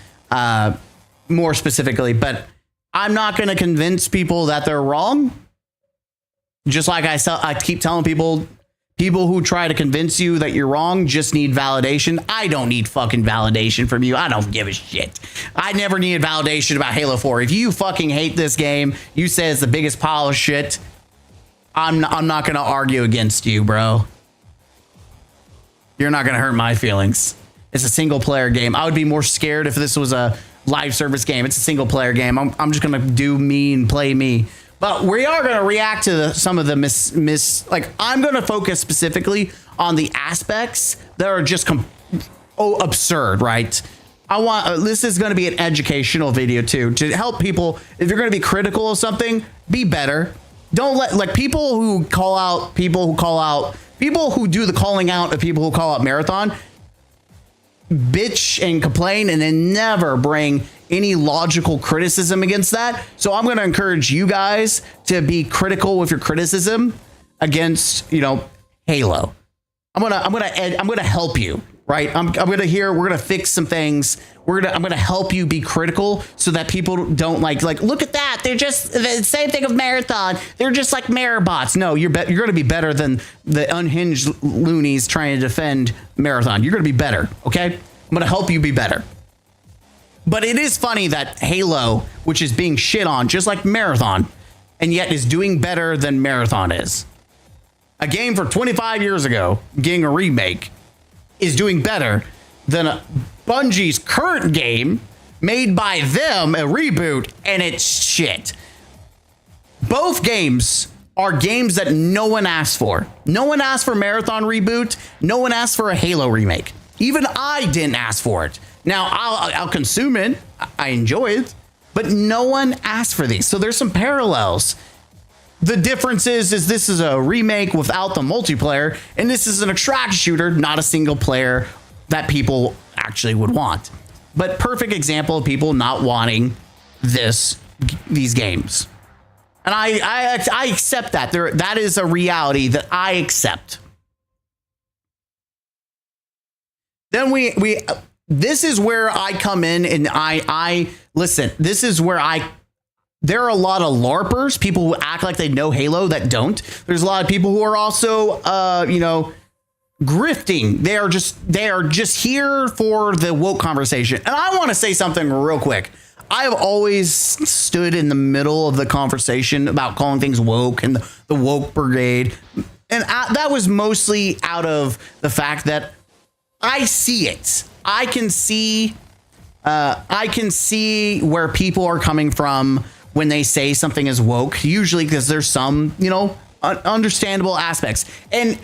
more specifically, but I'm not going to convince people that they're wrong. Just like I keep telling people who try to convince you that you're wrong just need validation. I don't need fucking validation from you. I don't give a shit. I never needed validation about Halo 4. If you fucking hate this game, you say it's the biggest pile of shit, I'm not going to argue against you, bro. You're not going to hurt my feelings. It's a single player game. I would be more scared if this was a live service game. It's a single player game. I'm just going to do me and play me. But we are going to react to some of the like, I'm going to focus specifically on the aspects that are just absurd, right? This is going to be an educational video too, to help people. If you're going to be critical of something, be better. Don't let, like, people who do the calling out of people who call out Marathon bitch and complain and then never bring any logical criticism against that. So I'm going to encourage you guys to be critical with your criticism against, Halo. I'm going to help you, right? I'm going to fix some things. I'm going to help you be critical so that people don't like, look at that. They're just the same thing of Marathon. They're just like Marabots. No, you're going to be better than the unhinged loonies trying to defend Marathon. You're going to be better. Okay. I'm going to help you be better. But it is funny that Halo, which is being shit on just like Marathon, and yet is doing better than Marathon is. A game for 25 years ago, getting a remake, is doing better than Bungie's current game made by them, a reboot, and it's shit. Both games are games that no one asked for. No one asked for Marathon reboot. No one asked for a Halo remake. Even I didn't ask for it. Now, I'll consume it. I enjoy it. But no one asked for these. So there's some parallels. The difference is this is a remake without the multiplayer, and this is an extraction shooter, not a single player that people actually would want. But perfect example of people not wanting these games. And I accept that. That is a reality that I accept. Then this is where I come in and I listen. This is where there are a lot of LARPers, people who act like they know Halo that don't. There's a lot of people who are also, grifting. They are just here for the woke conversation. And I want to say something real quick. I have always stood in the middle of the conversation about calling things woke and the woke brigade. And that was mostly out of the fact that I see it. I can see where people are coming from when they say something is woke, usually because there's some, understandable aspects. And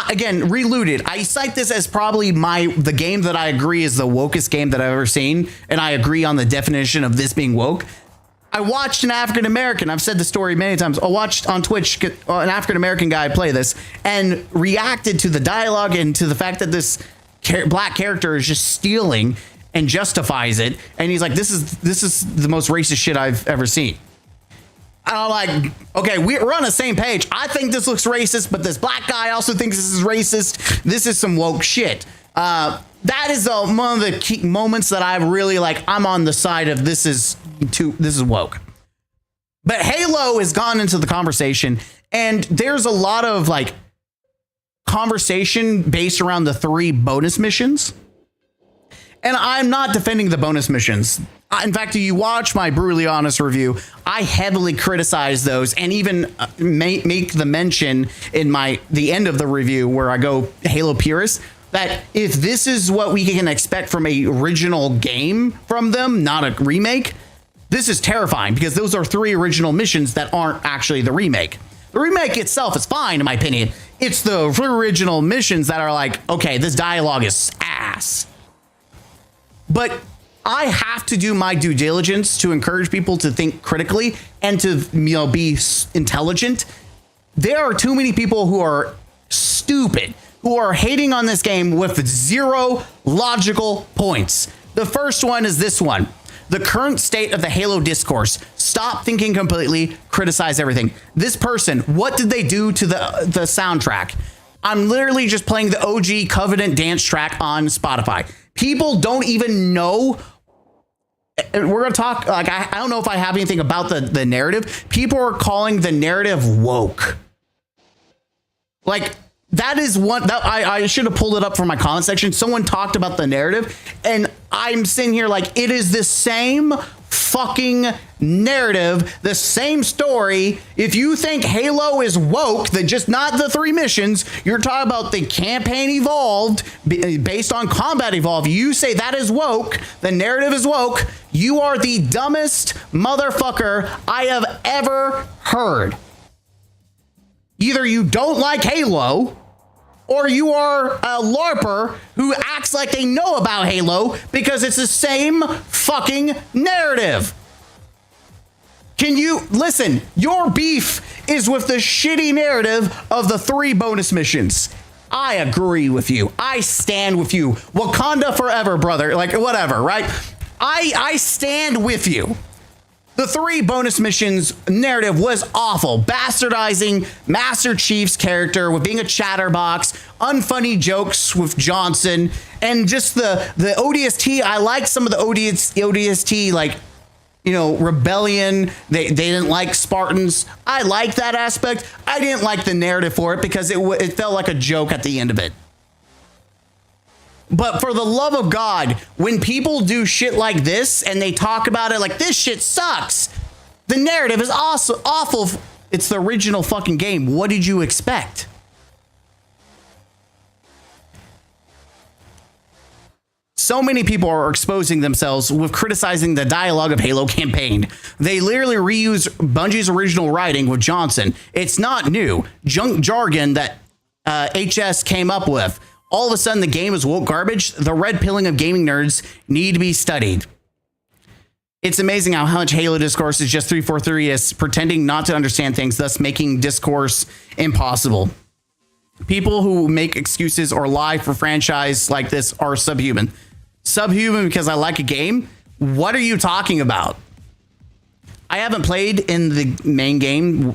again, Reloaded, I cite this as probably the game that I agree is the wokest game that I've ever seen. And I agree on the definition of this being woke. I watched an African-American, I've said the story many times, I watched on Twitch an African-American guy play this and reacted to the dialogue and to the fact that this black character is just stealing and justifies it, and he's like, this is the most racist shit I've ever seen. And I'm like, okay, we're on the same page. I think this looks racist, but this black guy also thinks this is racist. This is some woke shit. That is one of the key moments that I really like. I'm on the side of this is woke. But Halo has gone into the conversation, and there's a lot of conversation based around the 3 bonus missions. And I'm not defending the bonus missions. In fact, if you watch my brutally honest review, I heavily criticize those and even make the mention in the end of the review where I go Halo purist, that if this is what we can expect from a original game from them, not a remake, this is terrifying because those are 3 original missions that aren't actually the remake. The remake itself is fine, in my opinion. It's the original missions that are like, okay, this dialogue is ass. But I have to do my due diligence to encourage people to think critically and to be intelligent. There are too many people who are stupid, who are hating on this game with 0 logical points. The first one is this one. The current state of the Halo discourse. Stop thinking completely, criticize everything. This person, what did they do to the soundtrack? I'm literally just playing the OG Covenant dance track on Spotify. People don't even know. We're going to talk, I don't know if I have anything about the narrative. People are calling the narrative woke. That is one that I should have pulled it up from my comment section. Someone talked about the narrative, and I'm sitting here it is the same fucking narrative, the same story. If you think Halo is woke, that just not the 3 missions, you're talking about the campaign evolved based on combat evolved. You say that is woke, the narrative is woke. You are the dumbest motherfucker I have ever heard. Either you don't like Halo, or you are a LARPer who acts like they know about Halo because it's the same fucking narrative. Can you listen? Your beef is with the shitty narrative of the 3 bonus missions. I agree with you. I stand with you. Wakanda forever, brother. Like, whatever, right? I stand with you. The 3 bonus missions narrative was awful. Bastardizing Master Chief's character with being a chatterbox, unfunny jokes with Johnson, and just the ODST. I like some of the ODST, like, you know, rebellion. They didn't like Spartans. I like that aspect. I didn't like the narrative for it because it felt like a joke at the end of it. But for the love of God, when people do shit like this and they talk about it like this shit sucks, the narrative is also awful. It's the original fucking game. What did you expect? So many people are exposing themselves with criticizing the dialogue of Halo campaign. They literally reuse Bungie's original writing with Johnson. It's not new. Junk jargon that HS came up with. All of a sudden, the game is woke garbage. The red pilling of gaming nerds need to be studied. It's amazing how much Halo discourse is just 343 is pretending not to understand things, thus making discourse impossible. People who make excuses or lie for franchise like this are subhuman. Subhuman because I like a game? What are you talking about? I haven't played in the main game.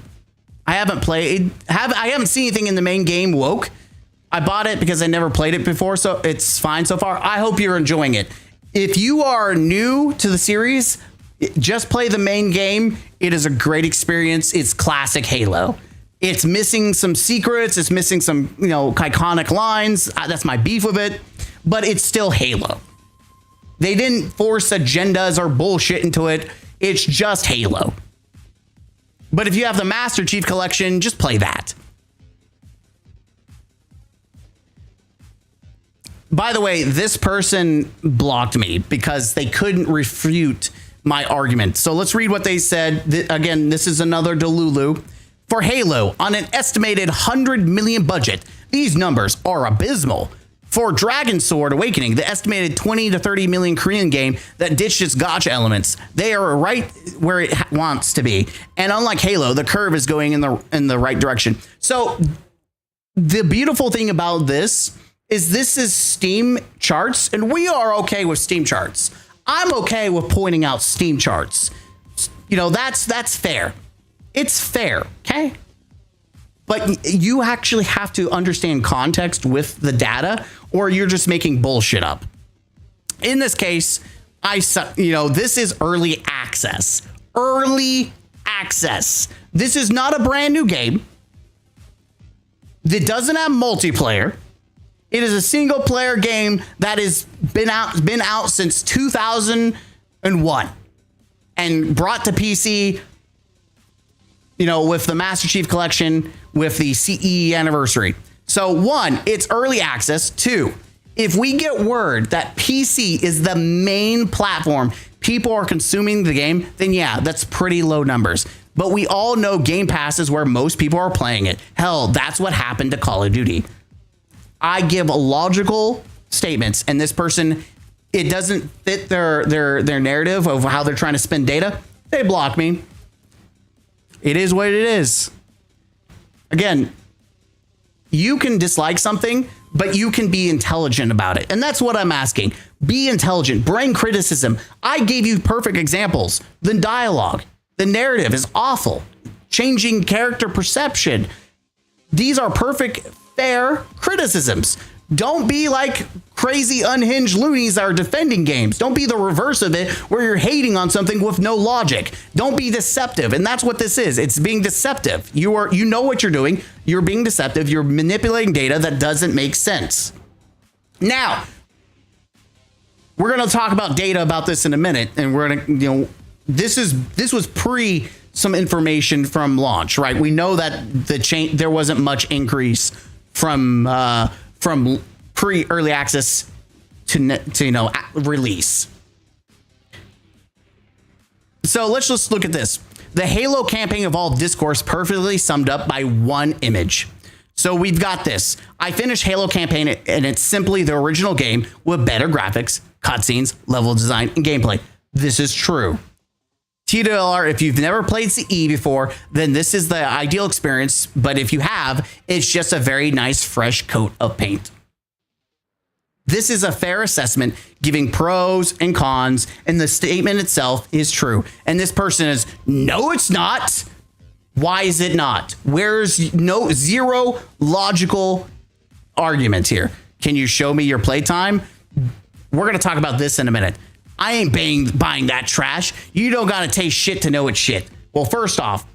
I haven't seen anything in the main game woke. I bought it because I never played it before, so it's fine so far. I hope you're enjoying it. If you are new to the series, just play the main game. It is a great experience. It's classic Halo. It's missing some secrets. It's missing some, you know, iconic lines. That's my beef with it, but it's still Halo. They didn't force agendas or bullshit into it. It's just Halo. But if you have the Master Chief Collection, just play that. By the way, this person blocked me because they couldn't refute my argument. So let's read what they said. Again, this is another Delulu. For Halo, on an estimated 100 million budget, these numbers are abysmal. For Dragon Sword Awakening, the estimated 20 to 30 million Korean game that ditched its gacha elements, they are right where it wants to be. And unlike Halo, the curve is going in the right direction. So the beautiful thing about this is Steam charts, and we are okay with Steam charts. I'm okay with pointing out Steam charts. You know, that's fair. It's fair, okay? But you actually have to understand context with the data, or you're just making bullshit up. In this case, this is early access. Early access. This is not a brand new game. It doesn't have multiplayer. It is a single player game that has been out since 2001 and brought to PC, you know, with the Master Chief Collection, with the CE anniversary. So 1, it's early access. 2, if we get word that PC is the main platform people are consuming the game, then yeah, that's pretty low numbers. But we all know Game Pass is where most people are playing it. Hell, that's what happened to Call of Duty. I give logical statements, and this person, it doesn't fit their narrative of how they're trying to spend data. They block me. It is what it is. Again, you can dislike something, but you can be intelligent about it. And that's what I'm asking. Be intelligent. Bring criticism. I gave you perfect examples. The dialogue, the narrative is awful. Changing character perception. These are perfect, fair criticisms. Don't be like crazy unhinged loonies that are defending games. Don't be the reverse of it, where you're hating on something with no logic. Don't be deceptive. And that's what this is. It's being deceptive. You know what you're doing. You're being deceptive. You're manipulating data that doesn't make sense. Now, we're going to talk about data about this in a minute, and we're going to, this was pre some information from launch, right? We know that there wasn't much increase from pre early access to release. So let's just look at this. The Halo campaign evolved discourse perfectly summed up by one image. So we've got this. I finished Halo campaign and it's simply the original game with better graphics, cutscenes, level design, and gameplay. This is true. TWLR, if you've never played CE before, then this is the ideal experience. But if you have, it's just a very nice fresh coat of paint. This is a fair assessment, giving pros and cons, and the statement itself is true. And this person is, no, it's not. Why is it not? Where's zero logical argument here? Can you show me your playtime? We're going to talk about this in a minute. I ain't buying that trash. You don't got to taste shit to know it's shit. Well, first off,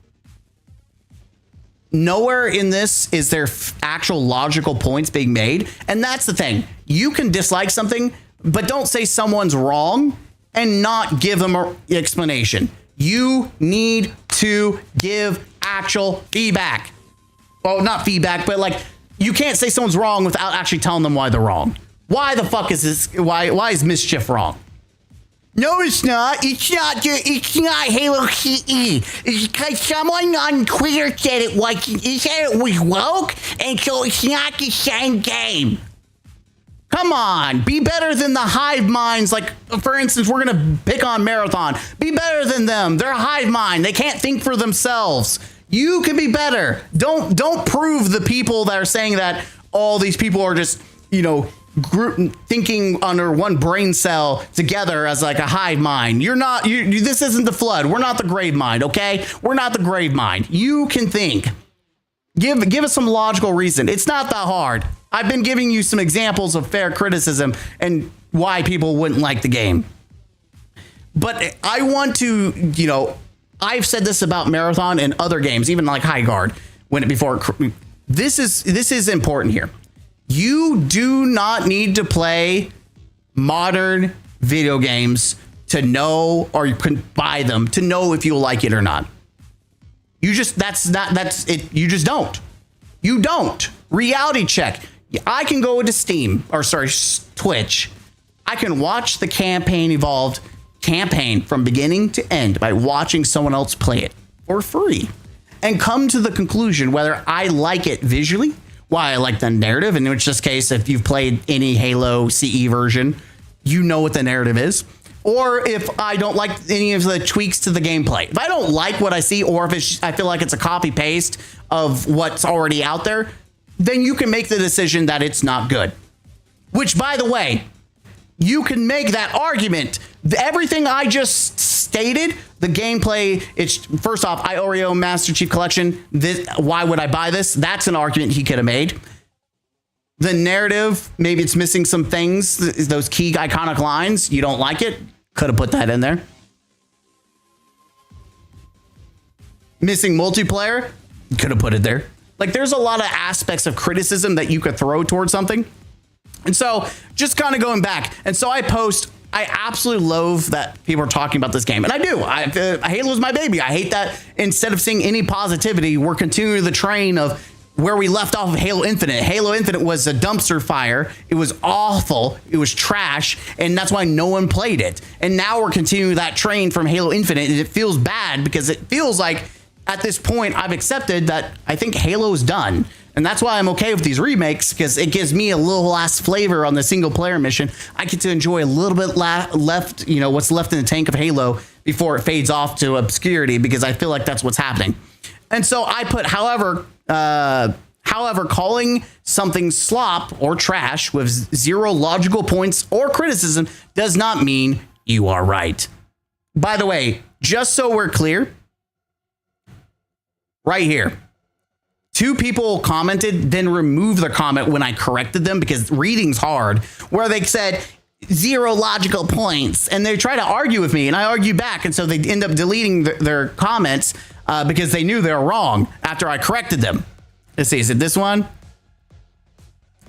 nowhere in this is there actual logical points being made. And that's the thing. You can dislike something, but don't say someone's wrong and not give them an explanation. You need to give actual feedback. Well, not feedback, but like you can't say someone's wrong without actually telling them why they're wrong. Why the fuck is this? Why is Mischief wrong? No, it's not. It's not Halo CE. It's because someone on Twitter said it was. He said it was woke, and so it's not the same game. Come on, be better than the hive minds. Like, for instance, we're gonna pick on Marathon. Be better than them. They're a hive mind. They can't think for themselves. You can be better. Don't prove the people that are saying that all these people are just, group thinking under one brain cell together as like a hive mind. You're not. This isn't the Flood. We're not the Grave Mind. Okay, we're not the Grave Mind. You can think. Give us some logical reason. It's not that hard. I've been giving you some examples of fair criticism and why people wouldn't like the game. But I want to, I've said this about Marathon and other games, even like High Guard. This is important here. You do not need to play modern video games to know, or you can buy them to know if you'll like it or not. You just don't. You don't. Reality check. I can go into Twitch. I can watch the campaign from beginning to end by watching someone else play it for free and come to the conclusion whether I like it visually, why I like the narrative, in which this case, if you've played any Halo CE version, you know what the narrative is, or if I don't like any of the tweaks to the gameplay. If I don't like what I see, or if I feel like it's a copy paste of what's already out there, then you can make the decision that it's not good. Which, by the way, you can make that argument. Everything I just stated, the gameplay, it's first off, Oreo Master Chief Collection. Why would I buy this? That's an argument he could have made. The narrative, maybe it's missing some things, those key iconic lines. You don't like it? Could have put that in there. Missing multiplayer? Could have put it there. Like, there's a lot of aspects of criticism that you could throw towards something. And so just kind of going back. And so I absolutely loathe that people are talking about this game. And I do. Halo's my baby. I hate that instead of seeing any positivity, we're continuing the train of where we left off of Halo Infinite. Halo Infinite was a dumpster fire. It was awful. It was trash. And that's why no one played it. And now we're continuing that train from Halo Infinite. And it feels bad because it feels like at this point, I've accepted that I think Halo is done. And that's why I'm okay with these remakes, because it gives me a little last flavor on the single player mission. I get to enjoy a little bit left, what's left in the tank of Halo before it fades off to obscurity, because I feel like that's what's happening. And so I put, however, calling something slop or trash with zero logical points or criticism does not mean you are right. By the way, just so we're clear, right here, 2 people commented, then removed their comment when I corrected them, because reading's hard, where they said 0 logical points, and they try to argue with me, and I argue back, and so they end up deleting their comments because they knew they were wrong after I corrected them. Let's see, is it this one?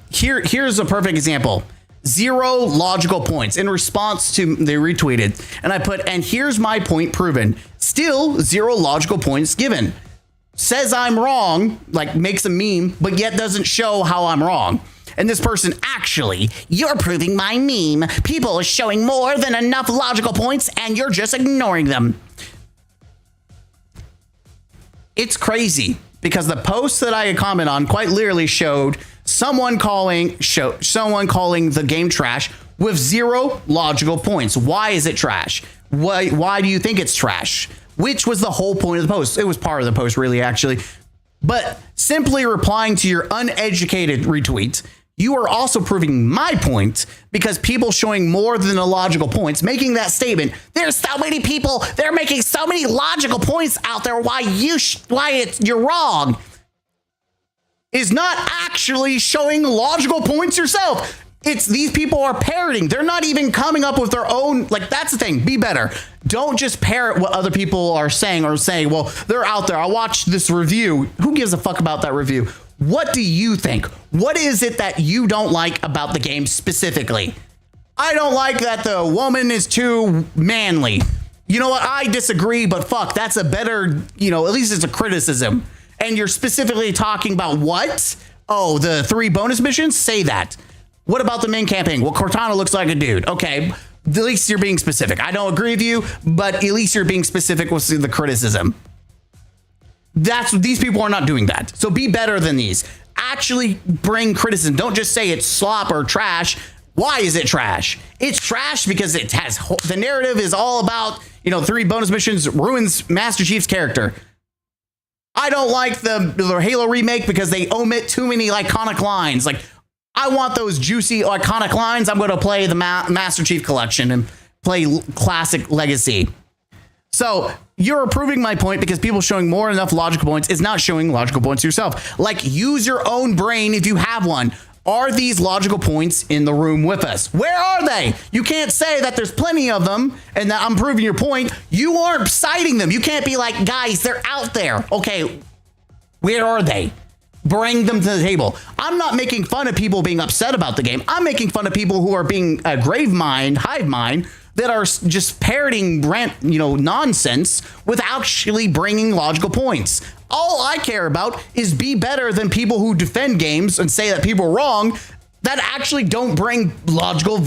Here's a perfect example. 0 logical points in response to they retweeted. And I put, and here's my point proven. Still 0 logical points given. Says I'm wrong, like makes a meme, but yet doesn't show how I'm wrong. And this person, actually, you're proving my meme. People are showing more than enough logical points and you're just ignoring them. It's crazy because the post that I comment on quite literally showed someone calling the game trash with 0 logical points. Why is it trash? Why do you think it's trash? Which was the whole point of the post. It was part of the post, really, actually. But simply replying to your uneducated retweet, you are also proving my point because people showing more than the logical points, making that statement, there's so many people, they're making so many logical points out there why you're wrong, is not actually showing logical points yourself. It's these people are parroting. They're not even coming up with their own, like, that's the thing. Be better. Don't just parrot what other people are saying or saying, well, they're out there. I watched this review. Who gives a fuck about that review? What do you think? What is it that you don't like about the game specifically? I don't like that the woman is too manly. You know what? I disagree, but fuck, that's a better, at least it's a criticism. And you're specifically talking about what? Oh, the 3 bonus missions? Say that. What about the main campaign? Well, Cortana looks like a dude. Okay, at least you're being specific. I don't agree with you, but at least you're being specific with the criticism. These people are not doing that. So be better than these. Actually bring criticism. Don't just say it's slop or trash. Why is it trash? It's trash because it has the narrative is all about, 3 bonus missions ruins Master Chief's character. I don't like the Halo remake because they omit too many iconic lines. Like, I want those juicy iconic lines. I'm going to play the Master Chief Collection and play Classic Legacy. So you're proving my point because people showing more than enough logical points is not showing logical points yourself. Like, use your own brain if you have one. Are these logical points in the room with us? Where are they? You can't say that there's plenty of them and that I'm proving your point. You aren't citing them. You can't be like, guys, they're out there. Okay, where are they? Bring them to the table. I'm not making fun of people being upset about the game. I'm making fun of people who are being a hive mind, that are just parroting nonsense with actually bringing logical points. All I care about is be better than people who defend games and say that people are wrong that actually don't bring logical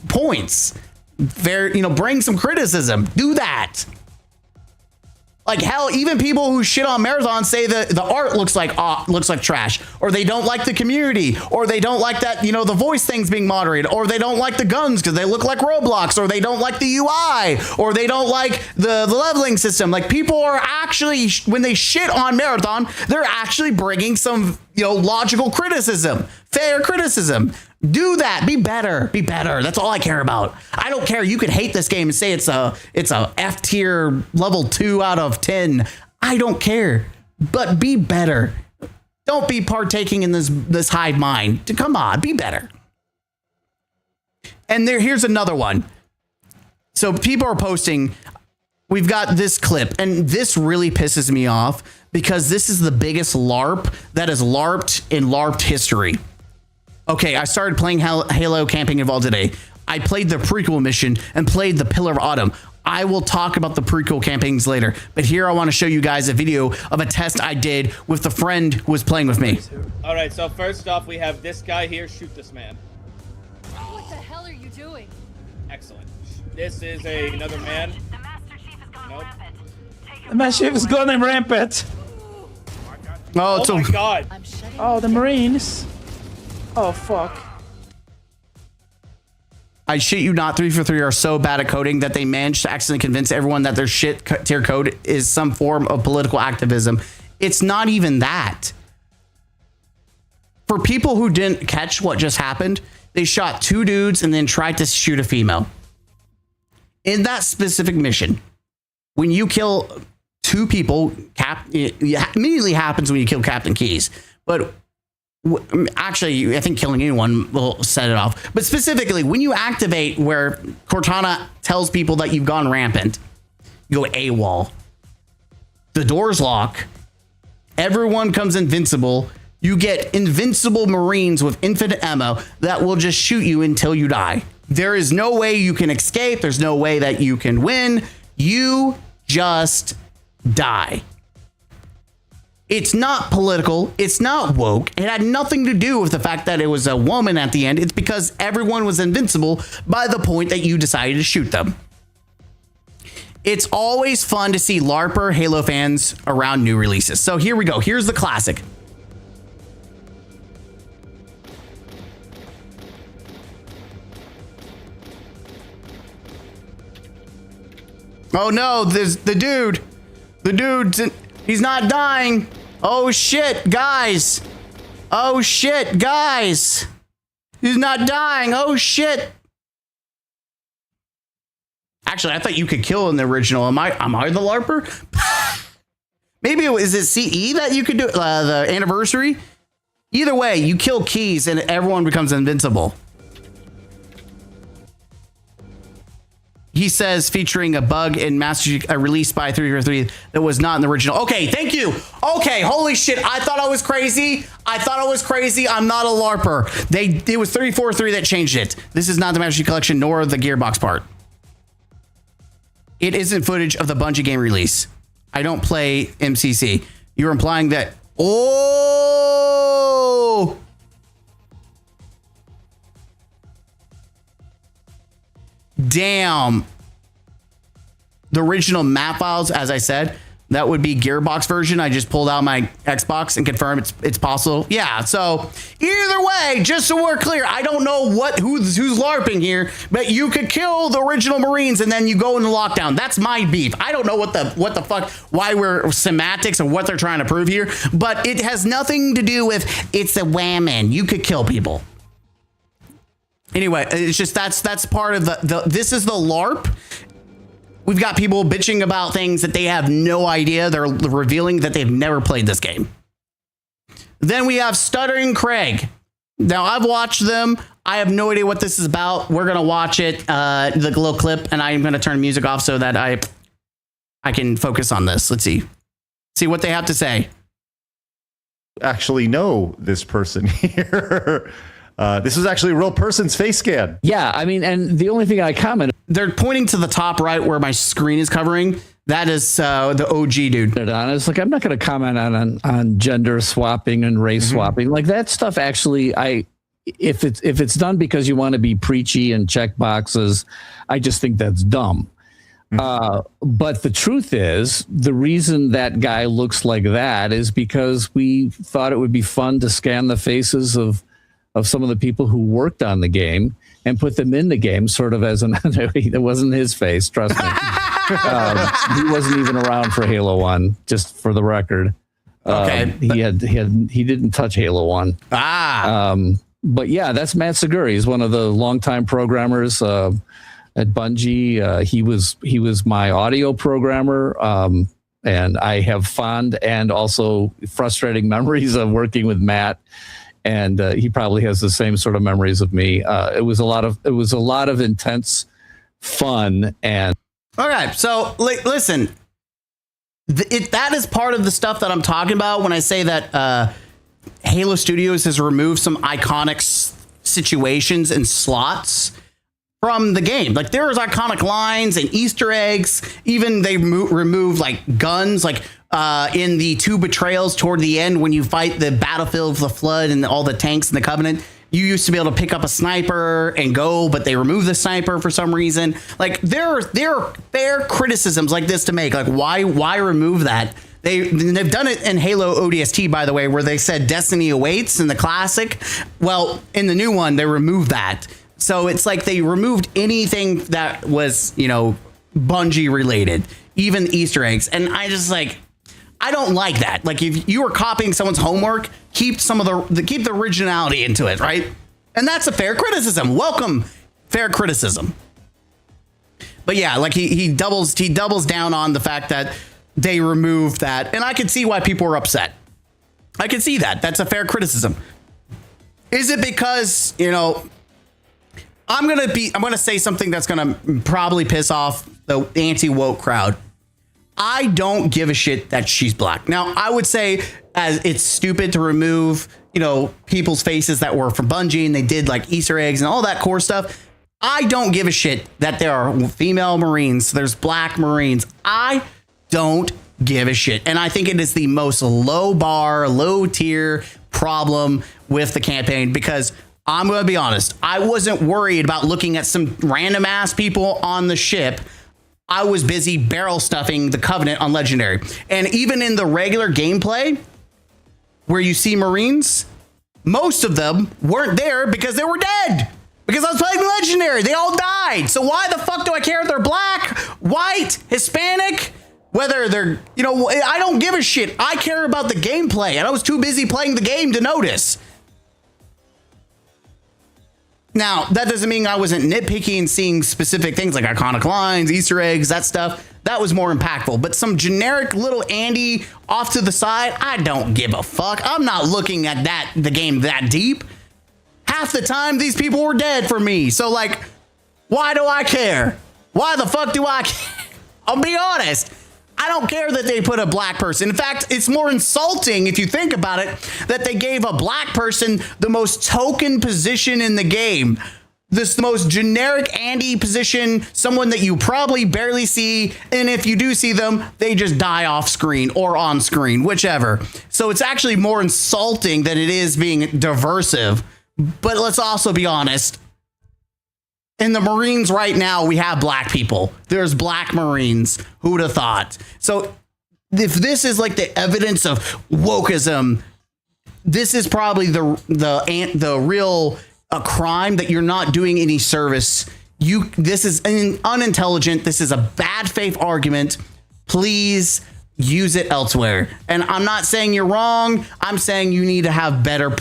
points. Bring some criticism. Do that. Like, hell, even people who shit on Marathon say that the art looks like trash, or they don't like the community, or they don't like that, the voice things being moderated, or they don't like the guns because they look like Roblox, or they don't like the UI, or they don't like the leveling system. Like, people are actually, when they shit on Marathon, they're actually bringing some, logical criticism, fair criticism. Do that. Be better. Be better. That's all I care about. I don't care. You could hate this game and say it's a F tier level 2 out of 10. I don't care. But be better. Don't be partaking in this hive mind. Come on, be better. And here's another one. So people are posting, we've got this clip, and this really pisses me off because this is the biggest LARP that is LARPed in LARPed history. Okay, I started playing Halo Camping Involved today. I played the prequel mission and played the Pillar of Autumn. I will talk about the prequel campaigns later, but here I want to show you guys a video of a test I did with the friend who was playing with me. All right, so first off, we have this guy here. Shoot this man. What the hell are you doing? Excellent. This is another man. The Master Chief is gone Nope. rampant. The Master Chief is going rampant. Oh, Oh my God. I'm shutting Oh, the Marines. Oh, fuck. I shit you not, 3 for 3 are so bad at coding that they managed to accidentally convince everyone that their shit tier code is some form of political activism. It's not even that. For people who didn't catch what just happened, they shot 2 dudes and then tried to shoot a female. In that specific mission, when you kill 2 people, it immediately happens when you kill Captain Keyes. But actually, I think killing anyone will set it off. But specifically, when you activate where Cortana tells people that you've gone rampant, you go AWOL. The doors lock. Everyone comes invincible. You get invincible Marines with infinite ammo that will just shoot you until you die. There is no way you can escape. There's no way that you can win. You just die. It's not political. It's not woke. It had nothing to do with the fact that it was a woman at the end. It's because everyone was invincible by the point that you decided to shoot them. It's always fun to see LARPer Halo fans around new releases. So here we go. Here's the classic. Oh no, there's the dude. The dude's he's not dying. Oh shit, guys. Oh shit, guys. He's not dying. Oh shit. Actually, I thought you could kill in the original. Am I the LARPer? Maybe is it CE that you could do the anniversary? Either way, you kill keys and everyone becomes invincible. He says featuring a bug in Master Chief released by 343 that was not in the original. Okay, thank you. Okay, holy shit. I thought I was crazy. I'm not a LARPer. It was 343 that changed it. This is not the Master Chief Collection nor the Gearbox part. It isn't footage of the Bungie game release. I don't play MCC. You're implying that. Oh. Damn. The original map files, as I said, that would be Gearbox version. I just pulled out my Xbox and confirmed it's possible. Yeah, so either way, just so we're clear, I don't know who's LARPing here, but you could kill the original Marines and then you go into lockdown. That's my beef. I don't know what the fuck, why we're semantics and what they're trying to prove here, but it has nothing to do with it's a whammon. You could kill people. Anyway, it's just that's part of this is the LARP. We've got people bitching about things that they have no idea. They're revealing that they've never played this game. Then we have Stuttering Craig. Now I've watched them. I have no idea what this is about. We're gonna watch it, the little clip, and I'm gonna turn music off so that I can focus on this. Let's see what they have to say. Actually know this person here. This was actually a real person's face scan. Yeah, I mean, and the only thing I comment, they're pointing to the top right where my screen is covering. That is the OG dude. It's like I'm not going to comment on gender swapping and race swapping. Like that stuff. Actually, if it's done because you want to be preachy and check boxes, I just think that's dumb. But the truth is, the reason that guy looks like that is because we thought it would be fun to scan the faces of some of the people who worked on the game and put them in the game sort of as it wasn't his face, trust me. He wasn't even around for Halo 1, just for the record. Okay. He didn't touch Halo 1. But yeah, that's Matt Segura. He's one of the longtime programmers at Bungie. He was my audio programmer. And I have fond and also frustrating memories of working with Matt. And he probably has the same sort of memories of me. It was a lot of intense fun. And okay, so listen, that is part of the stuff that I'm talking about when I say that Halo Studios has removed some iconic situations and slots from the game. Like there's iconic lines and Easter eggs. Even they removed like guns, like in the 2 betrayals toward the end when you fight the battlefield of the Flood and all the tanks in the Covenant. You used to be able to pick up a sniper and go, but they removed the sniper for some reason. Like there are fair criticisms like this to make. Like why remove that? They've done it in Halo ODST, by the way, where they said Destiny awaits in the classic. Well, in the new one, they removed that. So it's like they removed anything that was, Bungie related, even Easter eggs. And I just I don't like that. Like if you were copying someone's homework, keep the originality into it, right? And that's a fair criticism. Welcome, fair criticism. But yeah, like he doubles down on the fact that they removed that, and I could see why people were upset. I could see that. That's a fair criticism. Is it because, I'm gonna say something that's gonna probably piss off the anti-woke crowd. I don't give a shit that she's black. Now, I would say as it's stupid to remove, people's faces that were from Bungie and they did like Easter eggs and all that core stuff. I don't give a shit that there are female Marines. There's black Marines. I don't give a shit. And I think it is the most low bar, low tier problem with the campaign, because I'm going to be honest. I wasn't worried about looking at some random ass people on the ship. I was busy barrel stuffing the Covenant on Legendary. And even in the regular gameplay where you see Marines, most of them weren't there because they were dead. Because I was playing Legendary. They all died. So why the fuck do I care if they're black, white, Hispanic, whether they're, I don't give a shit. I care about the gameplay. And I was too busy playing the game to notice. Now, that doesn't mean I wasn't nitpicky and seeing specific things like iconic lines, Easter eggs, that stuff. That was more impactful. But some generic little Andy off to the side, I don't give a fuck. I'm not looking at the game that deep. Half the time, these people were dead for me. So, like, why do I care? Why the fuck do I care? I'll be honest. I don't care that they put a black person. In fact, it's more insulting, if you think about it, that they gave a black person the most token position in the game. The most generic Andy position, someone that you probably barely see. And if you do see them, they just die off screen or on screen, whichever. So it's actually more insulting than it is being diversive. But let's also be honest. In the Marines right now, we have black people. There's black Marines. Who would have thought? So if this is like the evidence of wokeism, this is probably the real crime, that you're not doing any service. This is unintelligent. This is a bad faith argument. Please use it elsewhere. And I'm not saying you're wrong. I'm saying you need to have better,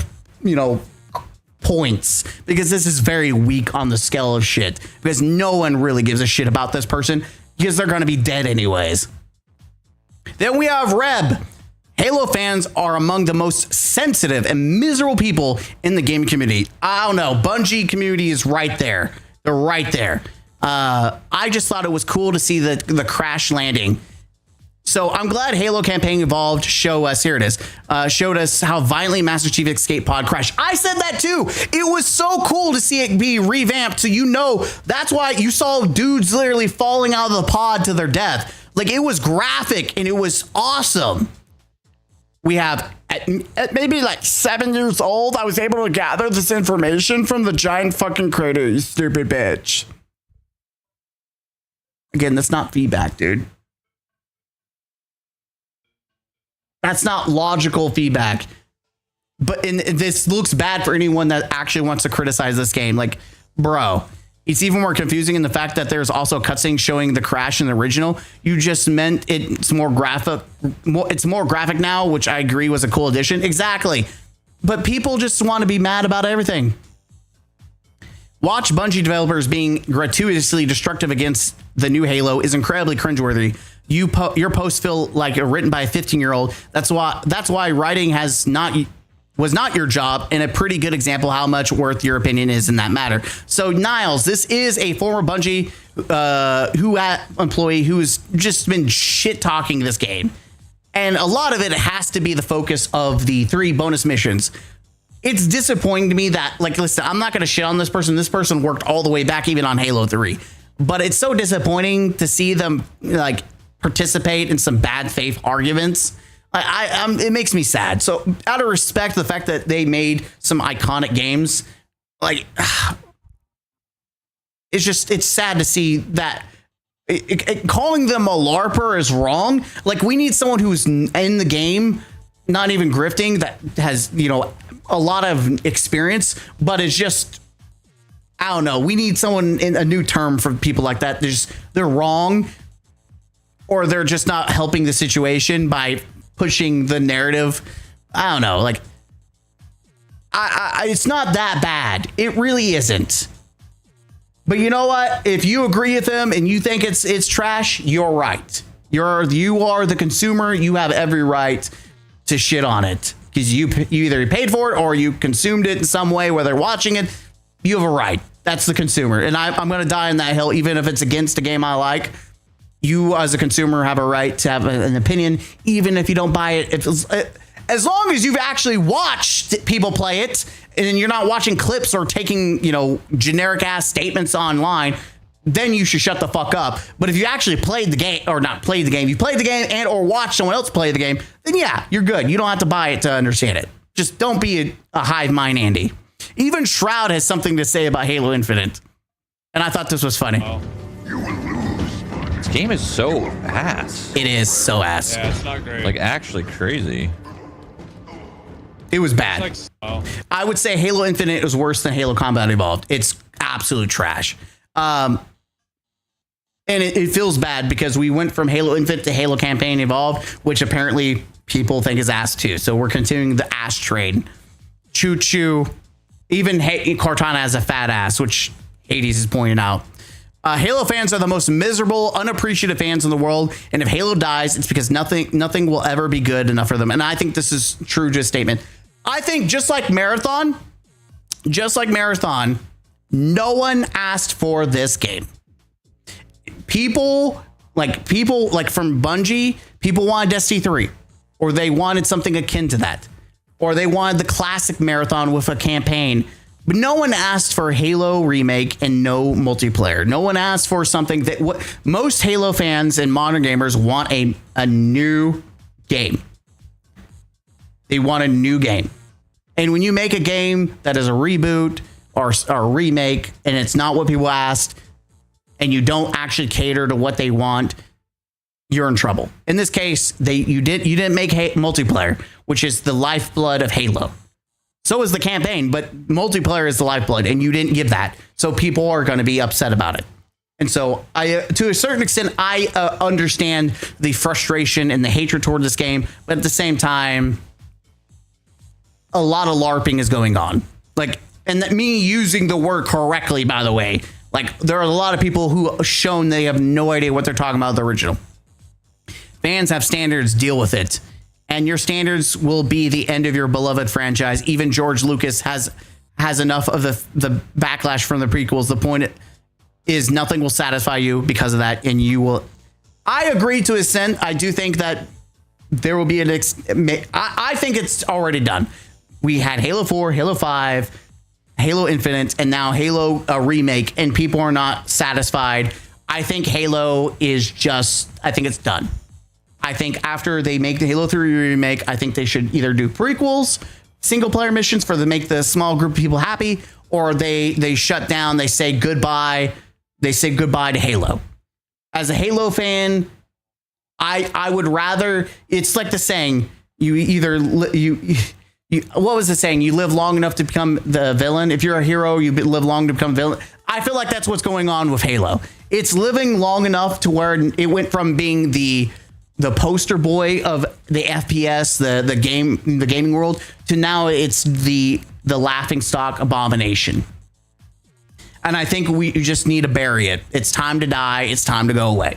points, because this is very weak on the scale of shit, because no one really gives a shit about this person because they're going to be dead anyways. Then we have Reb. Halo fans are among the most sensitive and miserable people in the gaming community. I don't know. Bungie community is right there. They're right there. I just thought it was cool to see the crash landing. So I'm glad Halo Campaign Evolved showed us how violently Master Chief Escape Pod crashed. I said that too. It was so cool to see it be revamped. So that's why you saw dudes literally falling out of the pod to their death. Like, it was graphic and it was awesome. We have, at maybe like 7 years old, I was able to gather this information from the giant fucking crater, you stupid bitch. Again, that's not feedback, dude. That's not logical feedback. But this looks bad for anyone that actually wants to criticize this game. Like, bro, it's even more confusing in the fact that there's also cutscenes showing the crash in the original. You just meant it's more graphic. It's more graphic now, which I agree was a cool addition. Exactly. But people just want to be mad about everything. Watch Bungie developers being gratuitously destructive against the new Halo is incredibly cringeworthy. Your posts feel like written by a 15-year-old. That's why writing was not your job, and a pretty good example how much worth your opinion is in that matter. So Niles, this is a former Bungie employee who's just been shit talking this game, and a lot of it has to be the focus of the 3 bonus missions. It's disappointing to me that, like, listen, I'm not going to shit on this person. This person worked all the way back even on Halo 3, but it's so disappointing to see them like participate in some bad faith arguments. It makes me sad. So out of respect to the fact that they made some iconic games, like, it's sad to see that calling them a LARPer is wrong. Like, we need someone who's in the game, not even grifting, that has, a lot of experience, but it's just, I don't know. We need someone in a new term for people like that. They're wrong, or they're just not helping the situation by pushing the narrative. I don't know. Like, it's not that bad. It really isn't. But you know what? If you agree with them and you think it's trash, you're right. You are the consumer. You have every right to shit on it, because you either paid for it or you consumed it in some way, whether watching it. You have a right. That's the consumer. And I'm going to die on that hill, even if it's against a game I like. You as a consumer have a right to have an opinion, even if you don't buy it. as long as you've actually watched people play it and you're not watching clips or taking, generic ass statements online, then you should shut the fuck up. But if you actually played the game, or not played the game, you played the game and or watched someone else play the game, then yeah, you're good. You don't have to buy it to understand it. Just don't be a hive mind, Andy. Even Shroud has something to say about Halo Infinite. And I thought this was funny. Oh. This game is so ass. It is so ass. Yeah, it's not great. Like, actually crazy. It was bad. It's like, I would say Halo Infinite is worse than Halo Combat Evolved. It's absolute trash. And it feels bad because we went from Halo Infinite to Halo Campaign Evolved, which apparently people think is ass too. So we're continuing the ass trade. Choo choo. Even Cortana has a fat ass, which Hades is pointing out. Halo fans are the most miserable, unappreciative fans in the world. And if Halo dies, it's because nothing will ever be good enough for them. And I think this is true to a statement. I think just like Marathon, no one asked for this game. People like from Bungie, people wanted Destiny 3, or they wanted something akin to that, or they wanted the classic Marathon with a campaign. But no one asked for Halo remake and no multiplayer. No one asked for something that what most Halo fans and modern gamers want a new game. They want a new game. And when you make a game that is a reboot or a remake and it's not what people asked and you don't actually cater to what they want, you're in trouble. In this case, you didn't make multiplayer, which is the lifeblood of Halo. So is the campaign, but multiplayer is the lifeblood, and you didn't give that. So people are going to be upset about it. And so to a certain extent, I understand the frustration and the hatred toward this game, but at the same time, a lot of LARPing is going on. And that me using the word correctly, by the way, there are a lot of people who have shown they have no idea what they're talking about the original. Fans have standards, deal with it. And your standards will be the end of your beloved franchise. Even George Lucas has enough of the backlash from the prequels. The point is nothing will satisfy you because of that. And you will. I agree to a extent. I do think that there will be I think it's already done. We had Halo 4, Halo 5, Halo Infinite, and now Halo remake, and people are not satisfied. I think Halo is I think it's done. I think after they make the Halo 3 remake, I think they should either do prequels, single player missions make the small group of people happy, or they shut down, they say goodbye. They say goodbye to Halo. As a Halo fan, I would rather, it's like the saying, what was the saying? You live long enough to become the villain. If you're a hero, you live long to become a villain. I feel like that's what's going on with Halo. It's living long enough to where it went from being the poster boy of the FPS, the gaming world, to now it's the laughing stock abomination. And I think we just need to bury it. It's time to die. It's time to go away.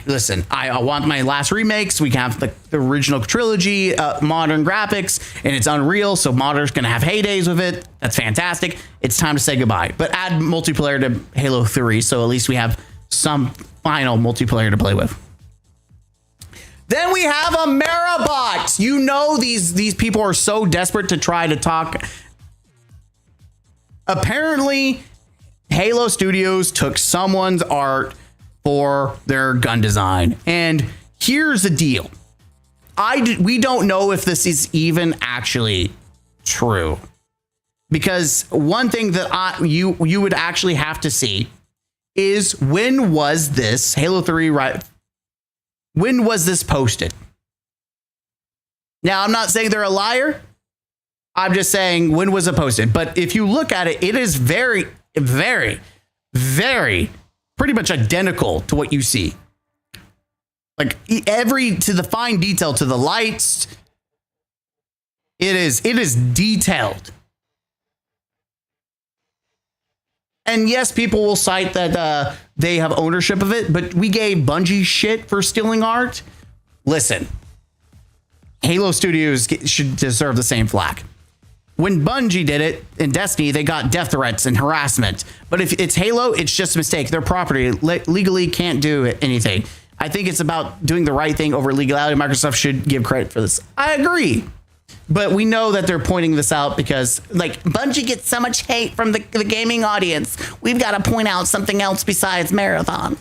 Listen, I want my last remakes. We can have the original trilogy, modern graphics, and it's Unreal. So Modder's going to have heydays with it. That's fantastic. It's time to say goodbye. But add multiplayer to Halo 3. So at least we have some final multiplayer to play with. Then we have a Marabot. These people are so desperate to try to talk. Apparently, Halo Studios took someone's art for their gun design. And here's the deal. We don't know if this is even actually true. Because one thing that you would actually have to see is when was this Halo 3 when was this posted? Now, I'm not saying they're a liar. I'm just saying when was it posted? But if you look at it, it is very, very, very pretty much identical to what you see. To the fine detail, to the lights. It is detailed. And yes, people will cite that they have ownership of it, but we gave Bungie shit for stealing art. Listen, Halo Studios should deserve the same flack. When Bungie did it in Destiny, they got death threats and harassment. But if it's Halo, it's just a mistake. Their property legally can't do anything. I think it's about doing the right thing over legality. Microsoft should give credit for this. I agree. But we know that they're pointing this out because, like, Bungie gets so much hate from the gaming audience. We've got to point out something else besides Marathon.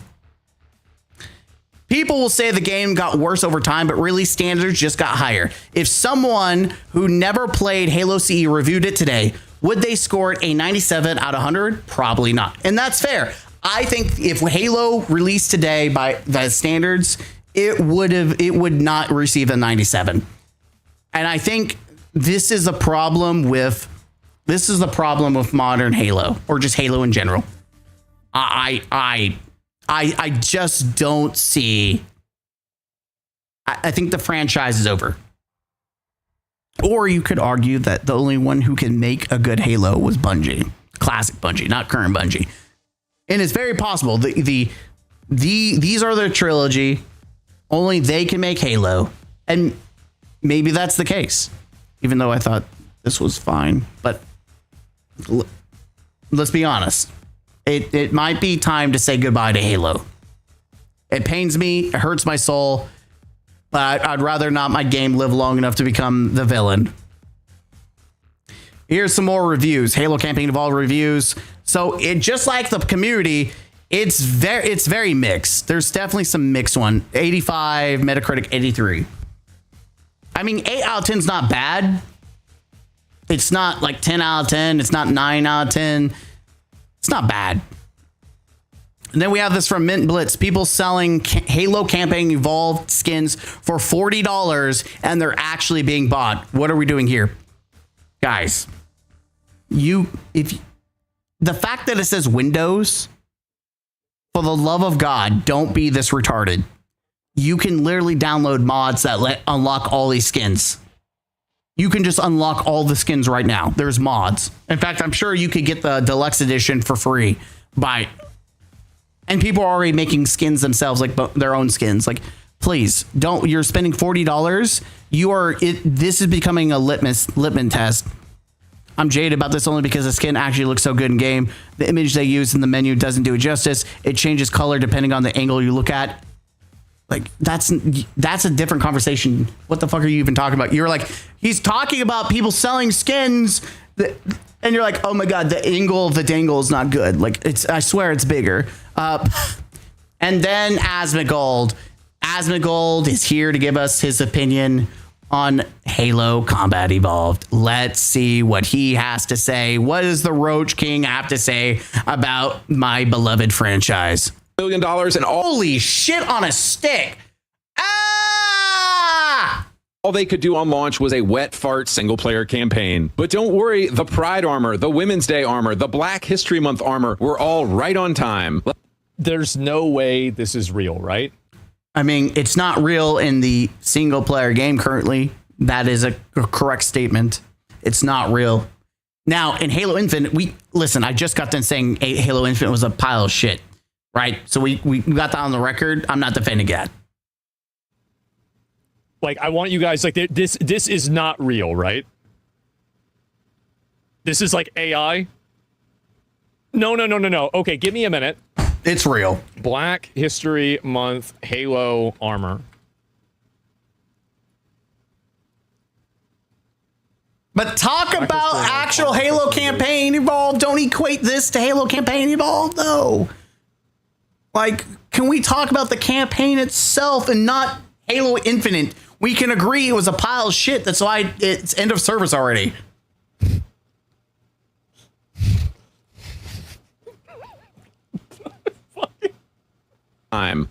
People will say the game got worse over time, but really standards just got higher. If someone who never played Halo CE reviewed it today, would they score it a 97 out of 100? Probably not. And that's fair. I think if Halo released today by the standards, it would not receive a 97. And I think this is a problem with modern Halo, or just Halo in general. I just don't see. I think the franchise is over. Or you could argue that the only one who can make a good Halo was Bungie, classic Bungie, not current Bungie. And it's very possible these are their trilogy. Only they can make Halo, and maybe that's the case. Even though I thought this was fine, but let's be honest. It might be time to say goodbye to Halo. It pains me. It hurts my soul. But I'd rather not my game live long enough to become the villain. Here's some more reviews. Halo Campaign Evolved reviews. So it just like the community, it's very mixed. There's definitely some mixed one. 85, Metacritic 83. I mean, 8 out of 10 is not bad. It's not like 10 out of 10. It's not 9 out of 10. It's not bad. And then we have this from Mint Blitz. People selling Halo Campaign Evolved skins for $40 and they're actually being bought. What are we doing here? Guys, the fact that it says Windows, for the love of God, don't be this retarded. You can literally download mods that unlock all these skins. You can just unlock all the skins right now. There's mods. In fact, I'm sure you could get the deluxe edition for free and people are already making skins themselves, like their own skins. Like, please don't. You're spending $40. This is becoming a litmus test. I'm jaded about this only because the skin actually looks so good in game. The image they use in the menu doesn't do it justice. It changes color depending on the angle you look at. Like, that's a different conversation. What the fuck are you even talking about? You're like, he's talking about people selling skins and you're like, oh my God, the angle of the dangle is not good. Like, I swear it's bigger. And then Asmongold is here to give us his opinion on Halo Combat Evolved. Let's see what he has to say. What does the Roach King have to say about my beloved franchise? $1 million and all. Holy shit on a stick. All they could do on launch was a wet fart single-player campaign. But don't worry, the Pride armor, the Women's Day armor, the Black History Month armor were all right on time. There's no way this is real, right? I mean, it's not real in the single-player game currently. That is a correct statement. It's not real. Now, in Halo Infinite, I just got done saying Halo Infinite was a pile of shit, right? So we got that on the record. I'm not defending that. Like, I want you guys, like, this is not real, right? This is like AI? No. Okay, give me a minute. It's real. Black History Month Halo armor. But talk about actual Halo Campaign Evolved. Don't equate this to Halo Campaign Evolved, though. Like, can we talk about the campaign itself and not Halo Infinite? We can agree it was a pile of shit. That's why it's end of service already.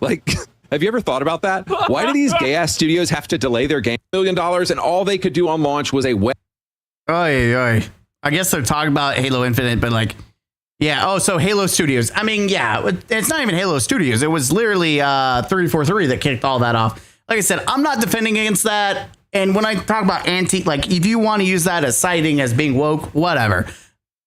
Like, have you ever thought about that? Why do these gay-ass studios have to delay their game? $1 million and all they could do on launch was a wet... I guess they're talking about Halo Infinite, but like, yeah. Oh, so Halo Studios. I mean, yeah, it's not even Halo Studios. It was literally 343 that kicked all that off. Like I said, I'm not defending against that. And when I talk about like, if you want to use that as citing as being woke, whatever.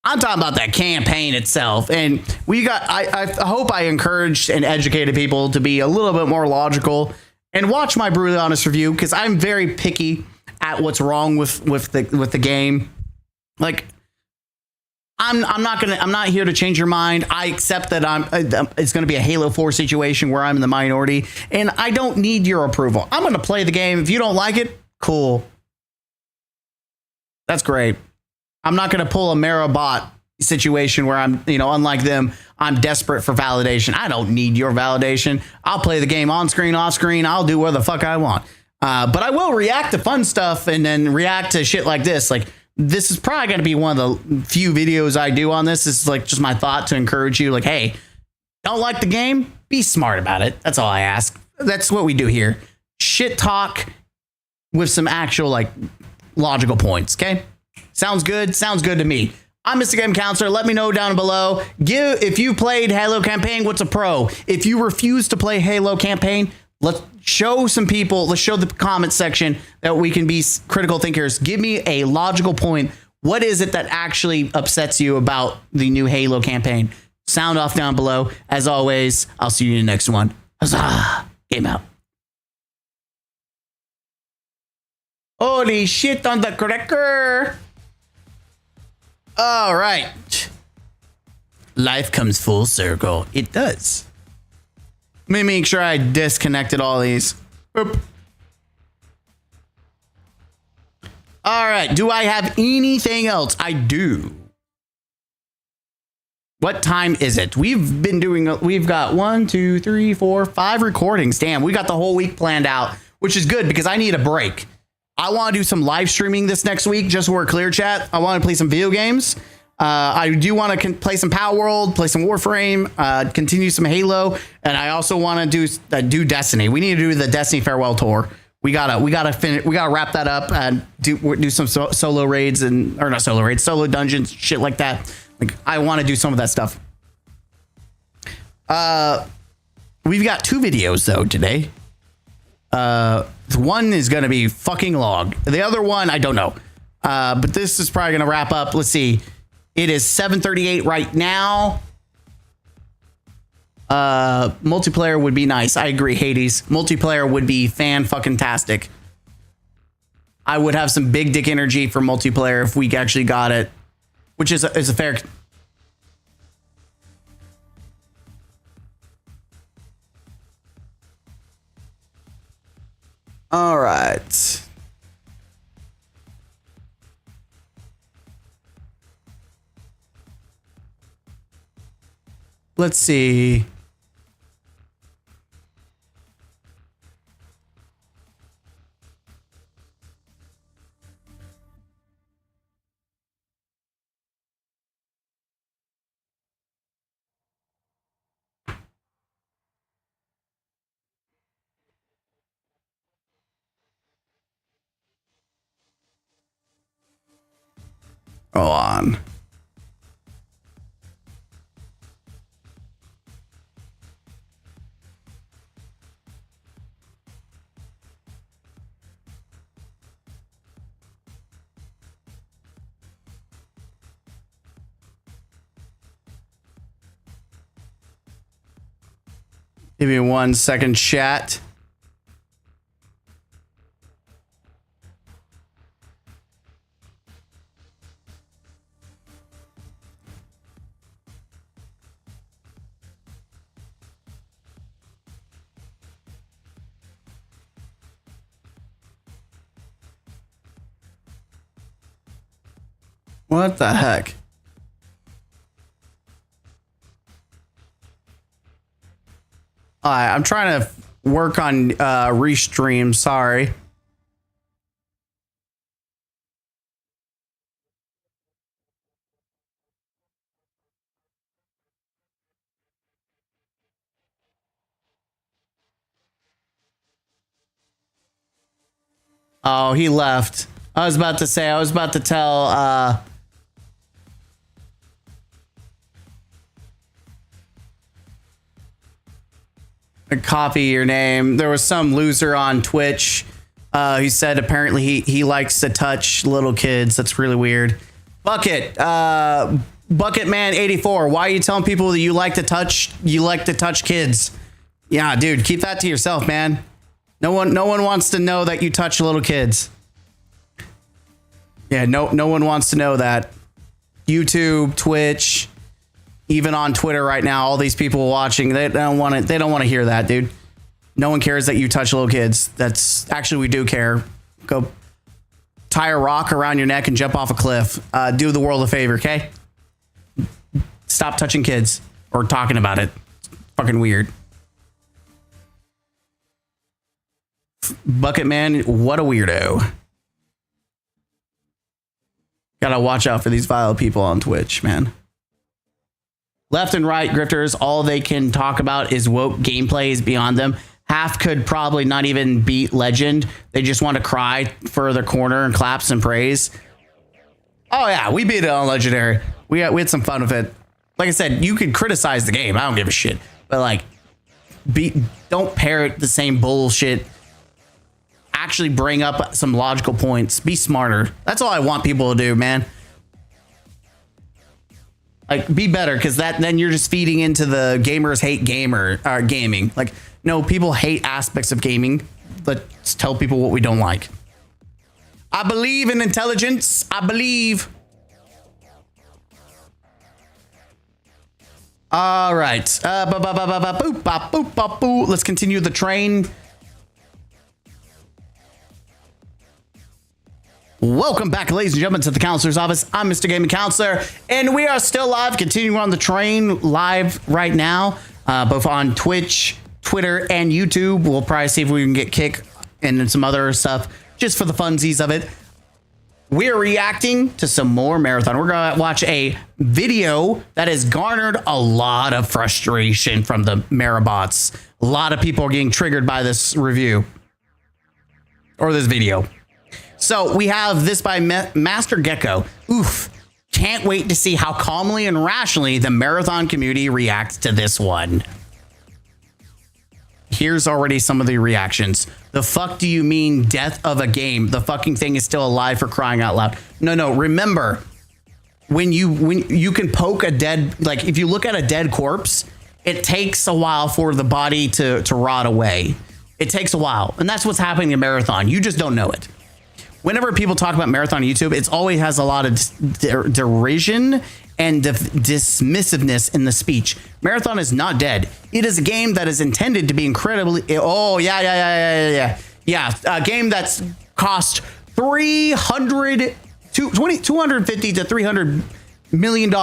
I'm talking about that campaign itself. And I hope I encouraged and educated people to be a little bit more logical and watch my brutally honest review, because I'm very picky at what's wrong with the game. Like, I'm not here to change your mind. I accept that it's going to be a Halo 4 situation where I'm in the minority, and I don't need your approval. I'm going to play the game. If you don't like it, cool. That's great. I'm not going to pull a Marabot situation where I'm, unlike them, I'm desperate for validation. I don't need your validation. I'll play the game on screen, off screen. I'll do whatever the fuck I want. But I will react to fun stuff and then react to shit like this. Like, this is probably going to be one of the few videos I do on this. This is like just my thought to encourage you. Like, hey, don't like the game? Be smart about it. That's all I ask. That's what we do here. Shit talk with some actual, like, logical points. Okay? Sounds good? Sounds good to me. I'm Mr. Game Counselor. Let me know down below. If you played Halo Campaign, what's a pro? If you refuse to play Halo Campaign, let's show some people. Let's show the comment section that we can be critical thinkers. Give me a logical point. What is it that actually upsets you about the new Halo campaign? Sound off down below. As always, I'll see you in the next one. Huzzah! Game out. Holy shit on the cracker. All right. Life comes full circle. It does. Let me make sure I disconnected all these. Oop. All right. Do I have anything else? I do. What time is it? We've got 1, 2, 3, 4, 5 recordings. Damn, we got the whole week planned out, which is good because I need a break. I want to do some live streaming this next week just for a clear chat. I want to play some video games. I do want to play some Power World, play some Warframe, continue some Halo, and I also want to do Destiny. We need to do the Destiny Farewell Tour. We gotta finish. We gotta wrap that up and do some solo raids solo dungeons, shit like that. Like, I want to do some of that stuff. We've got 2 videos though today. One is gonna be fucking long. The other one I don't know. But this is probably gonna wrap up. Let's see. It is 7:38 right now. Multiplayer would be nice. I agree, Hades. Multiplayer would be fan-fucking-tastic. I would have some big dick energy for multiplayer if we actually got it, which is a fair. All right. Let's see. Go on. Give me 1 second, chat. What the heck? I'm trying to work on restream. Sorry. Oh, he left. I was about to tell copy your name. There was some loser on Twitch who said apparently he likes to touch little kids. That's really weird. Bucket Man 84. Why are you telling people that you like to touch kids? Yeah, dude, keep that to yourself, man. No one wants to know that you touch little kids. Yeah, no one wants to know that. YouTube, Twitch, even on Twitter right now, all these people watching, they don't want to hear that, dude. No one cares that you touch little kids. That's actually, we do care. Go tie a rock around your neck and jump off a cliff. Do the world a favor, okay? Stop touching kids or talking about it. It's fucking weird. Bucket Man, what a weirdo. Gotta watch out for these vile people on Twitch, man. Left and right grifters, all they can talk about is woke gameplays beyond them. Half could probably not even beat Legend. They just want to cry for their corner and claps and praise. Oh yeah, we beat it on Legendary. We had some fun with it. Like I said, you could criticize the game. I don't give a shit. But like, don't parrot the same bullshit. Actually bring up some logical points. Be smarter. That's all I want people to do, man. Like, be better, because then you're just feeding into the gamers hate gaming. Like, no, people hate aspects of gaming. Let's tell people what we don't like. I believe in intelligence. I believe. All right. Let's continue the train. Welcome back, ladies and gentlemen, to the Counselor's Office. I'm Mr. Gaming Counselor, and we are still live, continuing on the train live right now, both on Twitch, Twitter, and YouTube. We'll probably see if we can get Kick and some other stuff just for the funsies of it. We're reacting to some more Marathon. We're going to watch a video that has garnered a lot of frustration from the Marabots. A lot of people are getting triggered by this review or this video. So we have this by Master Gecko. Oof. Can't wait to see how calmly and rationally the Marathon community reacts to this one. Here's already some of the reactions. The fuck do you mean death of a game? The fucking thing is still alive, for crying out loud. No, remember, when you can poke a dead, like if you look at a dead corpse, it takes a while for the body to rot away. It takes a while. And that's what's happening in Marathon. You just don't know it. Whenever people talk about Marathon on YouTube, it always has a lot of derision and dismissiveness in the speech. Marathon is not dead. It is a game that is intended to be incredibly... Oh, yeah. A game that's cost $250 to $300 million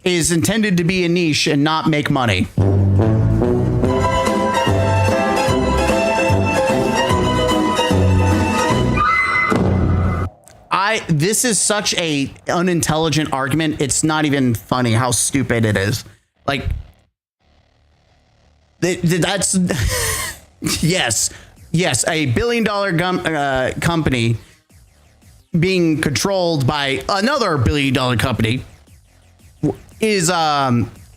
is intended to be a niche and not make money. This is such a unintelligent argument. It's not even funny how stupid it is. Like, that's yes, a $1 billion company being controlled by another $1 billion company is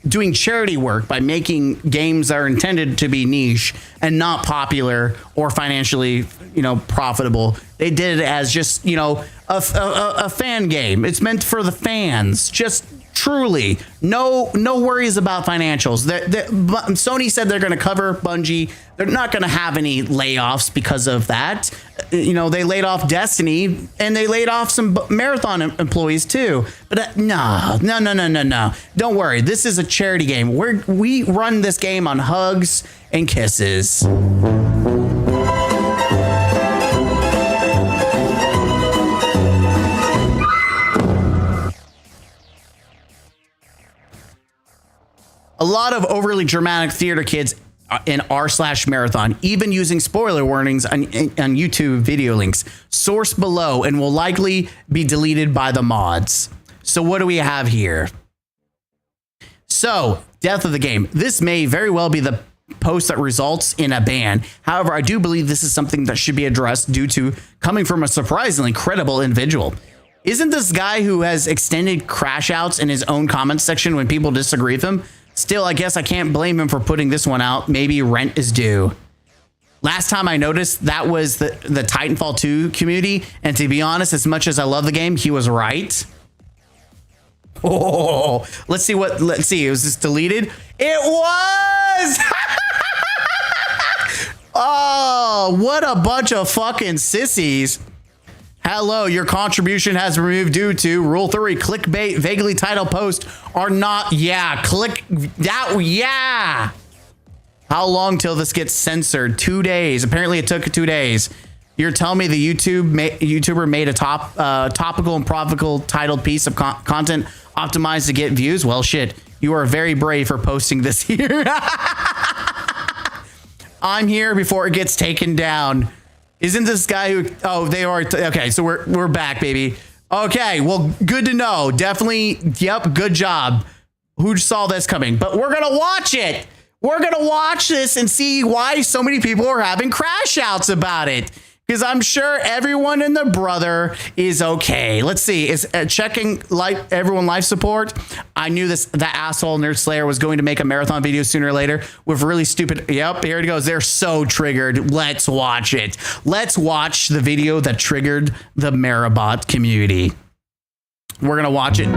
doing charity work by making games that are intended to be niche and not popular or financially, profitable. They did it as just, a fan game. It's meant for the fans. Just truly no worries about financials. Sony said they're going to cover Bungie. They're not going to have any layoffs because of that. They laid off Destiny and they laid off some Marathon employees too. But no. Don't worry. This is a charity game. We run this game on hugs and kisses. A lot of overly dramatic theater kids in r/marathon, even using spoiler warnings on YouTube video links. Source below and will likely be deleted by the mods. So what do we have here? So, death of the game. This may very well be the post that results in a ban. However, I do believe this is something that should be addressed due to coming from a surprisingly credible individual. Isn't this guy who has extended crash outs in his own comment section when people disagree with him? Still, I guess I can't blame him for putting this one out. Maybe rent is due. Last time I noticed, that was the Titanfall 2 community. And to be honest, as much as I love the game, he was right. Oh, let's see. Was this deleted? It was! Oh, what a bunch of fucking sissies. Hello, your contribution has been removed due to Rule 3. Clickbait, vaguely titled posts are not. Yeah, click that. Yeah. How long till this gets censored? 2 days. Apparently, it took 2 days. You're telling me the YouTuber made a topical and provocative titled piece of content optimized to get views? Well, shit. You are very brave for posting this here. I'm here before it gets taken down. Isn't this guy who? Oh, they are. Okay, so we're back, baby. Okay, well, good to know. Definitely. Yep, good job. Who saw this coming? But we're gonna watch it. We're gonna watch this and see why so many people are having crash outs about it. Because I'm sure everyone and their brother is okay. Let's see. Is checking everyone life support? I knew that asshole Nerd Slayer was going to make a marathon video sooner or later with really stupid. Yep, here it goes. They're so triggered. Let's watch it. Let's watch the video that triggered the Marabot community. We're gonna watch it.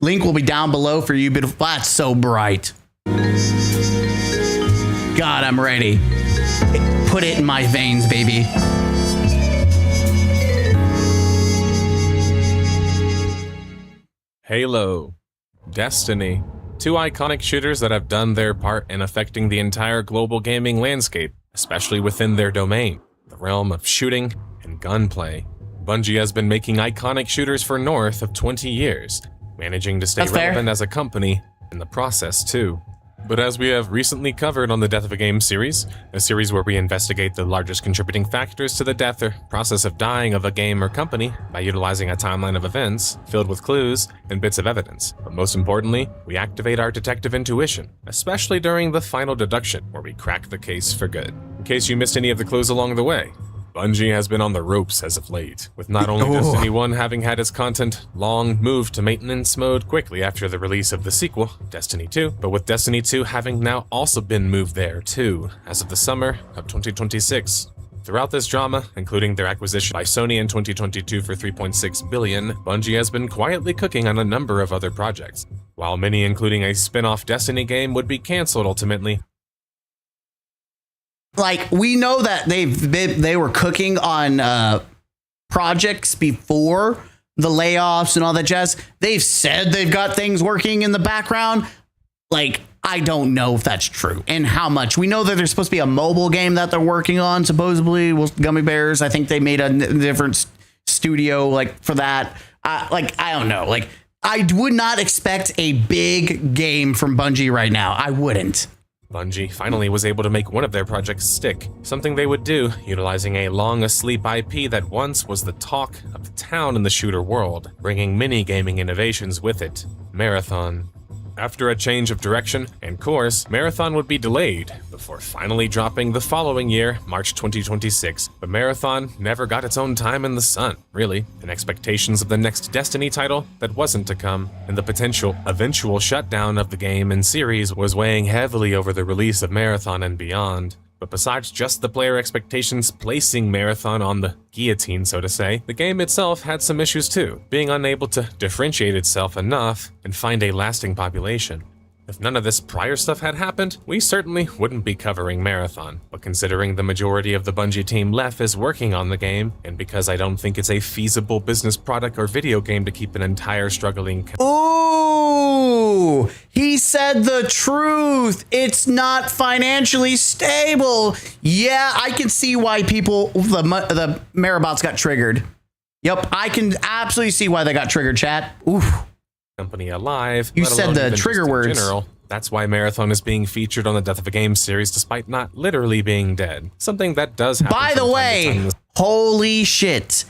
Link will be down below for you. But that's so bright. God, I'm ready. Put it in my veins, baby. Halo, Destiny, two iconic shooters that have done their part in affecting the entire global gaming landscape, especially within their domain, the realm of shooting and gunplay. Bungie has been making iconic shooters for north of 20 years, managing to stay relevant as a company in the process too. But as we have recently covered on the Death of a Game series, a series where we investigate the largest contributing factors to the death or process of dying of a game or company by utilizing a timeline of events filled with clues and bits of evidence. But most importantly, we activate our detective intuition, especially during the final deduction, where we crack the case for good. In case you missed any of the clues along the way, Bungie has been on the ropes as of late, with not only Destiny 1 having had its content long moved to maintenance mode quickly after the release of the sequel, Destiny 2, but with Destiny 2 having now also been moved there too, as of the summer of 2026. Throughout this drama, including their acquisition by Sony in 2022 for $3.6 billion, Bungie has been quietly cooking on a number of other projects. While many, including a spin-off Destiny game, would be cancelled ultimately, like, we know that they were cooking on projects before the layoffs and all that jazz. They've said they've got things working in the background. Like, I don't know if that's true and how much. We know that there's supposed to be a mobile game that they're working on, supposedly, with Gummy Bears. I think they made a different studio like for that. I don't know. Like, I would not expect a big game from Bungie right now. I wouldn't. Bungie finally was able to make one of their projects stick, something they would do utilizing a long-asleep IP that once was the talk of the town in the shooter world, bringing many gaming innovations with it, Marathon. After a change of direction and course, Marathon would be delayed before finally dropping the following year, March 2026. But Marathon never got its own time in the sun, really, and expectations of the next Destiny title that wasn't to come, and the potential eventual shutdown of the game and series was weighing heavily over the release of Marathon and beyond. But besides just the player expectations placing Marathon on the guillotine, so to say, the game itself had some issues too, being unable to differentiate itself enough and find a lasting population. If none of this prior stuff had happened, we certainly wouldn't be covering Marathon. But considering the majority of the Bungie team left is working on the game, and because I don't think it's a feasible business product or video game to keep an entire struggling... Ooh, he said the truth. It's not financially stable. Yeah, I can see why people, the Marabots got triggered. Yep, I can absolutely see why they got triggered, chat. Oof. Company alive. You said the trigger words. General. That's why Marathon is being featured on the Death of a Game series despite not literally being dead. Something that does happen. By the way, holy shit.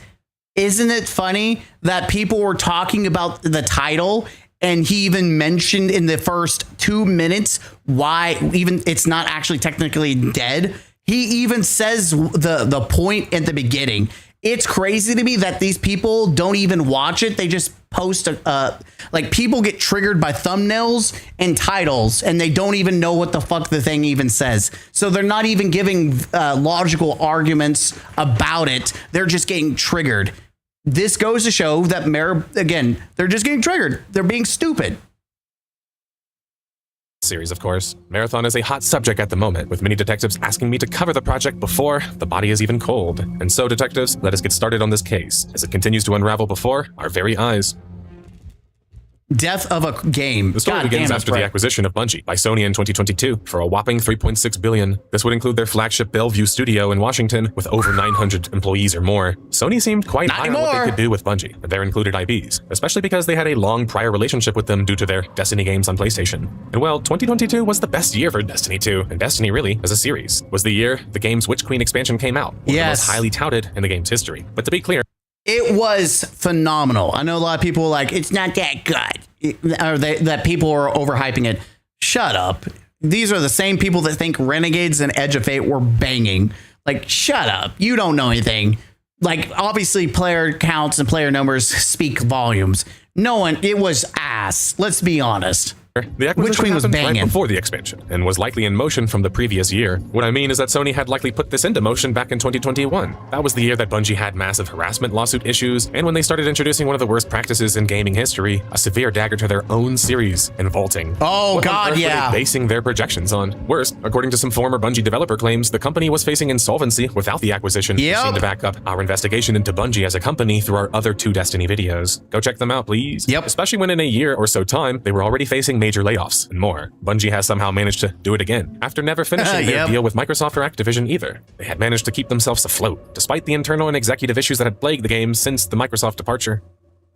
Isn't it funny that people were talking about the title and he even mentioned in the first 2 minutes why even it's not actually technically dead? He even says the point at the beginning. It's crazy to me that these people don't even watch it. They just post like people get triggered by thumbnails and titles and they don't even know what the fuck the thing even says. So they're not even giving logical arguments about it. They're just getting triggered. This goes to show that again, they're just getting triggered. They're being stupid. series, of course. Marathon is a hot subject at the moment, with many detectives asking me to cover the project before the body is even cold. And so, detectives, let us get started on this case, as it continues to unravel before our very eyes. Death of a game. The story begins after the acquisition of Bungie by Sony in 2022 for a whopping $3.6 billion. This would include their flagship Bellevue studio in Washington with over 900 employees or more. Sony seemed quite high on what they could do with Bungie and their included IPs, especially because they had a long prior relationship with them due to their Destiny games on PlayStation. And well, 2022 was the best year for Destiny 2, and Destiny really, as a series, was the year the game's Witch Queen expansion came out, one of the most highly touted in the game's history. But to be clear, it was phenomenal. I know a lot of people were like, it's not that good, or that people are overhyping it. Shut up. These are the same people that think Renegades and Edge of Fate were banging. Like, shut up. You don't know anything. Like, obviously, player counts and player numbers speak volumes. It was ass. Let's be honest. The acquisition happened right before the expansion and was likely in motion from the previous year. What I mean is that Sony had likely put this into motion back in 2021. That was the year that Bungie had massive harassment lawsuit issues, and when they started introducing one of the worst practices in gaming history, a severe dagger to their own series in vaulting. Oh, what God, on earth yeah. were they basing their projections on? Worse, according to some former Bungie developer claims, the company was facing insolvency without the acquisition. Yep. We seem to back up our investigation into Bungie as a company through our other 2 Destiny videos. Go check them out, please. Yep. Especially when in a year or so time, they were already facing major layoffs and more. Bungie has somehow managed to do it again, after never finishing their deal with Microsoft or Activision either. They had managed to keep themselves afloat, despite the internal and executive issues that had plagued the game since the Microsoft departure.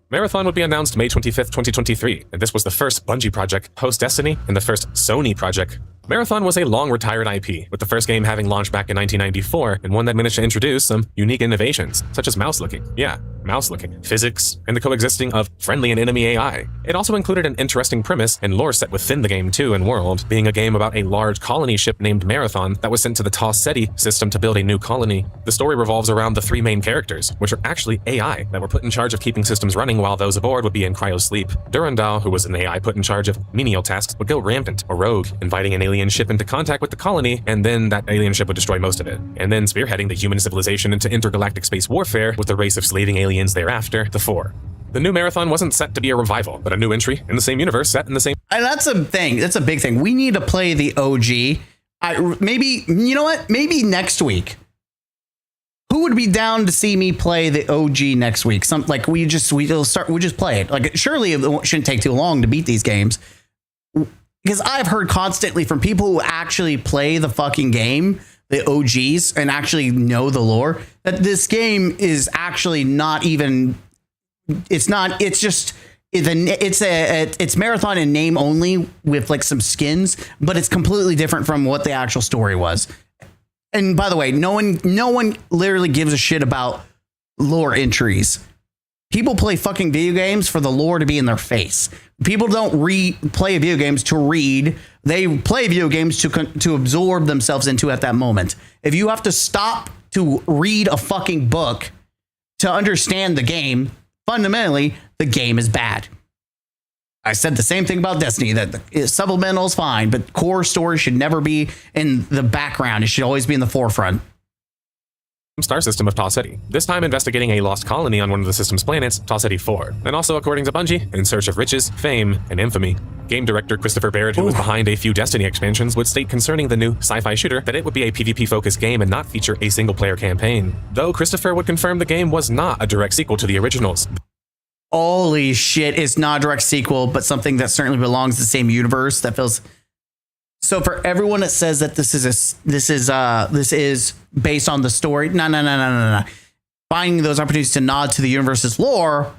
Marathon would be announced May 25th, 2023, and this was the first Bungie project post-Destiny and the first Sony project. Marathon was a long-retired IP, with the first game having launched back in 1994, and one that managed to introduce some unique innovations, such as mouse-licking. Yeah, mouse-licking, physics, and the coexisting of friendly and enemy AI. It also included an interesting premise and lore set within the game too and world, being a game about a large colony ship named Marathon that was sent to the Tau Ceti system to build a new colony. The story revolves around the 3 main characters, which are actually AI that were put in charge of keeping systems running while those aboard would be in cryo-sleep. Durandal, who was an AI put in charge of menial tasks, would go rampant or rogue, inviting an alien ship into contact with the colony, and then that alien ship would destroy most of it, and then spearheading the human civilization into intergalactic space warfare with the race of slaving aliens thereafter, the 4. The new Marathon wasn't set to be a revival, but a new entry in the same universe set in the same... And that's a thing. That's a big thing. We need to play the OG. Maybe, you know what? Maybe next week. Who would be down to see me play the OG next week? We just play it. Like, surely it shouldn't take too long to beat these games. Because I've heard constantly from people who actually play the fucking game, the OGs, and actually know the lore, that this game is actually not even. It's not. It's just. It's Marathon in name only with like some skins, but it's completely different from what the actual story was. And by the way, no one literally gives a shit about lore entries. People play fucking video games for the lore to be in their face. People don't play video games to read. They play video games to absorb themselves into at that moment. If you have to stop to read a fucking book to understand the game, fundamentally, the game is bad. I said the same thing about Destiny, that the supplemental is fine, but core story should never be in the background. It should always be in the forefront. Star system of Tau Ceti, this time investigating a lost colony on one of the system's planets, Tau Ceti 4, and also, according to Bungie, in search of riches, fame, and infamy. Game director Christopher Barrett, who was behind a few Destiny expansions, would state concerning the new sci-fi shooter that it would be a PvP-focused game and not feature a single-player campaign, though Christopher would confirm the game was not a direct sequel to the originals. Holy shit, it's not a direct sequel, but something that certainly belongs to the same universe that feels... So for everyone that says that this is based on the story, no. Finding those opportunities to nod to the universe's lore.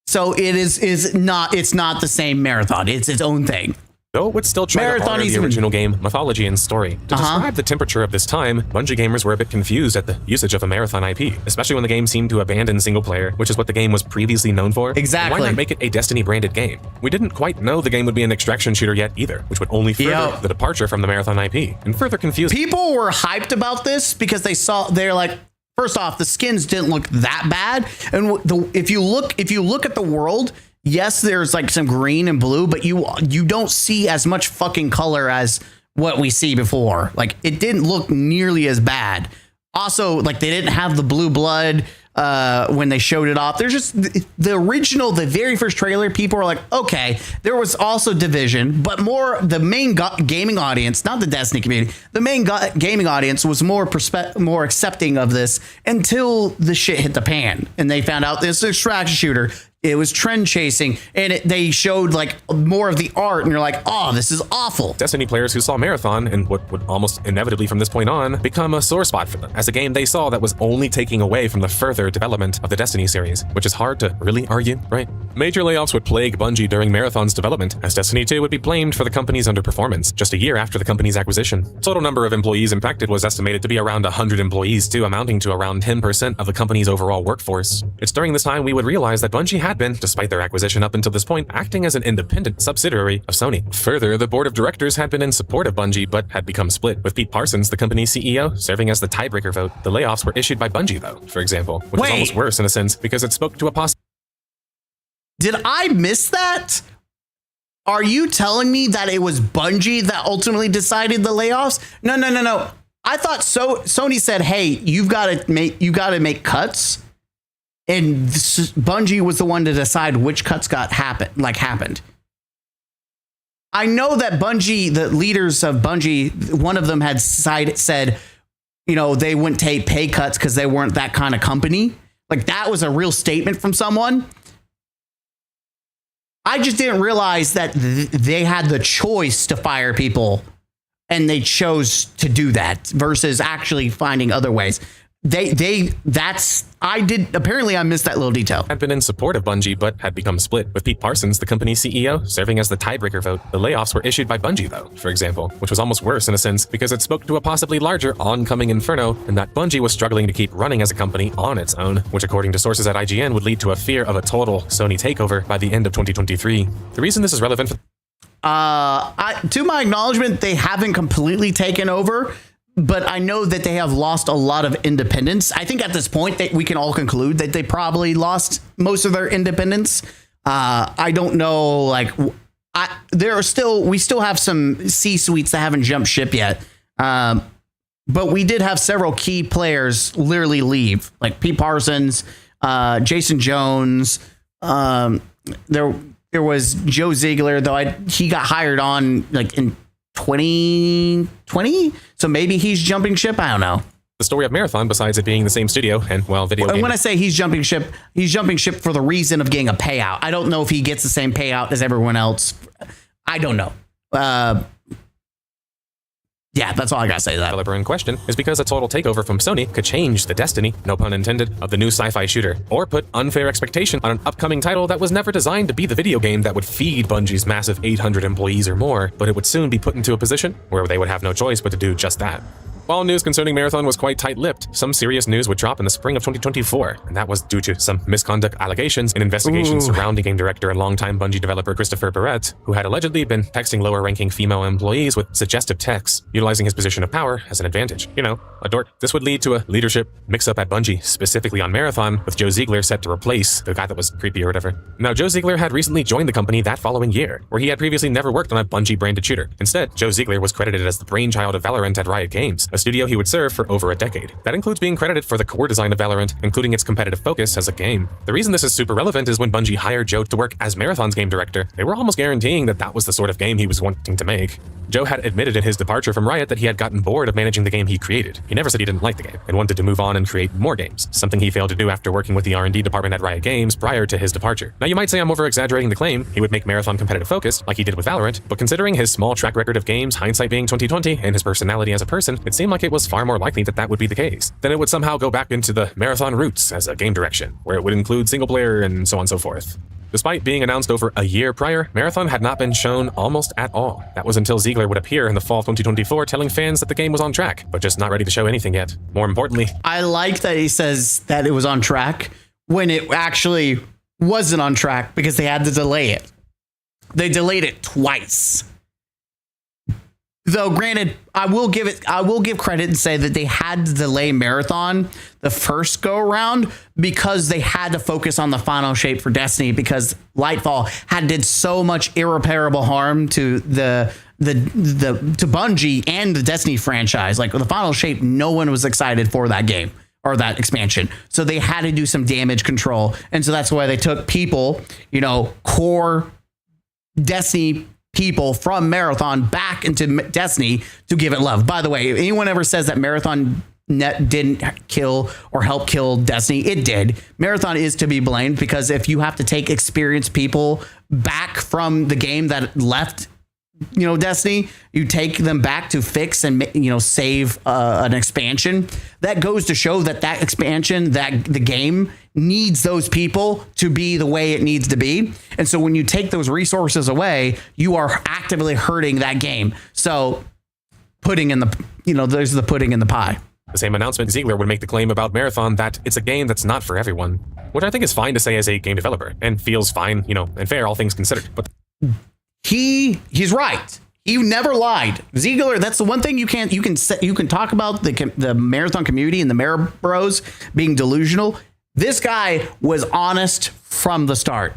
So it's not the same Marathon. It's its own thing. Though it would still try to honor the original game mythology and story. To describe the temperature of this time, Bungie gamers were a bit confused at the usage of a Marathon IP, especially when the game seemed to abandon single player, which is what the game was previously known for. Exactly. Why not make it a Destiny branded game? We didn't quite know the game would be an extraction shooter yet either, which would only further the departure from the Marathon IP and further confuse. People were hyped about this because they're like, first off, the skins didn't look that bad, and if you look at the world. Yes, there's like some green and blue, but you don't see as much fucking color as what we see before. Like, it didn't look nearly as bad. Also, like, they didn't have the blue blood when they showed it off. There's just the original, the very first trailer. People were like, okay, there was also Division, but more the main gaming audience, not the Destiny community. The main gaming audience was more accepting of this until the shit hit the pan and they found out this extraction shooter. It was trend chasing, and they showed like more of the art, and you're like, oh, this is awful. Destiny players who saw Marathon and what would almost inevitably from this point on become a sore spot for them, as a game they saw that was only taking away from the further development of the Destiny series, which is hard to really argue, right? Major layoffs would plague Bungie during Marathon's development, as Destiny 2 would be blamed for the company's underperformance just a year after the company's acquisition. Total number of employees impacted was estimated to be around 100 employees too, amounting to around 10% of the company's overall workforce. It's during this time we would realize that Bungie had been, despite their acquisition up until this point, acting as an independent subsidiary of Sony. Further, the board of directors had been in support of Bungie, but had become split, with Pete Parsons, the company's CEO, serving as the tiebreaker vote. The layoffs were issued by Bungie, though, for example, which was almost worse in a sense, because it spoke to a possible... Did I miss that? Are you telling me that it was Bungie that ultimately decided the layoffs? No. I thought Sony said, hey, you got to make cuts. And Bungie was the one to decide which cuts happened. I know that Bungie, the leaders of Bungie, one of them had said, you know, they wouldn't take pay cuts because they weren't that kind of company. Like, that was a real statement from someone. I just didn't realize that they had the choice to fire people, and they chose to do that versus actually finding other ways. Apparently I missed that little detail. Had been in support of Bungie, but had become split, with Pete Parsons, the company's CEO, serving as the tiebreaker vote. The layoffs were issued by Bungie, though, for example, which was almost worse in a sense, because it spoke to a possibly larger oncoming inferno, and that Bungie was struggling to keep running as a company on its own, which according to sources at IGN would lead to a fear of a total Sony takeover by the end of 2023. The reason this is relevant for... to my acknowledgement, they haven't completely taken over, but I know that they have lost a lot of independence. I think at this point that we can all conclude that they probably lost most of their independence. I don't know, we still have some C-suites that haven't jumped ship yet. But we did have several key players literally leave, like Pete Parsons, Jason Jones. There was Joe Ziegler, though he got hired on in 2020, so maybe he's jumping ship. I don't know. The story of Marathon, besides it being the same studio and, well, video game. When I say he's jumping ship for the reason of getting a payout. I don't know if he gets the same payout as everyone else. I don't know. Yeah, that's all I gotta say to that. Developer in question is because a total takeover from Sony could change the destiny, no pun intended, of the new sci-fi shooter, or put unfair expectation on an upcoming title that was never designed to be the video game that would feed Bungie's massive 800 employees or more, but it would soon be put into a position where they would have no choice but to do just that. While news concerning Marathon was quite tight-lipped, some serious news would drop in the spring of 2024, and that was due to some misconduct allegations and investigations surrounding game director and longtime Bungie developer Christopher Barrett, who had allegedly been texting lower-ranking female employees with suggestive texts, utilizing his position of power as an advantage. You know, a dork. This would lead to a leadership mix-up at Bungie, specifically on Marathon, with Joe Ziegler set to replace the guy that was creepy or whatever. Now, Joe Ziegler had recently joined the company that following year, where he had previously never worked on a Bungie-branded shooter. Instead, Joe Ziegler was credited as the brainchild of Valorant at Riot Games, a studio he would serve for over a decade. That includes being credited for the core design of Valorant, including its competitive focus as a game. The reason this is super relevant is when Bungie hired Joe to work as Marathon's game director, they were almost guaranteeing that that was the sort of game he was wanting to make. Joe had admitted in his departure from Riot that he had gotten bored of managing the game he created. He never said he didn't like the game and wanted to move on and create more games, something he failed to do after working with the R&D department at Riot Games prior to his departure. Now, you might say I'm over-exaggerating the claim he would make Marathon competitive focused, like he did with Valorant, but considering his small track record of games, hindsight being 2020, and his personality as a person, it seemed like it was far more likely that that would be the case. Then it would somehow go back into the Marathon roots as a game direction, where it would include single player and so on and so forth. Despite being announced over a year prior, Marathon had not been shown almost at all. That was until Ziegler would appear in the fall of 2024 telling fans that the game was on track, but just not ready to show anything yet. More importantly, I like that he says that it was on track when it actually wasn't on track because they had to delay it. They delayed it twice. Though granted, I will give credit and say that they had to delay Marathon the first go around because they had to focus on the final shape for Destiny, because Lightfall did so much irreparable harm to to Bungie and the Destiny franchise. Like, the final shape, no one was excited for that game. or that expansion. So they had to do some damage control. And so that's why they took people, core Destiny people from Marathon back into Destiny to give it love. By the way, if anyone ever says that Marathon Net didn't kill or help kill Destiny, it did. Marathon is to be blamed, because if you have to take experienced people back from the game that left Destiny, you take them back to fix and save an expansion. That goes to show that expansion, that the game needs those people to be the way it needs to be. And so when you take those resources away, you are actively hurting that game. So putting in the there's the pudding in the pie. The same announcement, Ziegler would make the claim about Marathon that it's a game that's not for everyone, which I think is fine to say as a game developer, and feels fine, and fair, all things considered. But he's right. He never lied. Ziegler, that's the one thing you can talk about the Marathon community and the Mara Bros being delusional. This guy was honest from the start.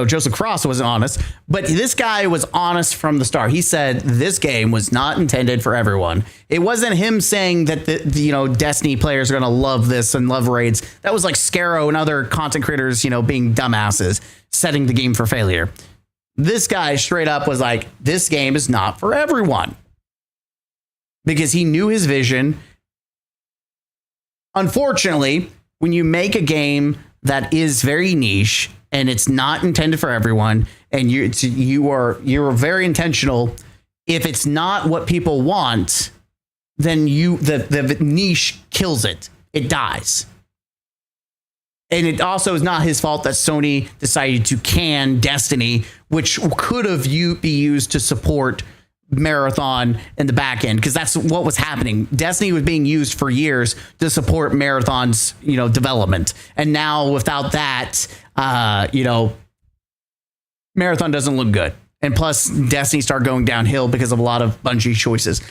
Joseph Cross wasn't honest, but this guy was honest from the start. He said this game was not intended for everyone. It wasn't him saying that the Destiny players are going to love this and love raids. That was like Scarrow and other content creators, being dumbasses, setting the game for failure. This guy straight up was like, this game is not for everyone, because he knew his vision. Unfortunately, when you make a game that is very niche and it's not intended for everyone, and you're very intentional, if it's not what people want, then the niche kills it. It dies. And it also is not his fault that Sony decided to can Destiny, which could have be used to support Marathon in the back end, because that's what was happening. Destiny was being used for years to support Marathon's development, and now without that, Marathon doesn't look good. And plus, Destiny started going downhill because of a lot of Bungie choices.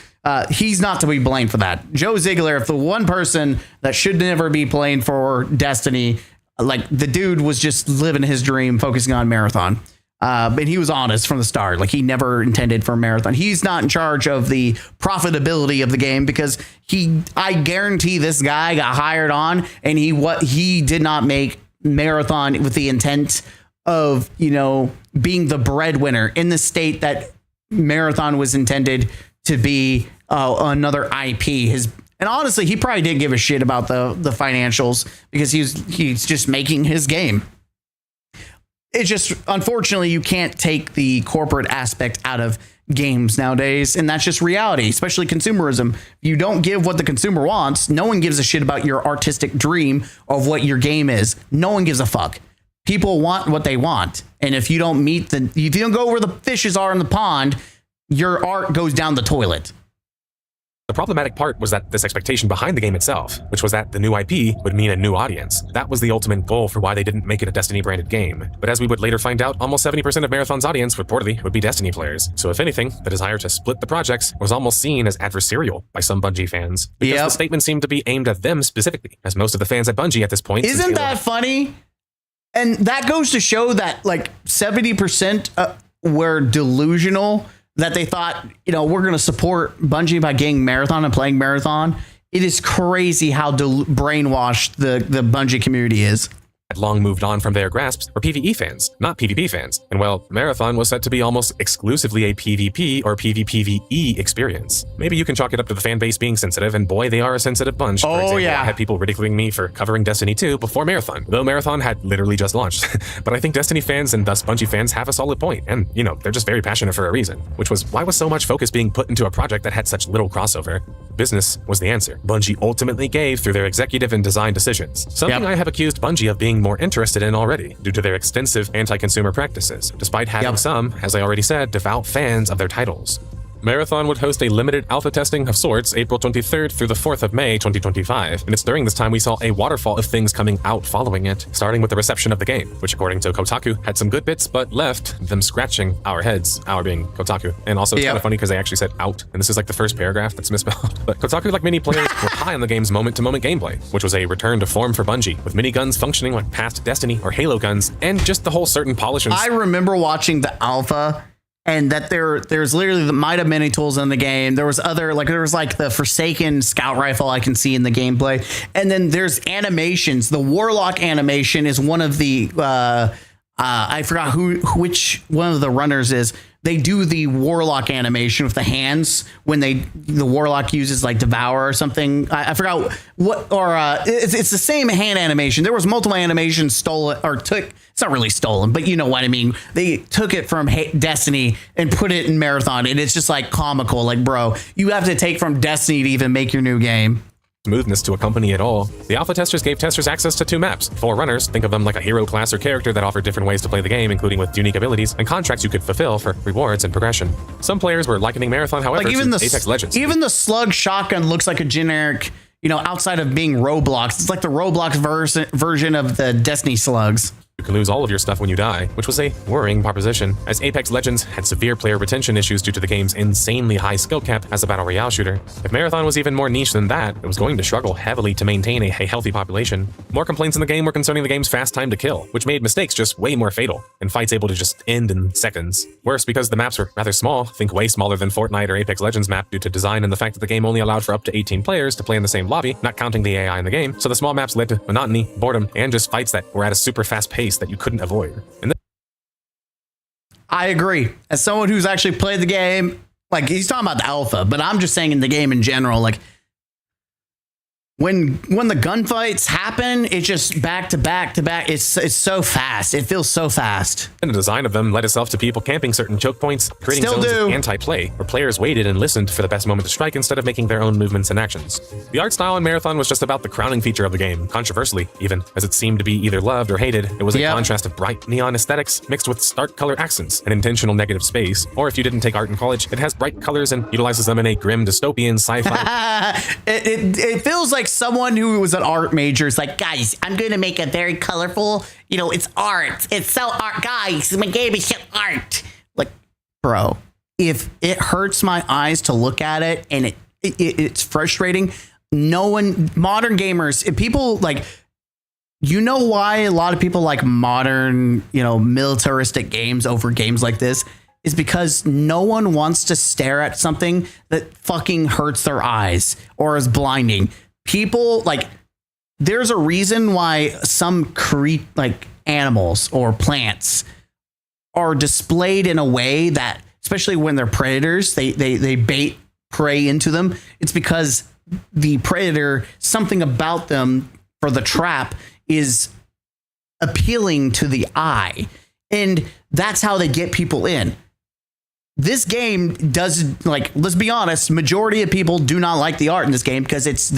He's not to be blamed for that. Joe Ziegler, if the one person that should never be playing for Destiny, like the dude was just living his dream, focusing on Marathon. But he was honest from the start. Like, he never intended for Marathon. He's not in charge of the profitability of the game, because I guarantee this guy got hired on, and he did not make Marathon with the intent of, being the breadwinner in the state that Marathon was intended to be another IP. And honestly, he probably didn't give a shit about the financials, because he's just making his game. It's just, unfortunately, you can't take the corporate aspect out of games nowadays, and that's just reality, especially consumerism. You don't give what the consumer wants. No one gives a shit about your artistic dream of what your game is. No one gives a fuck. People want what they want, and if you don't if you don't go where the fishes are in the pond, your art goes down the toilet. the problematic part was that this expectation behind the game itself, which was that the new IP would mean a new audience. That was the ultimate goal for why they didn't make it a Destiny-branded game. But as we would later find out, almost 70% of Marathon's audience reportedly would be Destiny players. So if anything, the desire to split the projects was almost seen as adversarial by some Bungie fans, because the statement seemed to be aimed at them specifically, as most of the fans at Bungie at this point... Isn't that funny? And that goes to show that like 70% were delusional, that they thought, you know, we're going to support Bungie by getting Marathon and playing Marathon. It is crazy how brainwashed the Bungie community is. Had long moved on from their grasps were PvE fans, not PvP fans. And well, Marathon was set to be almost exclusively a PvP or PvPvE experience. Maybe you can chalk it up to the fan base being sensitive, and boy, they are a sensitive bunch. For example, I had people ridiculing me for covering Destiny 2 before Marathon, though Marathon had literally just launched. But I think Destiny fans and thus Bungie fans have a solid point, and, you know, they're just very passionate for a reason, which was why was so much focus being put into a project that had such little crossover? Business was the answer. Bungie ultimately gave through their executive and design decisions, something I have accused Bungie of being more interested in already, due to their extensive anti-consumer practices, despite having some, as I already said, devout fans of their titles. Marathon would host a limited alpha testing of sorts April 23rd through the 4th of May 2025, and it's during this time we saw a waterfall of things coming out following it, starting with the reception of the game, which according to Kotaku had some good bits, but left them scratching our heads, our being Kotaku. And also it's kind of funny because they actually said out, and this is like the first paragraph that's misspelled. But Kotaku, like many players, were high on the game's moment-to-moment gameplay, which was a return to form for Bungie, with miniguns functioning like past Destiny or Halo guns, and just the whole certain polish and... I remember watching the alpha, and that there's literally the might have many tools in the game. There was the Forsaken scout rifle I can see in the gameplay, and then there's animations. The Warlock animation is one of the I forgot which one of the runners is. They do the Warlock animation with the hands when the Warlock uses like Devour or something. I forgot what, or it's the same hand animation. There was multiple animations stolen or took. It's not really stolen, but you know what I mean. They took it from Destiny and put it in Marathon, and it's just like comical. Like, bro, you have to take from Destiny to even make your new game. Smoothness to accompany it all. The alpha testers gave testers access to 2 maps. For runners, think of them like a hero class or character that offered different ways to play the game, including with unique abilities and contracts you could fulfill for rewards and progression. Some players were likening Marathon, however, like even to Apex Legends. Even the slug shotgun looks like a generic, outside of being Roblox. It's like the Roblox version of the Destiny slugs. You can lose all of your stuff when you die, which was a worrying proposition, as Apex Legends had severe player retention issues due to the game's insanely high skill cap as a battle royale shooter. If Marathon was even more niche than that, it was going to struggle heavily to maintain a healthy population. More complaints in the game were concerning the game's fast time to kill, which made mistakes just way more fatal, and fights able to just end in seconds. Worse, because the maps were rather small, think way smaller than Fortnite or Apex Legends map due to design and the fact that the game only allowed for up to 18 players to play in the same lobby, not counting the AI in the game, so the small maps led to monotony, boredom, and just fights that were at a super fast pace that you couldn't avoid. I agree. As someone who's actually played the game, like he's talking about the alpha, but I'm just saying in the game in general, like when the gunfights happen, it's just back to back to back. It's so fast. It feels so fast. And the design of them led itself to people camping certain choke points, creating zones of anti-play, where players waited and listened for the best moment to strike instead of making their own movements and actions. The art style in Marathon was just about the crowning feature of the game, controversially even, as it seemed to be either loved or hated. It was a contrast of bright neon aesthetics mixed with stark color accents and intentional negative space. Or if you didn't take art in college, it has bright colors and utilizes them in a grim dystopian sci-fi. It feels like someone who was an art major is like, guys, I'm going to make a very colorful, it's art. It's so art, guys. My game is so art. Like, bro, if it hurts my eyes to look at it and it's frustrating, modern gamers, if people like, why a lot of people like modern, militaristic games over games like this is because no one wants to stare at something that fucking hurts their eyes or is blinding. People there's a reason why some animals or plants are displayed in a way that, especially when they're predators, they bait prey into them. It's because the predator, something about them for the trap is appealing to the eye, and that's how they get people in. This game does, let's be honest, majority of people do not like the art in this game because it's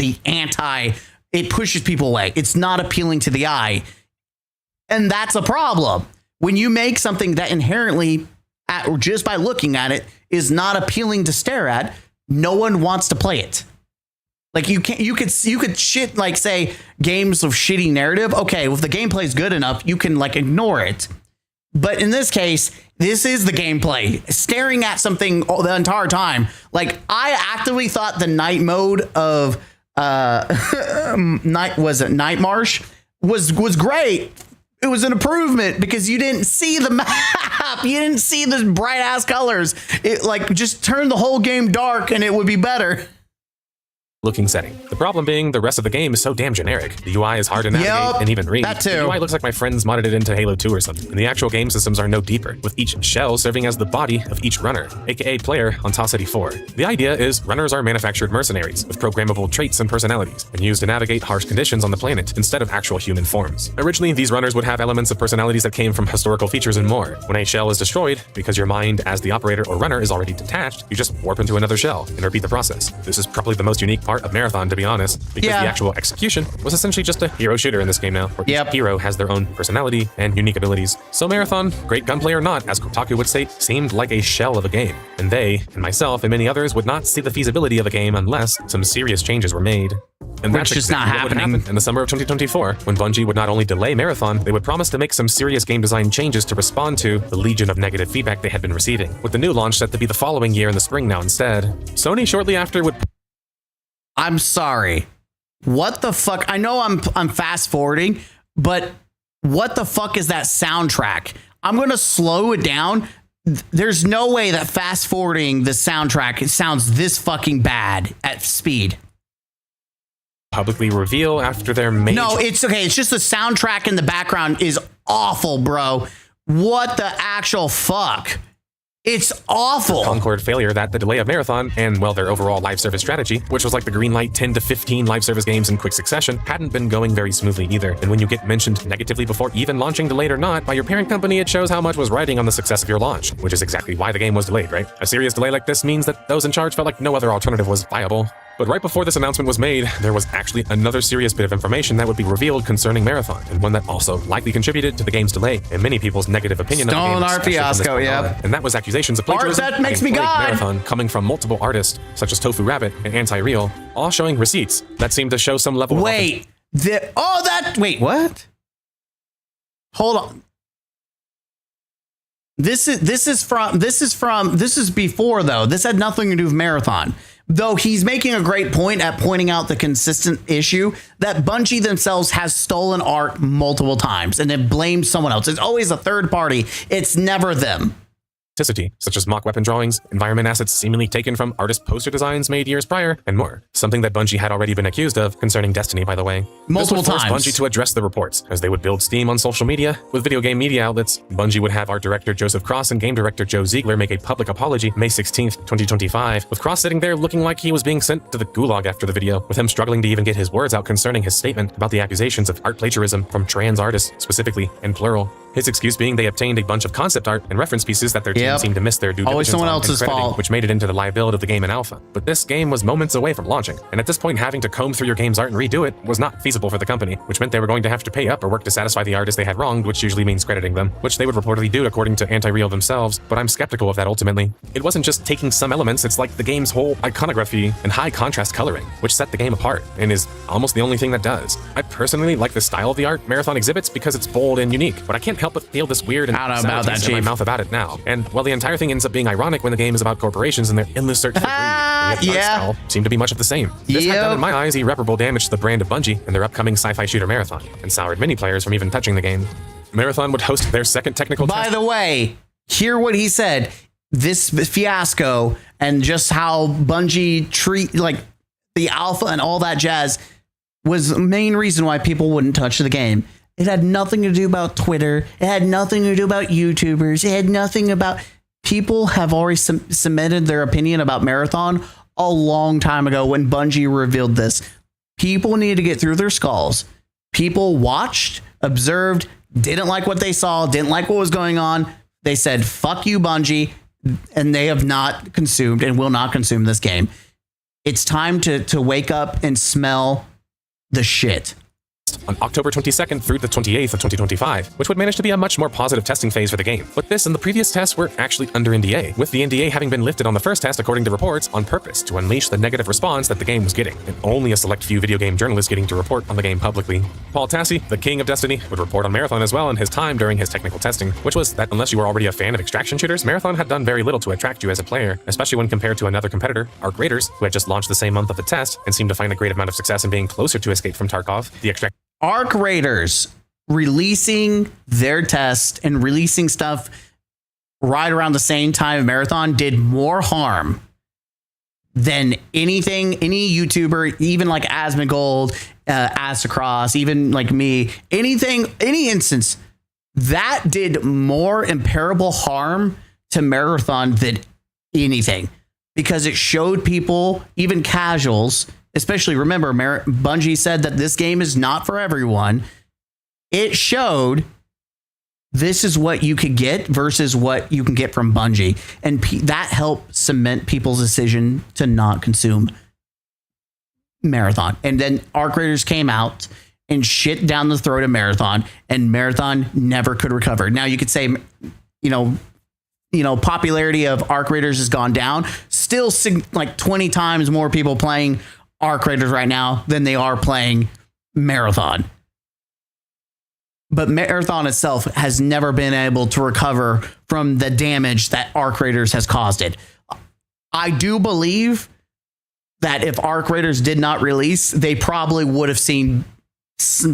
it pushes people away. It's not appealing to the eye. And that's a problem. When you make something that inherently, or just by looking at it, is not appealing to stare at, no one wants to play it. Like you could say games of shitty narrative. Okay, well, if the gameplay is good enough, you can ignore it. But in this case, this is the gameplay. Staring at something the entire time. I actively thought the night mode of Night Marsh was great. It was an improvement because you didn't see the map. You didn't see the bright ass colors. It just turn the whole game dark and it would be better. Looking setting. The problem being the rest of the game is so damn generic. The UI is hard to navigate and even read. That too. The UI looks like my friends modded it into Halo 2 or something, and the actual game systems are no deeper, with each shell serving as the body of each runner, aka player on Toss City 4. The idea is runners are manufactured mercenaries with programmable traits and personalities, and used to navigate harsh conditions on the planet instead of actual human forms. Originally, these runners would have elements of personalities that came from historical features and more. When a shell is destroyed, because your mind as the operator or runner is already detached, you just warp into another shell and repeat the process. This is probably the most unique part of Marathon, to be honest, because the actual execution was essentially just a hero shooter in this game now, where each hero has their own personality and unique abilities. So Marathon, great gunplay or not, as Kotaku would say, seemed like a shell of a game. And they, and myself, and many others would not see the feasibility of a game unless some serious changes were made. And that's just not what would happen in the summer of 2024, when Bungie would not only delay Marathon, they would promise to make some serious game design changes to respond to the legion of negative feedback they had been receiving, with the new launch set to be the following year in the spring now instead. Sony shortly after would... I'm sorry. What the fuck? I know I'm fast forwarding, but what the fuck is that soundtrack? I'm going to slow it down. there's no way that fast forwarding the soundtrack sounds this fucking bad at speed. Publicly reveal after their major... No, it's okay. It's just the soundtrack in the background is awful, bro. What the actual fuck? It's awful. Concord failure that the delay of Marathon and, well, their overall live service strategy, which was like the green light 10 to 15 live service games in quick succession, hadn't been going very smoothly either. And when you get mentioned negatively before even launching, delayed or not, by your parent company, it shows how much was riding on the success of your launch, which is exactly why the game was delayed, right? A serious delay like this means that those in charge felt like no other alternative was viable. But right before this announcement was made, there was actually another serious bit of information that would be revealed concerning Marathon, and one that also likely contributed to the game's delay and many people's negative opinion of the game. Stolen art fiasco, yeah. And that was accusations of plagiarism. Art that makes me God. Marathon coming from multiple artists, such as Tofu Rabbit and Anti-Real, all showing receipts that seemed to show some level of... Wait, what? Hold on. This is before though. This had nothing to do with Marathon. Though he's making a great point at pointing out the consistent issue that Bungie themselves has stolen art multiple times and then blamed someone else. It's always a third party. It's never them. Such as mock weapon drawings, environment assets seemingly taken from artist poster designs made years prior, and more. Something that Bungie had already been accused of concerning Destiny, by the way. Multiple this would force times. Bungie to address the reports, as they would build steam on social media. With video game media outlets, Bungie would have art director Joseph Cross and game director Joe Ziegler make a public apology May 16th, 2025, with Cross sitting there looking like he was being sent to the gulag after the video, with him struggling to even get his words out concerning his statement about the accusations of art plagiarism from trans artists, specifically, and plural. His excuse being they obtained a bunch of concept art and reference pieces that their team seemed to miss their due Always diligence someone on else's and crediting, fault. which made it into the live build of the game in alpha. But this game was moments away from launching, and at this point having to comb through your game's art and redo it was not feasible for the company, which meant they were going to have to pay up or work to satisfy the artists they had wronged, which usually means crediting them, which they would reportedly do according to Anti-Real themselves, but I'm skeptical of that ultimately. It wasn't just taking some elements, it's like the game's whole iconography and high contrast coloring, which set the game apart, and is almost the only thing that does. I personally like the style of the art Marathon exhibits because it's bold and unique, but I can't help but feel this weird and I don't know about that, in my Chief. mouth about it now. And while the entire thing ends up being ironic when the game is about corporations and their endless search for greed, the art style seemed to be much of the same. This had done, in my eyes, irreparable damage to the brand of Bungie and their upcoming sci-fi shooter Marathon, and soured many players from even touching the game. Marathon would host their second technical By test. the way, hear what he said. This fiasco and just how Bungie treat like the alpha and all that jazz was the main reason why people wouldn't touch the game. It had nothing to do about Twitter. It had nothing to do about YouTubers. It had nothing about... People have already submitted their opinion about Marathon a long time ago when Bungie revealed this. People need to get through their skulls. People watched, observed, didn't like what they saw, didn't like what was going on. They said, fuck you, Bungie, and they have not consumed and will not consume this game. It's time to wake up and smell the shit. On October 22nd through the 28th of 2025, which would manage to be a much more positive testing phase for the game. But this and the previous tests were actually under NDA, with the NDA having been lifted on the first test according to reports on purpose to unleash the negative response that the game was getting, and only a select few video game journalists getting to report on the game publicly. Paul Tassi, the king of Destiny, would report on Marathon as well in his time during his technical testing, which was that unless you were already a fan of extraction shooters, Marathon had done very little to attract you as a player, especially when compared to another competitor, Arc Raiders, who had just launched the same month of the test and seemed to find a great amount of success in being closer to Escape from Tarkov, the extraction. Arc Raiders releasing their test and releasing stuff right around the same time Marathon did more harm than any YouTuber, even like Asmongold, Asacross, even like me, any instance that did more imperishable harm to Marathon than anything, because it showed people, even casuals, especially remember, Bungie said that this game is not for everyone. It showed this is what you could get versus what you can get from Bungie. And that helped cement people's decision to not consume Marathon. And then Arc Raiders came out and shit down the throat of Marathon, and Marathon never could recover. Now you could say, popularity of Arc Raiders has gone down. Still like 20 times more people playing Arc Raiders right now than they are playing Marathon. But Marathon itself has never been able to recover from the damage that Arc Raiders has caused it. I do believe that if Arc Raiders did not release, they probably would have seen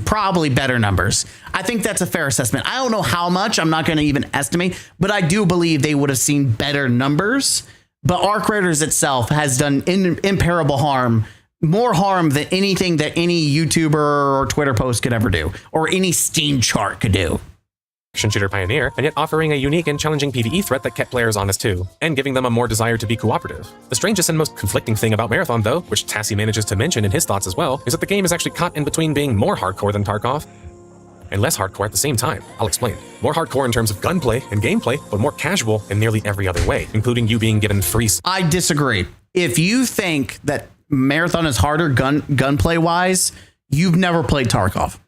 probably better numbers. I think that's a fair assessment. I don't know how much. I'm not going to even estimate, but I do believe they would have seen better numbers. But Arc Raiders itself has done imparable harm, more harm than anything that any YouTuber or Twitter post could ever do, or any Steam chart could do. Action shooter pioneer, and yet offering a unique and challenging PvE threat that kept players honest too, and giving them a more desire to be cooperative. The strangest and most conflicting thing about Marathon, though, which Tassie manages to mention in his thoughts as well, is that the game is actually caught in between being more hardcore than Tarkov and less hardcore at the same time. I'll explain. More hardcore in terms of gunplay and gameplay, but more casual in nearly every other way, including you being given free... I disagree. If you think that Marathon is harder gunplay wise, you've never played Tarkov.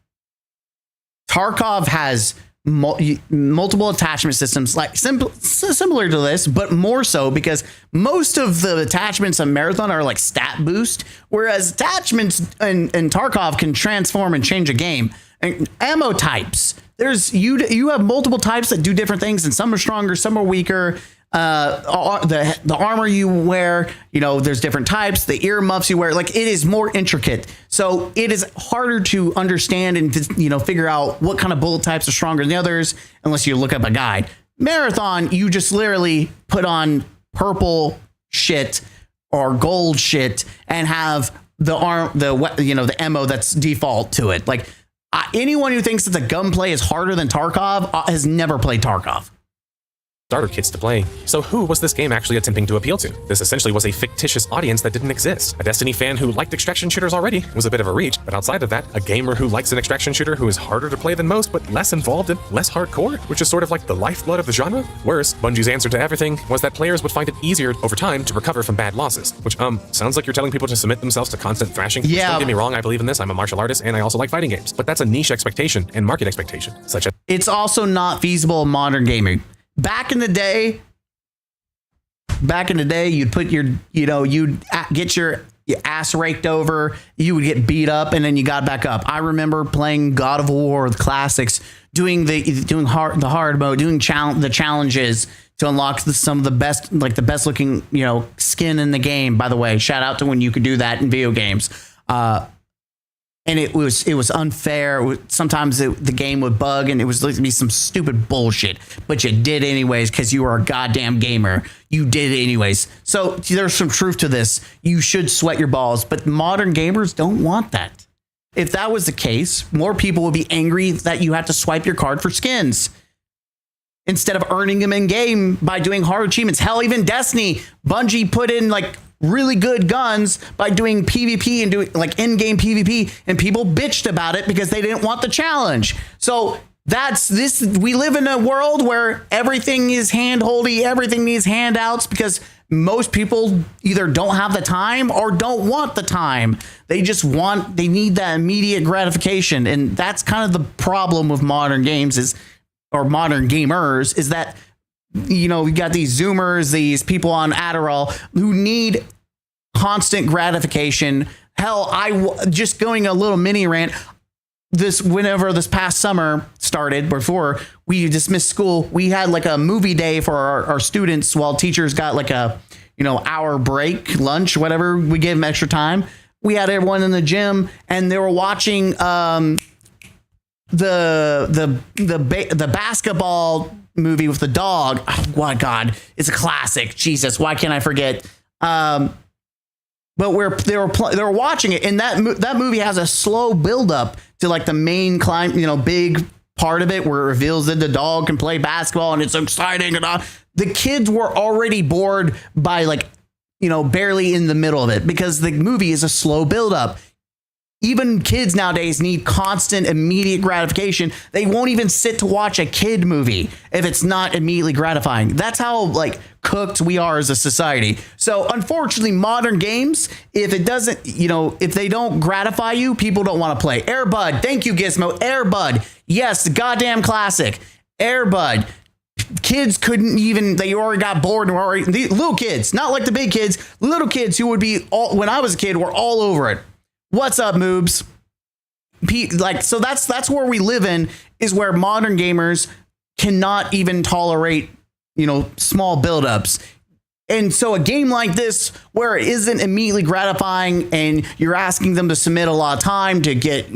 Tarkov has multiple attachment systems, like similar to this, but more so because most of the attachments on Marathon are like stat boost, whereas attachments in Tarkov can transform and change a game. And ammo types, you have multiple types that do different things, and some are stronger, some are weaker. The armor you wear, there's different types. The earmuffs you wear, like, it is more intricate, so it is harder to understand and figure out what kind of bullet types are stronger than the others unless you look up a guide. Marathon, you just literally put on purple shit or gold shit and have the ammo that's default to it. Like, anyone who thinks that the gunplay is harder than Tarkov has never played Tarkov. Starter kits to play. So who was this game actually attempting to appeal to? This essentially was a fictitious audience that didn't exist. A Destiny fan who liked extraction shooters already was a bit of a reach, but outside of that, a gamer who likes an extraction shooter who is harder to play than most, but less involved and less hardcore, which is sort of like the lifeblood of the genre. Worse, Bungie's answer to everything was that players would find it easier over time to recover from bad losses, which sounds like you're telling people to submit themselves to constant thrashing. Yeah. Don't get me wrong, I believe in this. I'm a martial artist and I also like fighting games, but that's a niche expectation and market expectation, such as... It's also not feasible in modern gaming. Back in the day, you'd put you'd get your ass raked over, you would get beat up, and then you got back up. I remember playing God of War, the classics, doing the hard mode, doing the challenges to unlock some of the best looking skin in the game. By the way, shout out to when you could do that in video games. And it was unfair. Sometimes the game would bug, and it was like to be some stupid bullshit. But you did anyways because you were a goddamn gamer. You did it anyways. So there's some truth to this. You should sweat your balls, but modern gamers don't want that. If that was the case, more people would be angry that you have to swipe your card for skins instead of earning them in game by doing hard achievements. Hell, even Destiny, Bungie put in really good guns by doing PvP and doing in-game PvP, and people bitched about it because they didn't want the challenge. So that's this. We live in a world where everything is hand-holdy, everything needs handouts because most people either don't have the time or don't want the time. They need that immediate gratification. And that's kind of the problem with modern games or modern gamers is that you got these Zoomers, these people on Adderall who need constant gratification. Hell, just going a little mini rant. Whenever this past summer started, before we dismissed school, we had a movie day for our students while teachers got a hour break, lunch, whatever. We gave them extra time. We had everyone in the gym and they were watching the basketball movie with the dog. Oh my God, it's a classic. Jesus, why can't I forget? But they were watching it, and that movie has a slow build up to the main big part of it where it reveals that the dog can play basketball and it's exciting and all. The kids were already bored by barely in the middle of it because the movie is a slow build up. Even kids nowadays need constant, immediate gratification. They won't even sit to watch a kid movie if it's not immediately gratifying. That's how cooked we are as a society. So unfortunately, modern games, if they don't gratify you, people don't want to play. Air Bud, thank you, Gizmo. Air Bud, yes, the goddamn classic. Air Bud. Kids they already got bored and were already little kids, not like the big kids, little kids who would be when I was a kid were all over it. What's up, moobs? So that's where we live in, is where modern gamers cannot even tolerate, small buildups. And so a game like this, where it isn't immediately gratifying and you're asking them to submit a lot of time to get,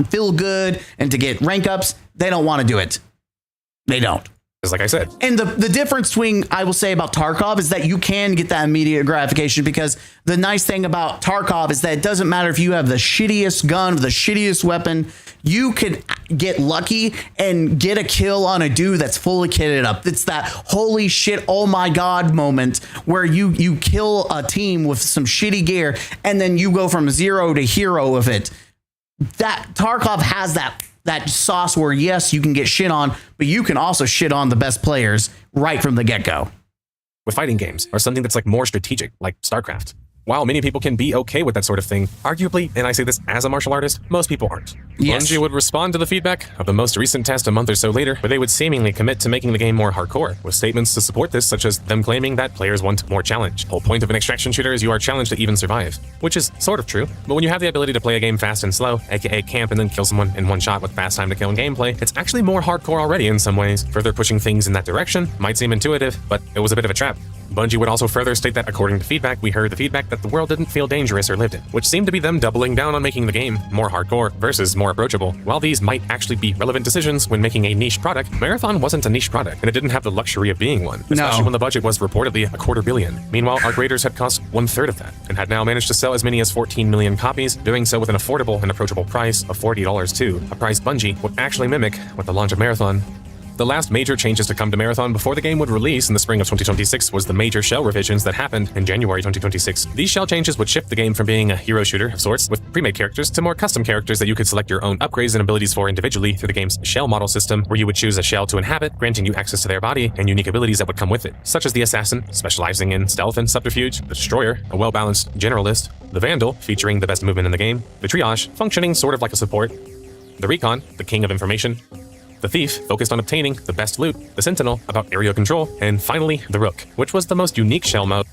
feel good and to get rank ups, they don't want to do it. They don't. Like I said. And the difference between, I will say, about Tarkov is that you can get that immediate gratification, because the nice thing about Tarkov is that it doesn't matter if you have the shittiest gun, the shittiest weapon, you could get lucky and get a kill on a dude that's fully kitted up. It's that holy shit, oh my God moment where you kill a team with some shitty gear and then you go from 0 to hero of it. That Tarkov has that sauce where, yes, you can get shit on, but you can also shit on the best players right from the get-go. With fighting games, or something that's like more strategic, like StarCraft. While many people can be okay with that sort of thing, arguably, and I say this as a martial artist, most people aren't. Yes. Bungie would respond to the feedback of the most recent test a month or so later, where they would seemingly commit to making the game more hardcore, with statements to support this, such as them claiming that players want more challenge. The whole point of an extraction shooter is you are challenged to even survive, which is sort of true, but when you have the ability to play a game fast and slow, aka camp and then kill someone in one shot with fast time to kill and gameplay, it's actually more hardcore already in some ways. Further pushing things in that direction might seem intuitive, but it was a bit of a trap. Bungie would also further state that according to feedback, we heard the feedback that the world didn't feel dangerous or lived in, which seemed to be them doubling down on making the game more hardcore versus more approachable. While these might actually be relevant decisions when making a niche product, Marathon wasn't a niche product, and it didn't have the luxury of being one, especially when the budget was reportedly $250 million. Meanwhile, our graders had cost 1/3 of that, and had now managed to sell as many as 14 million copies, doing so with an affordable and approachable price of $40 too, a price Bungie would actually mimic with the launch of Marathon. The last major changes to come to Marathon before the game would release in the spring of 2026 was the major shell revisions that happened in January 2026. These shell changes would shift the game from being a hero shooter of sorts with pre-made characters to more custom characters that you could select your own upgrades and abilities for individually through the game's shell model system, where you would choose a shell to inhabit, granting you access to their body and unique abilities that would come with it, such as the Assassin, specializing in stealth and subterfuge, the Destroyer, a well-balanced generalist, the Vandal, featuring the best movement in the game, the Triage, functioning sort of like a support, the Recon, the king of information, the Thief, focused on obtaining the best loot, the Sentinel, about area control, and finally, the Rook, which was the most unique shell mode.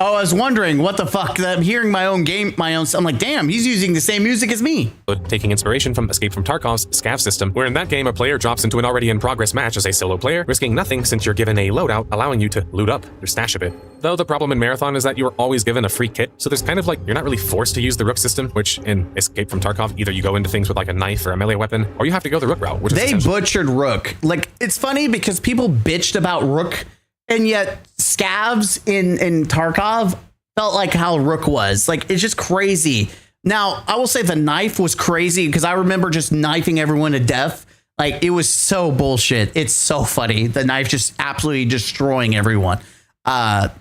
Oh, I was wondering what the fuck. I'm hearing my own. I'm like, damn, he's using the same music as me. Taking inspiration from Escape from Tarkov's Scav system, where in that game a player drops into an already in progress match as a solo player, risking nothing since you're given a loadout, allowing you to loot up your stash a bit. Though the problem in Marathon is that you are always given a free kit, so there's kind of like, you're not really forced to use the Rook system, which in Escape from Tarkov, either you go into things with like a knife or a melee weapon, or you have to go the Rook route, which they butchered Rook. Like, it's funny because people bitched about Rook, and yet Scavs in Tarkov felt like how Rook was. Like, it's just crazy. Now, I will say the knife was crazy because I remember just knifing everyone to death. Like, it was so bullshit. It's so funny. The knife just absolutely destroying everyone. That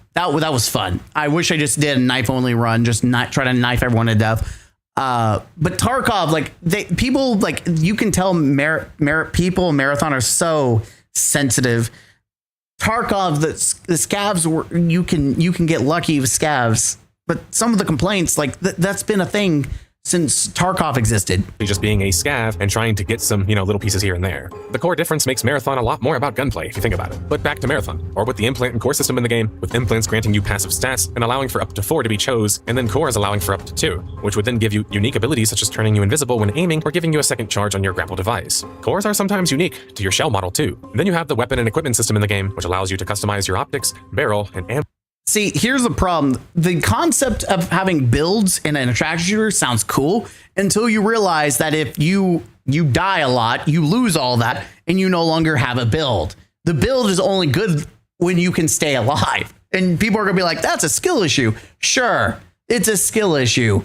was fun. I wish I just did a knife only run, just not try to knife everyone to death. But Tarkov, like, people, like, you can tell people in Marathon are so sensitive. Tarkov, the scavs you can get lucky with scavs, but some of the complaints, like that's been a thing since Tarkov existed. Just being a scav and trying to get some, little pieces here and there. The core difference makes Marathon a lot more about gunplay, if you think about it. But back to Marathon, or with the implant and core system in the game, with implants granting you passive stats and allowing for up to 4 to be chose, and then cores allowing for up to 2, which would then give you unique abilities such as turning you invisible when aiming or giving you a second charge on your grapple device. Cores are sometimes unique to your shell model too. And then you have the weapon and equipment system in the game, which allows you to customize your optics, barrel, and ammo. See, here's the problem. The concept of having builds in an attraction shooter sounds cool until you realize that if you die a lot, you lose all that and you no longer have a build. The build is only good when you can stay alive. And people are going to be like, that's a skill issue. Sure, it's a skill issue.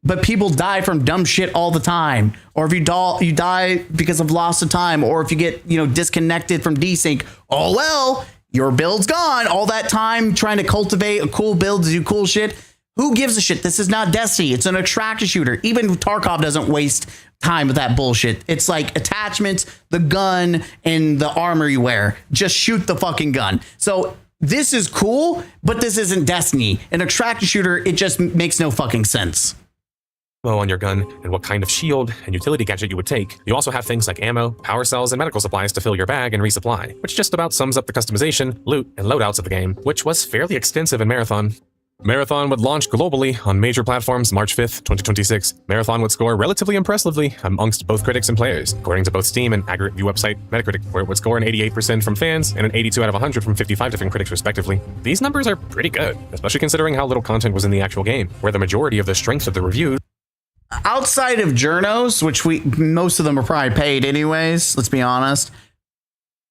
But people die from dumb shit all the time. Or if you die because of loss of time, or if you get, disconnected from desync, oh well, your build's gone. All that time trying to cultivate a cool build to do cool shit. Who gives a shit? This is not Destiny. It's an attraction shooter. Even Tarkov doesn't waste time with that bullshit. It's like attachments, the gun, and the armor you wear. Just shoot the fucking gun. So this is cool, but this isn't Destiny. An attraction shooter, it just makes no fucking sense. On your gun and what kind of shield and utility gadget you would take. You also have things like ammo, power cells, and medical supplies to fill your bag and resupply, which just about sums up the customization, loot, and loadouts of the game, which was fairly extensive in Marathon. Marathon would launch globally on major platforms March 5th, 2026. Marathon would score relatively impressively amongst both critics and players. According to both Steam and aggregate review website Metacritic, where it would score an 88% from fans and an 82 out of 100 from 55 different critics respectively. These numbers are pretty good, especially considering how little content was in the actual game, where the majority of the strength of the reviews Outside of journos, which most of them are probably paid anyways, let's be honest,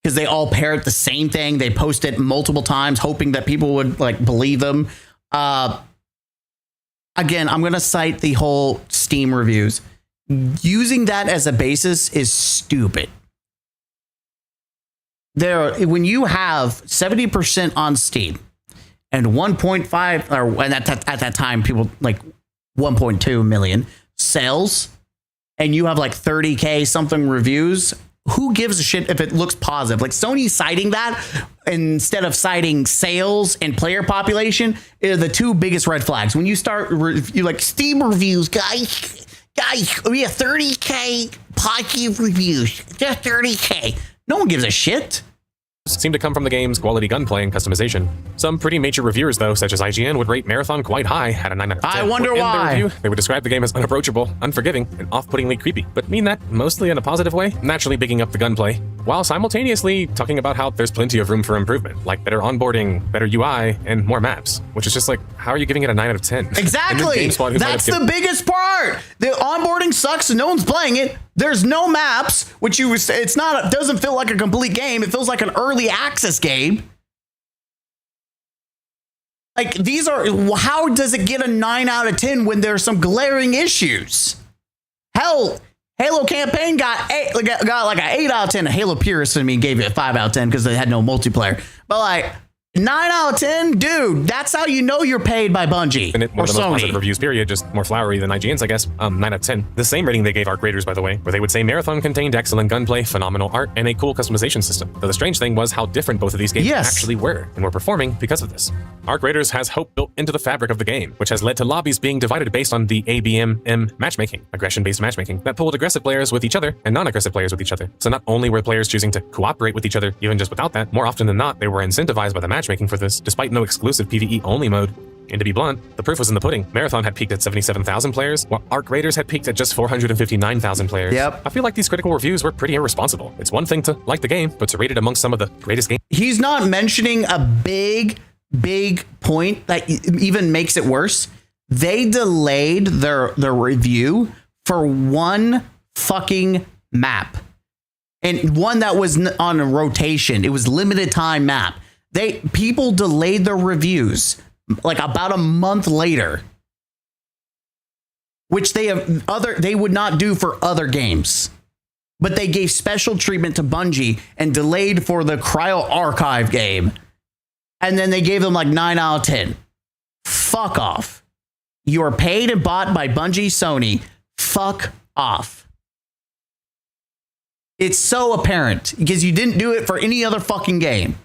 because they all parrot the same thing. They post it multiple times, hoping that people would like believe them. Again, I'm going to cite the whole Steam reviews. Using that as a basis is stupid. When you have 70% on Steam and 1.5, or at that time, people like 1.2 million sales, and you have like 30K something reviews, who gives a shit if it looks positive? Like Sony citing that instead of citing sales and player population are the two biggest red flags. When you start you like Steam reviews, guys, we have 30K positive reviews, just 30K. No one gives a shit. seem to come from the game's quality gunplay and customization. Some pretty major reviewers, though, such as IGN, would rate Marathon quite high at a 9 out of 10. I wonder in why. their review, they would describe the game as unapproachable, unforgiving, and off-puttingly creepy, but mean that mostly in a positive way, naturally bigging up the gunplay, while simultaneously talking about how there's plenty of room for improvement, like better onboarding, better UI, and more maps, which is just like, how are you giving it a 9 out of 10? Exactly. That's the biggest part. The onboarding sucks and no one's playing it. There's no maps, which it's not, it doesn't feel like a complete game. It feels like an early access game. Like these are, how does it get a 9 out of 10 when there's some glaring issues? Hell, Halo campaign got like an 8 out of 10. Halo purist, I mean, gave it a 5 out of 10 because they had no multiplayer. But like 9 out of 10, dude, that's how you know you're paid by Bungie and or one of the most Sony. positive reviews, period, just more flowery than IGN's, I guess. 9 out of 10. The same rating they gave Arc Raiders, by the way, where they would say Marathon contained excellent gunplay, phenomenal art, and a cool customization system. Though the strange thing was how different both of these games actually were, and were performing because of this. Arc Raiders has hope built into the fabric of the game, which has led to lobbies being divided based on the ABMM matchmaking, aggression-based matchmaking, that pulled aggressive players with each other and non-aggressive players with each other. So not only were players choosing to cooperate with each other, even just without that, more often than not, they were incentivized by the matchmaking for this, despite no exclusive PvE-only mode. And to be blunt, the proof was in the pudding. Marathon had peaked at 77,000 players, while Arc Raiders had peaked at just 459,000 players. Yep. I feel like these critical reviews were pretty irresponsible. It's one thing to like the game, but to rate it amongst some of the greatest games. He's not mentioning a big point that even makes it worse. They delayed their review for one fucking map, and one that was on a rotation. It was limited time map. People delayed their reviews like about a month later, which they would not do for other games. But they gave special treatment to Bungie and delayed for the Cryo Archive game. And then they gave them like 9 out of 10. Fuck off. You are paid and bought by Bungie Sony. Fuck off. It's so apparent because you didn't do it for any other fucking game.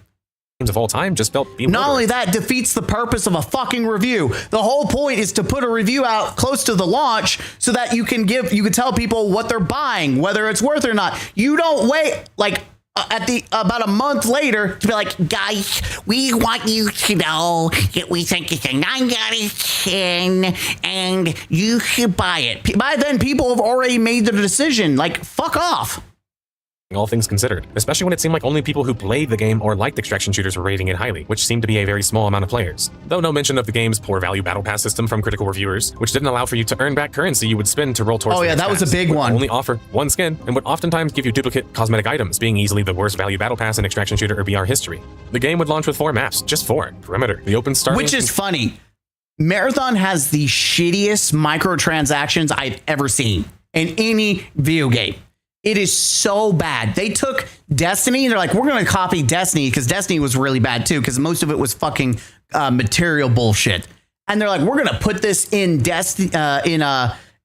Of all time just felt bewildering. Not only that, defeats the purpose of a fucking review. The whole point is to put a review out close to the launch so that you can tell people what they're buying, whether it's worth or not. You don't wait like about a month later to be like, guys, we want you to know that we think it's a 9 out of 10 and you should buy it. By then, people have already made their decision. Like, fuck off. All things considered, especially when it seemed like only people who played the game or liked extraction shooters were rating it highly, which seemed to be a very small amount of players. Though no mention of the game's poor value battle pass system from critical reviewers, which didn't allow for you to earn back currency you would spend to roll towards. Oh yeah, that was a big one. Only offer one skin and would oftentimes give you duplicate cosmetic items, being easily the worst value battle pass in extraction shooter or BR history. The game would launch with 4 maps, just 4. Perimeter, the open starting, which is funny. Marathon has the shittiest microtransactions I've ever seen in any video game. It is so bad. They took Destiny and they're like, we're going to copy Destiny because Destiny was really bad too because most of it was fucking material bullshit. And they're like, we're going to put this in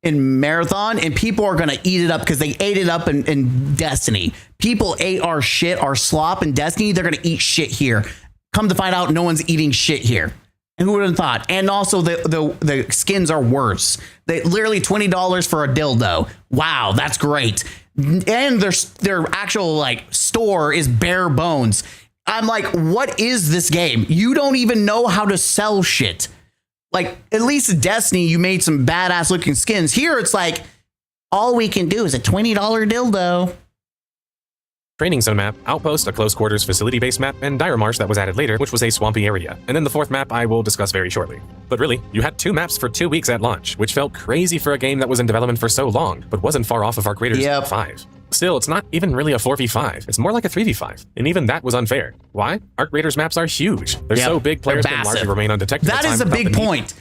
in Marathon and people are going to eat it up because they ate it up in Destiny. People ate our shit, our slop in Destiny. They're going to eat shit here. Come to find out, no one's eating shit here. And who would have thought? And also the skins are worse. They literally $20 for a dildo. Wow, that's great. And their actual like store is bare bones. I'm like, what is this game? You don't even know how to sell shit. Like, at least in Destiny, you made some badass looking skins. Here, it's like, all we can do is a $20 dildo. Training zone map, outpost, a close quarters facility based map, and dire marsh that was added later, which was a swampy area. And then the fourth map I will discuss very shortly. But really, you had 2 maps for 2 weeks at launch, which felt crazy for a game that was in development for so long, but wasn't far off of our Creators 5. Still, it's not even really a 4v5. It's more like a 3v5. And even that was unfair. Why? Arc Raiders maps are huge. They're so big, players can largely remain undetected. That is a big point.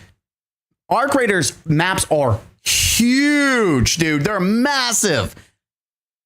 Arc Raiders maps are huge, dude. They're massive.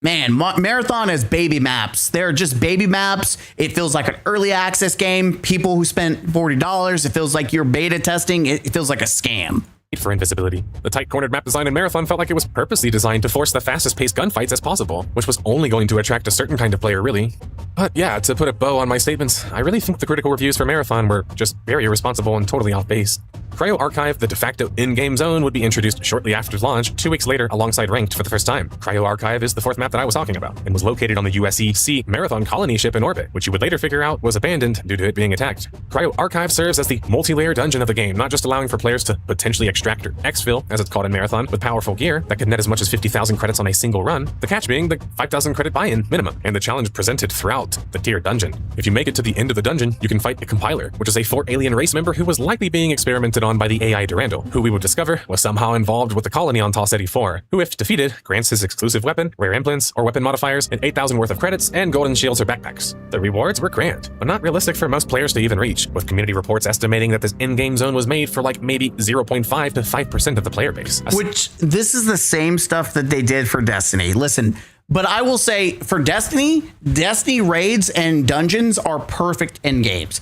Man, Marathon is baby maps. They're just baby maps. It feels like an early access game. People who spent $40, it feels like you're beta testing. It feels like a scam. For invisibility. The tight-cornered map design in Marathon felt like it was purposely designed to force the fastest-paced gunfights as possible, which was only going to attract a certain kind of player, really. But yeah, to put a bow on my statements, I really think the critical reviews for Marathon were just very irresponsible and totally off base. Cryo Archive, the de facto in-game zone, would be introduced shortly after launch, 2 weeks later alongside Ranked for the first time. Cryo Archive is the 4th map that I was talking about, and was located on the USEC Marathon colony ship in orbit, which you would later figure out was abandoned due to it being attacked. Cryo Archive serves as the multi-layer dungeon of the game, not just allowing for players to potentially extract or exfil, as it's called in Marathon, with powerful gear that could net as much as 50,000 credits on a single run, the catch being the 5,000 credit buy-in minimum, and the challenge presented throughout the tiered dungeon. If you make it to the end of the dungeon, you can fight a compiler, which is a 4 alien race member who was likely being experimented on by the AI Durandal, who we would discover was somehow involved with the colony on Tall City 4, who if defeated, grants his exclusive weapon, rare implants, or weapon modifiers, and 8,000 worth of credits, and golden shields or backpacks. The rewards were grand, but not realistic for most players to even reach, with community reports estimating that this in-game zone was made for like maybe 0.5 to 5% of the player base. Which, this is the same stuff that they did for Destiny. Listen, but I will say for Destiny raids and dungeons are perfect end games.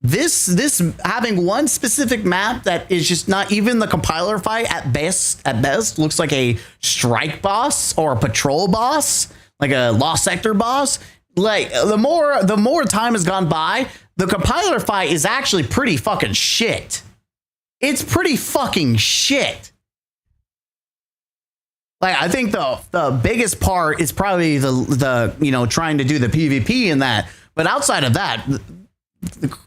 This having one specific map that is just not even the compiler fight at best looks like a strike boss or a patrol boss, like a lost sector boss. Like the more time has gone by, the compiler fight is actually pretty fucking shit. It's pretty fucking shit. Like, I think the biggest part is probably the trying to do the PvP in that. But outside of that,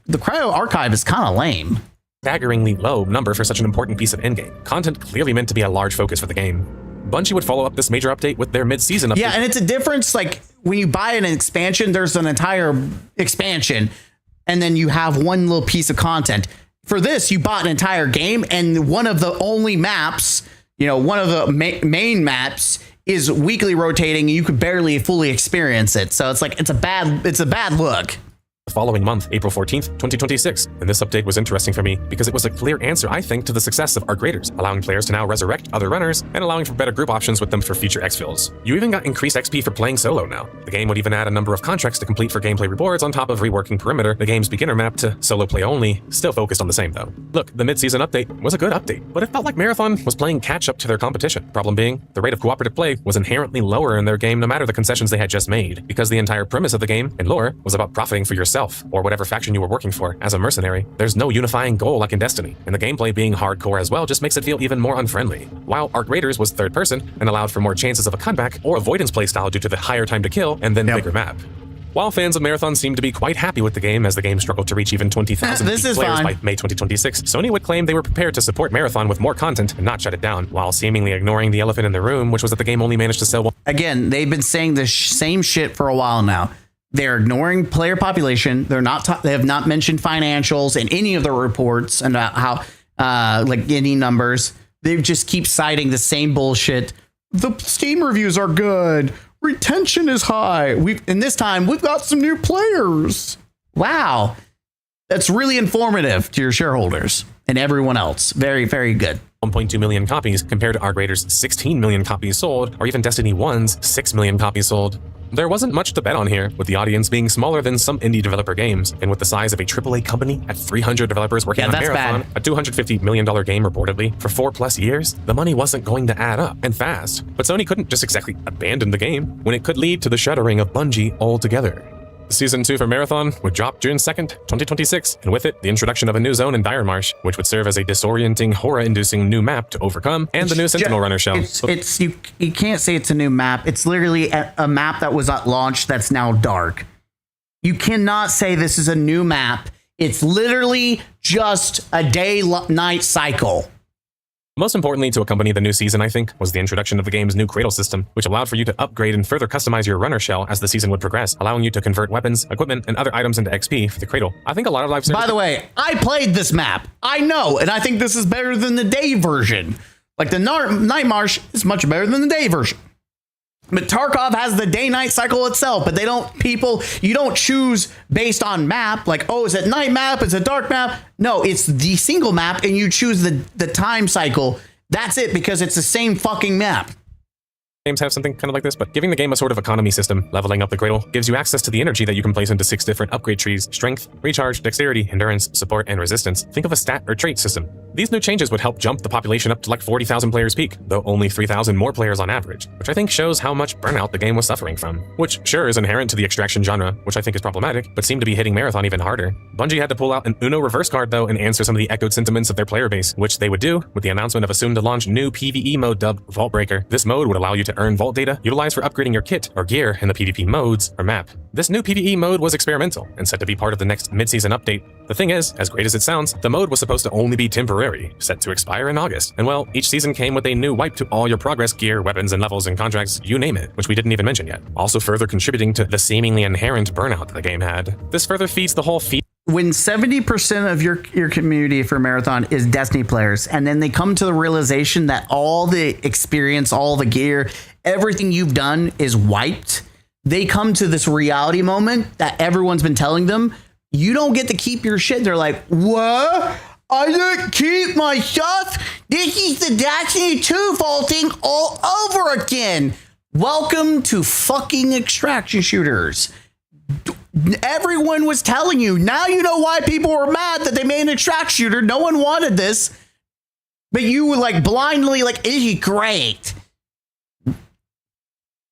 the Cryo Archive is kind of lame. Staggeringly low number for such an important piece of endgame. Content clearly meant to be a large focus for the game. Bungie would follow up this major update with their mid-season update. Yeah, and it's a difference. Like, when you buy an expansion, there's an entire expansion, and then you have one little piece of content. For this, you bought an entire game, and one of the only maps, one of the main maps is weekly rotating, and you could barely fully experience it. So it's like, it's a bad look. The following month, April 14th, 2026, and this update was interesting for me because it was a clear answer, I think, to the success of Arc Raiders, allowing players to now resurrect other runners and allowing for better group options with them for future exfils. You even got increased XP for playing solo now. The game would even add a number of contracts to complete for gameplay rewards on top of reworking Perimeter, the game's beginner map, to solo play only, still focused on the same though. Look, the mid-season update was a good update, but it felt like Marathon was playing catch-up to their competition. Problem being, the rate of cooperative play was inherently lower in their game no matter the concessions they had just made, because the entire premise of the game and lore was about profiting for yourself, or whatever faction you were working for as a mercenary. There's no unifying goal like in Destiny, and the gameplay being hardcore as well just makes it feel even more unfriendly. While Arc Raiders was third person and allowed for more chances of a comeback or avoidance playstyle due to the higher time to kill and then bigger map. While fans of Marathon seemed to be quite happy with the game as the game struggled to reach even 20,000 players by May 2026, Sony would claim they were prepared to support Marathon with more content and not shut it down, while seemingly ignoring the elephant in the room, which was that the game only managed to sell one. Again, they've been saying the same shit for a while now. They're ignoring player population. They have not mentioned financials in any of their reports and how like any numbers. They just keep citing the same bullshit. The Steam reviews are good. Retention is high. This time we've got some new players. Wow. That's really informative to your shareholders and everyone else. Very, very good. 1.2 million copies compared to Arc Raiders' 16 million copies sold, or even Destiny 1's 6 million copies sold. There wasn't much to bet on here, with the audience being smaller than some indie developer games, and with the size of a AAA company at 300 developers working on Marathon, a $250 million game reportedly, for 4+ years, the money wasn't going to add up, and fast. But Sony couldn't just exactly abandon the game when it could lead to the shuttering of Bungie altogether. Season 2 for Marathon would drop June 2nd, 2026, and with it, the introduction of a new zone in Dire Marsh, which would serve as a disorienting, horror-inducing new map to overcome, and the new Sentinel Runner shell. You can't say it's a new map. It's literally a map that was at launch that's now dark. You cannot say this is a new map It's literally just a day-night cycle. Most importantly to accompany the new season, I think, was the introduction of the game's new cradle system, which allowed for you to upgrade and further customize your runner shell as the season would progress, allowing you to convert weapons, equipment, and other items into XP for the cradle. I think a lot of live service... By the way, I played this map. I know, and I think this is better than the day version. Like the Night Marsh is much better than the day version. But Tarkov has the day-night cycle itself, but you don't choose based on map, like, oh, is it night map, is it dark map? No, it's the single map, and you choose the time cycle. That's it, because it's the same fucking map. Games have something kind of like this, but giving the game a sort of economy system, leveling up the cradle, gives you access to the energy that you can place into 6 different upgrade trees: strength, recharge, dexterity, endurance, support, and resistance. Think of a stat or trait system. These new changes would help jump the population up to like 40,000 players peak, though only 3,000 more players on average, which I think shows how much burnout the game was suffering from. Which sure is inherent to the extraction genre, which I think is problematic, but seemed to be hitting Marathon even harder. Bungie had to pull out an Uno reverse card though and answer some of the echoed sentiments of their player base, which they would do with the announcement of a soon-to-launch new PvE mode dubbed Vault Breaker. This mode would allow you to earn vault data, utilized for upgrading your kit or gear in the PvP modes or map. This new PvE mode was experimental and set to be part of the next mid-season update. The thing is, as great as it sounds, the mode was supposed to only be temporary, set to expire in August. And well, each season came with a new wipe to all your progress, gear, weapons, and levels and contracts, you name it, which we didn't even mention yet. Also further contributing to the seemingly inherent burnout the game had. This further feeds the whole when 70% of your community for Marathon is Destiny players, and then they come to the realization that all the experience, all the gear, everything you've done is wiped, they come to this reality moment that everyone's been telling them, you don't get to keep your shit. They're like, what? I didn't keep my stuff? This is the Destiny 2 faulting all over again. Welcome to fucking extraction shooters. Everyone was telling you. Now you know why people were mad that they made an extract shooter. No one wanted this. But you were like blindly like, is he great?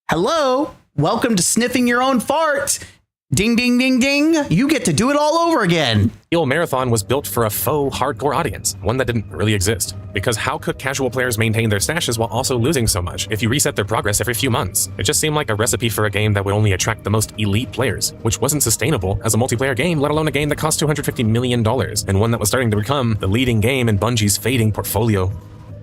Hello? Welcome to sniffing your own fart. Ding, ding, ding, ding. You get to do it all over again. Marathon was built for a faux hardcore audience, one that didn't really exist. Because how could casual players maintain their stashes while also losing so much if you reset their progress every few months? It just seemed like a recipe for a game that would only attract the most elite players, which wasn't sustainable as a multiplayer game, let alone a game that cost $250 million, and one that was starting to become the leading game in Bungie's fading portfolio.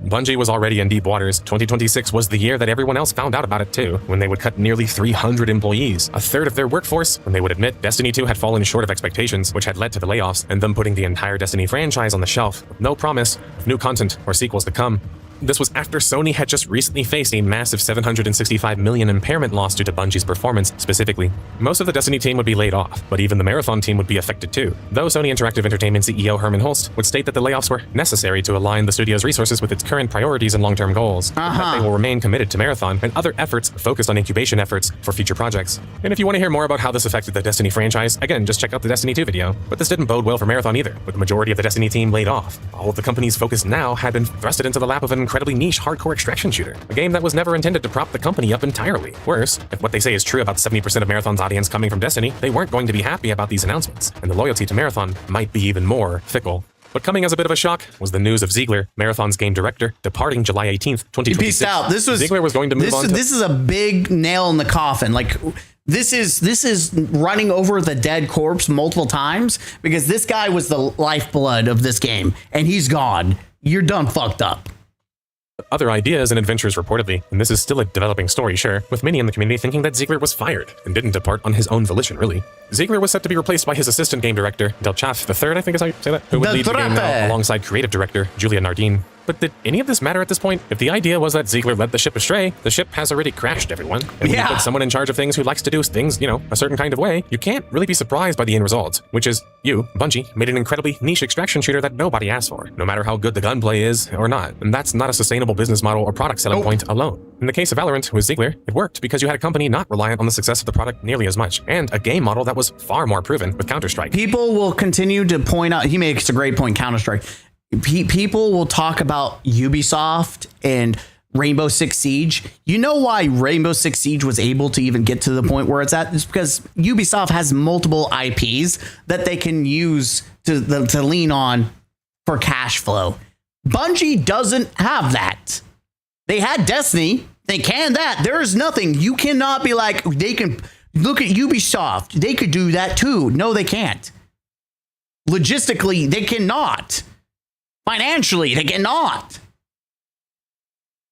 Bungie was already in deep waters. 2026 was the year that everyone else found out about it too, when they would cut nearly 300 employees, a third of their workforce, when they would admit Destiny 2 had fallen short of expectations, which had led to the layoffs, and them putting the entire Destiny franchise on the shelf, with no promise of new content or sequels to come. This was after Sony had just recently faced a massive $765 million impairment loss due to Bungie's performance specifically. Most of the Destiny team would be laid off, but even the Marathon team would be affected too. Though Sony Interactive Entertainment CEO Herman Holst would state that the layoffs were necessary to align the studio's resources with its current priorities and long-term goals, and that they will remain committed to Marathon and other efforts focused on incubation efforts for future projects. And if you want to hear more about how this affected the Destiny franchise, again, just check out the Destiny 2 video. But this didn't bode well for Marathon either, with the majority of the Destiny team laid off. All of the company's focus now had been thrusted into the lap of an incredibly niche hardcore extraction shooter, a game that was never intended to prop the company up entirely. Worse, if what they say is true about 70% of Marathon's audience coming from Destiny, they weren't going to be happy about these announcements, and the loyalty to Marathon might be even more fickle. But coming as a bit of a shock was the news of Ziegler, Marathon's game director, departing July 18th, 2026. He peaced out. Ziegler was going to move on to... This is a big nail in the coffin. Like, this is running over the dead corpse multiple times, because this guy was the lifeblood of this game, and he's gone. You're done fucked up. Other ideas and adventures reportedly, and this is still a developing story, sure, with many in the community thinking that Ziegler was fired and didn't depart on his own volition, really. Ziegler was set to be replaced by his assistant game director, Delchath III, I think is how you say that, who would lead the game now alongside creative director Julia Nardine. But did any of this matter at this point? If the idea was that Ziegler led the ship astray, the ship has already crashed, everyone. And when you put someone in charge of things who likes to do things, you know, a certain kind of way, you can't really be surprised by the end result, which is you, Bungie, made an incredibly niche extraction shooter that nobody asked for, no matter how good the gunplay is or not. And that's not a sustainable business model or product selling point alone. In the case of Valorant with Ziegler, it worked because you had a company not reliant on the success of the product nearly as much, and a game model that was far more proven with Counter-Strike. People will continue to point out, he makes a great point, Counter-Strike. People will talk about Ubisoft and Rainbow Six Siege. You know why Rainbow Six Siege was able to even get to the point where it's at? It's because Ubisoft has multiple IPs that they can use to lean on for cash flow. Bungie doesn't have that. They had Destiny. They can that. There is nothing. You cannot be like, they can look at Ubisoft. They could do that too. No, they can't. Logistically, they cannot. Financially, they cannot.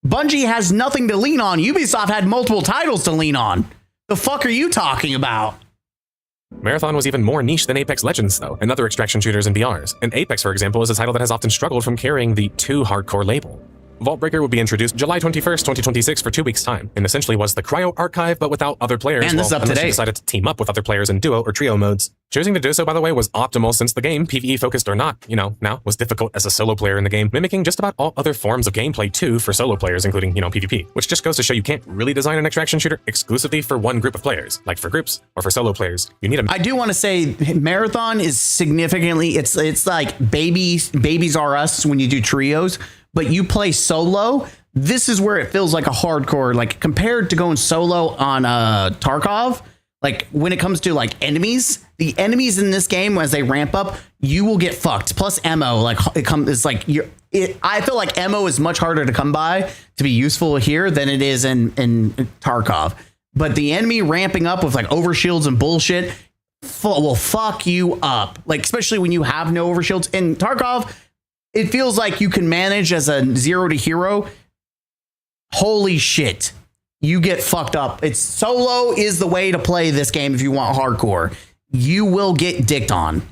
Bungie has nothing to lean on. Ubisoft had multiple titles to lean on. The fuck are you talking about? Marathon was even more niche than Apex Legends, though, and other extraction shooters and BRs. And Apex, for example, is a title that has often struggled from carrying the too hardcore label. Vaultbreaker would be introduced July 21st, 2026 for 2 weeks' time, and essentially was the Cryo Archive, but without other players. And this is up to unless you date. decided to team up with other players in duo or trio modes. Choosing to do so, by the way, was optimal since the game, PvE focused or not, now was difficult as a solo player in the game, mimicking just about all other forms of gameplay too for solo players, including, PvP, which just goes to show you can't really design an extraction shooter exclusively for one group of players, like for groups or for solo players. You need a I do want to say Marathon is significantly, it's like babies are us when you do trios, but you play solo. This is where it feels like a hardcore, like compared to going solo on Tarkov. Like when it comes to like enemies, the enemies in this game, as they ramp up, you will get fucked. Plus ammo, like it's like I feel like ammo is much harder to come by to be useful here than it is in Tarkov. But the enemy ramping up with like overshields and bullshit will fuck you up. Like especially when you have no overshields in Tarkov, it feels like you can manage as a 0 to hero. Holy shit. You get fucked up. It's solo is the way to play this game if you want hardcore. You will get dicked on.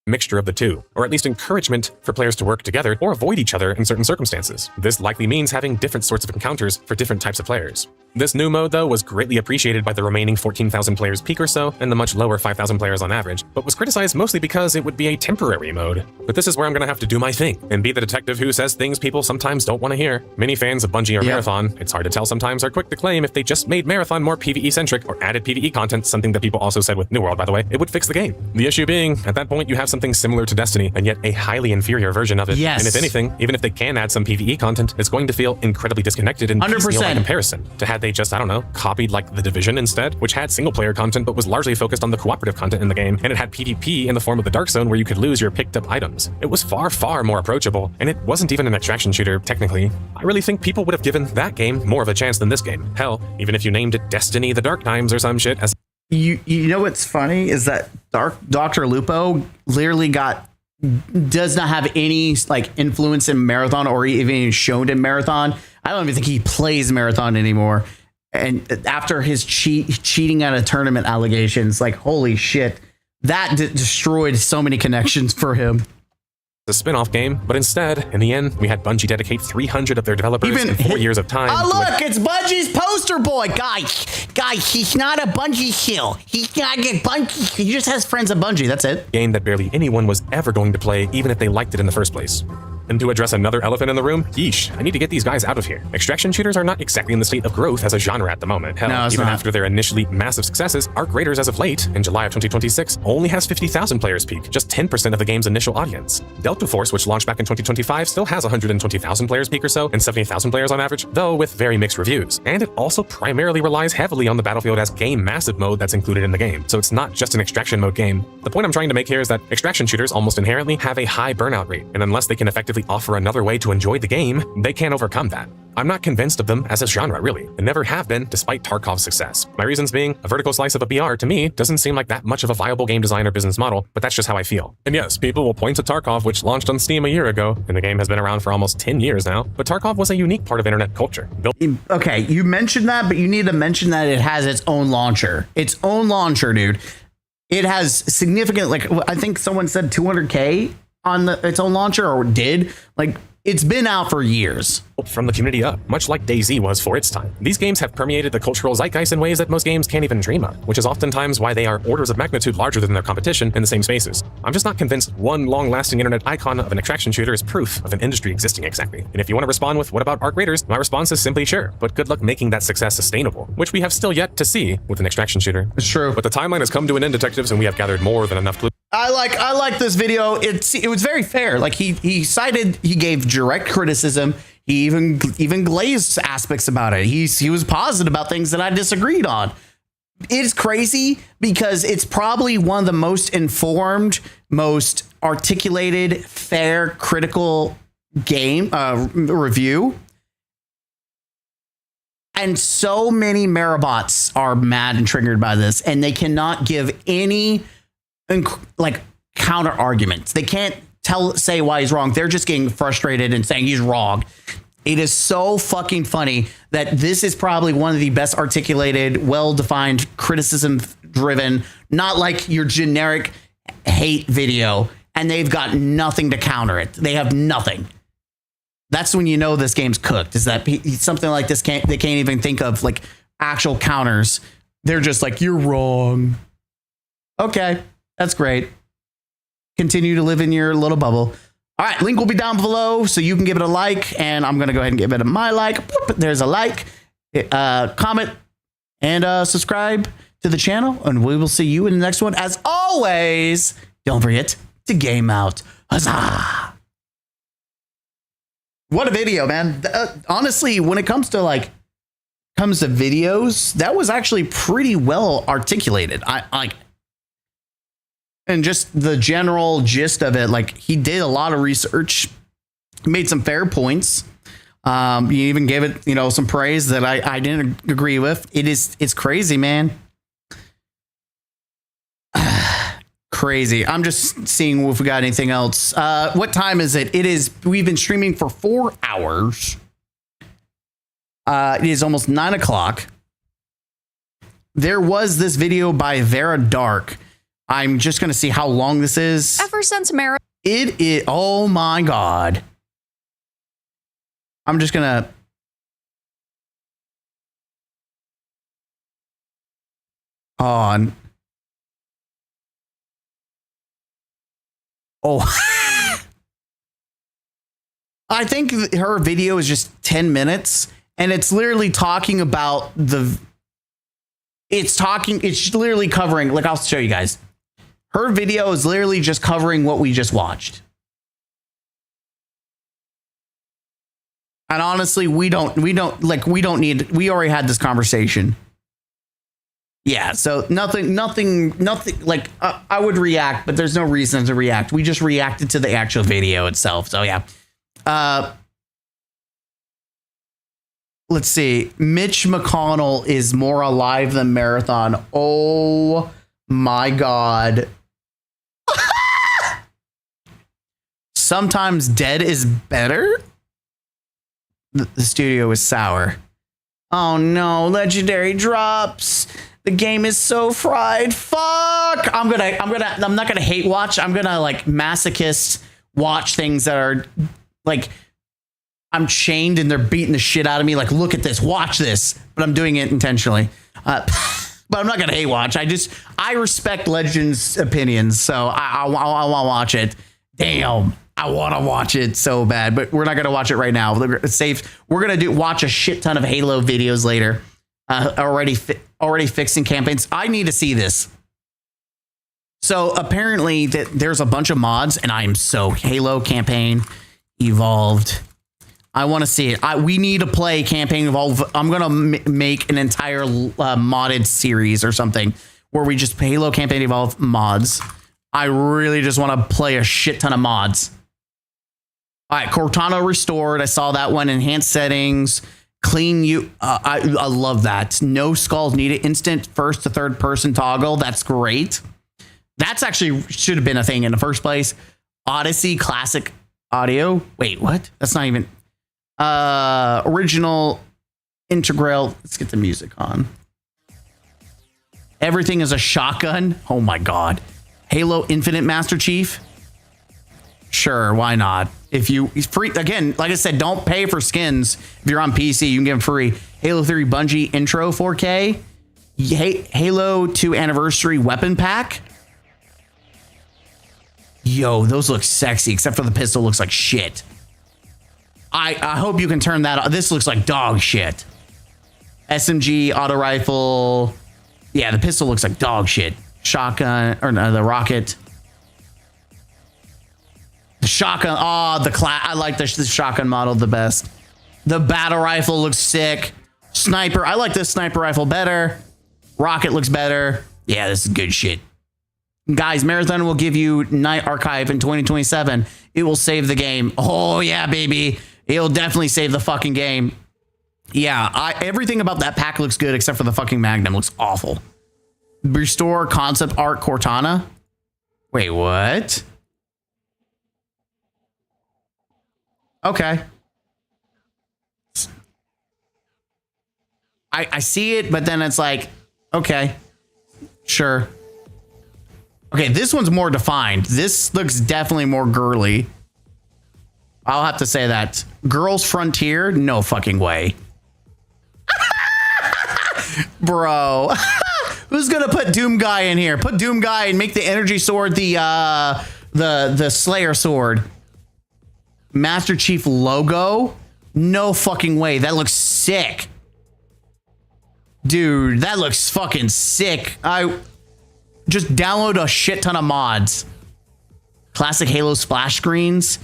mixture of the two, or at least encouragement for players to work together or avoid each other in certain circumstances. This likely means having different sorts of encounters for different types of players. This new mode, though, was greatly appreciated by the remaining 14,000 players peak or so, and the much lower 5,000 players on average, but was criticized mostly because it would be a temporary mode. But this is where I'm gonna have to do my thing, and be the detective who says things people sometimes don't want to hear. Many fans of Bungie or Marathon, it's hard to tell sometimes, are quick to claim if they just made Marathon more PvE-centric or added PvE content, something that people also said with New World, by the way, it would fix the game. The issue being, at that point you have something similar to Destiny, and yet a highly inferior version of it. Yes. And if anything, even if they can add some PvE content, it's going to feel incredibly disconnected in 100%. by comparison to had they just, I don't know, copied like The Division instead, which had single-player content but was largely focused on the cooperative content in the game, and it had PvP in the form of the Dark Zone where you could lose your picked-up items. It was far, far more approachable, and it wasn't even an extraction shooter, technically. I really think people would have given that game more of a chance than this game. Hell, even if you named it Destiny the Dark Times or some shit as You know what's funny is that Dr. Lupo literally does not have any like influence in Marathon or even shown in Marathon. I don't even think he plays Marathon anymore. And after his cheating at a tournament allegations, like holy shit, that destroyed so many connections for him. a spin-off game, but instead, in the end, we had Bungie dedicate 300 of their developers in 4 years of time. Oh look, it's Bungie's poster boy, guys. He's not a Bungie shill. He's not a Bungie. He just has friends at Bungie. That's it. Game that barely anyone was ever going to play, even if they liked it in the first place. And to address another elephant in the room, yeesh, I need to get these guys out of here. Extraction shooters are not exactly in the state of growth as a genre at the moment. Hell, No, it's even not. after their initially massive successes, Arc Raiders as of late, in July of 2026, only has 50,000 players peak, just 10% of the game's initial audience. Delta Force, which launched back in 2025, still has 120,000 players peak or so, and 70,000 players on average, though with very mixed reviews. And it also primarily relies heavily on the Battlefield as game massive mode that's included in the game, so it's not just an extraction mode game. The point I'm trying to make here is that extraction shooters almost inherently have a high burnout rate, and unless they can effectively offer another way to enjoy the game, they can't overcome that. I'm not convinced of them as a genre, really, and never have been despite Tarkov's success. My reasons being, a vertical slice of a BR to me doesn't seem like that much of a viable game design or business model, but that's just how I feel. And yes, people will point to Tarkov, which launched on Steam a year ago, and the game has been around for almost 10 years now, but Tarkov was a unique part of internet culture. Okay, you mentioned that, but you need to mention that it has its own launcher. Its own launcher, dude. It has significant, like, I think someone said 200K on its own launcher, or did. Like, it's been out for years. From the community up, much like DayZ was for its time. These games have permeated the cultural zeitgeist in ways that most games can't even dream of, which is oftentimes why they are orders of magnitude larger than their competition in the same spaces. I'm just not convinced one long-lasting internet icon of an extraction shooter is proof of an industry existing exactly. And if you want to respond with, what about Arc Raiders? My response is simply sure, but good luck making that success sustainable, which we have still yet to see with an extraction shooter. It's true. But the timeline has come to an end, detectives, and we have gathered more than enough clues. I like this video. It was very fair. Like he gave direct criticism. He even glazed aspects about it. He was positive about things that I disagreed on. It's crazy because it's probably one of the most informed, most articulated, fair, critical game review. And so many Marabots are mad and triggered by this, and they cannot give any counter arguments. They can't say why he's wrong. They're just getting frustrated and saying he's wrong. It is so fucking funny that this is probably one of the best articulated, well-defined, criticism-driven, not like your generic hate video, and they've got nothing to counter it. They have nothing. That's when you know this game's cooked, is that something like this they can't even think of like actual counters. They're just like, you're wrong. Okay, that's great. Continue to live in your little bubble. All right, link will be down below so you can give it a like, and I'm going to go ahead and give it my like. There's a like, comment, and subscribe to the channel, and we will see you in the next one. As always, don't forget to game out. Huzzah! What a video, man. Honestly, when it comes to videos, that was actually pretty well articulated. And just the general gist of it, like he did a lot of research, made some fair points. You even gave it, some praise that I didn't agree with. It's crazy, man. Crazy. I'm just seeing if we got anything else. What time is it? We've been streaming for 4 hours. It is almost 9 o'clock. There was this video by Vera Dark. I'm just going to see how long this is. Ever since Mara. It is. Oh my God. I'm just going to. On. Oh. I think her video is just 10 minutes and it's literally talking about it's literally covering, like I'll show you guys. Her video is literally just covering what we just watched. And honestly, we already had this conversation. Yeah, so nothing, like I would react, but there's no reason to react. We just reacted to the actual video itself. So yeah. Let's see. Mitch McConnell is more alive than Marathon. Oh my God. Sometimes dead is better. The studio is sour. Oh no, legendary drops. The game is so fried. Fuck. I'm not gonna hate watch. I'm gonna like masochist watch things that are like I'm chained and they're beating the shit out of me. Like, look at this, watch this. But I'm doing it intentionally. But I'm not gonna hate watch. I respect Legends' opinions, so I want to watch it. Damn, I want to watch it so bad, but we're not gonna watch it right now. It's safe. We're gonna watch a shit ton of Halo videos later. Already fixing campaigns. I need to see this. So apparently there's a bunch of mods, and I am so Halo campaign evolved. I want to see it. We need to play campaign evolved. I'm gonna make an entire modded series or something where we just Halo campaign evolved mods. I really just want to play a shit ton of mods. All right, Cortana restored. I saw that one. Enhanced settings. Clean you. I love that. No skulls needed. Instant first to third person toggle. That's great. That's actually should have been a thing in the first place. Odyssey classic audio. Wait, what? That's not even original integral. Let's get the music on. Everything is a shotgun. Oh my God. Halo Infinite Master Chief. Sure, why not? If you free again, like I said, don't pay for skins. If you're on PC, you can get them free. Halo 3 Bungie Intro 4K. Halo 2 Anniversary Weapon Pack. Yo, those look sexy, except for the pistol looks like shit. I hope you can turn that on. This looks like dog shit. SMG auto rifle. Yeah, the pistol looks like dog shit. Shotgun, or no, the rocket. The shotgun. Oh, I like the shotgun model the best. The battle rifle looks sick. Sniper. I like this sniper rifle better. Rocket looks better. Yeah, this is good shit. Guys, Marathon will give you Night Archive in 2027. It will save the game. Oh, yeah, baby. It'll definitely save the fucking game. Yeah, everything about that pack looks good except for the fucking Magnum looks awful. Restore concept art Cortana. Wait, what? Okay. I see it, but then it's like, okay, sure. Okay, this one's more defined. This looks definitely more girly. I'll have to say that. Girls Frontier? No fucking way. Bro. Who's gonna put Doom Guy in here? Put Doom Guy and make the energy sword the Slayer sword. Master Chief logo? No fucking way. That looks sick. Dude, that looks fucking sick. I just download a shit ton of mods. Classic Halo splash screens.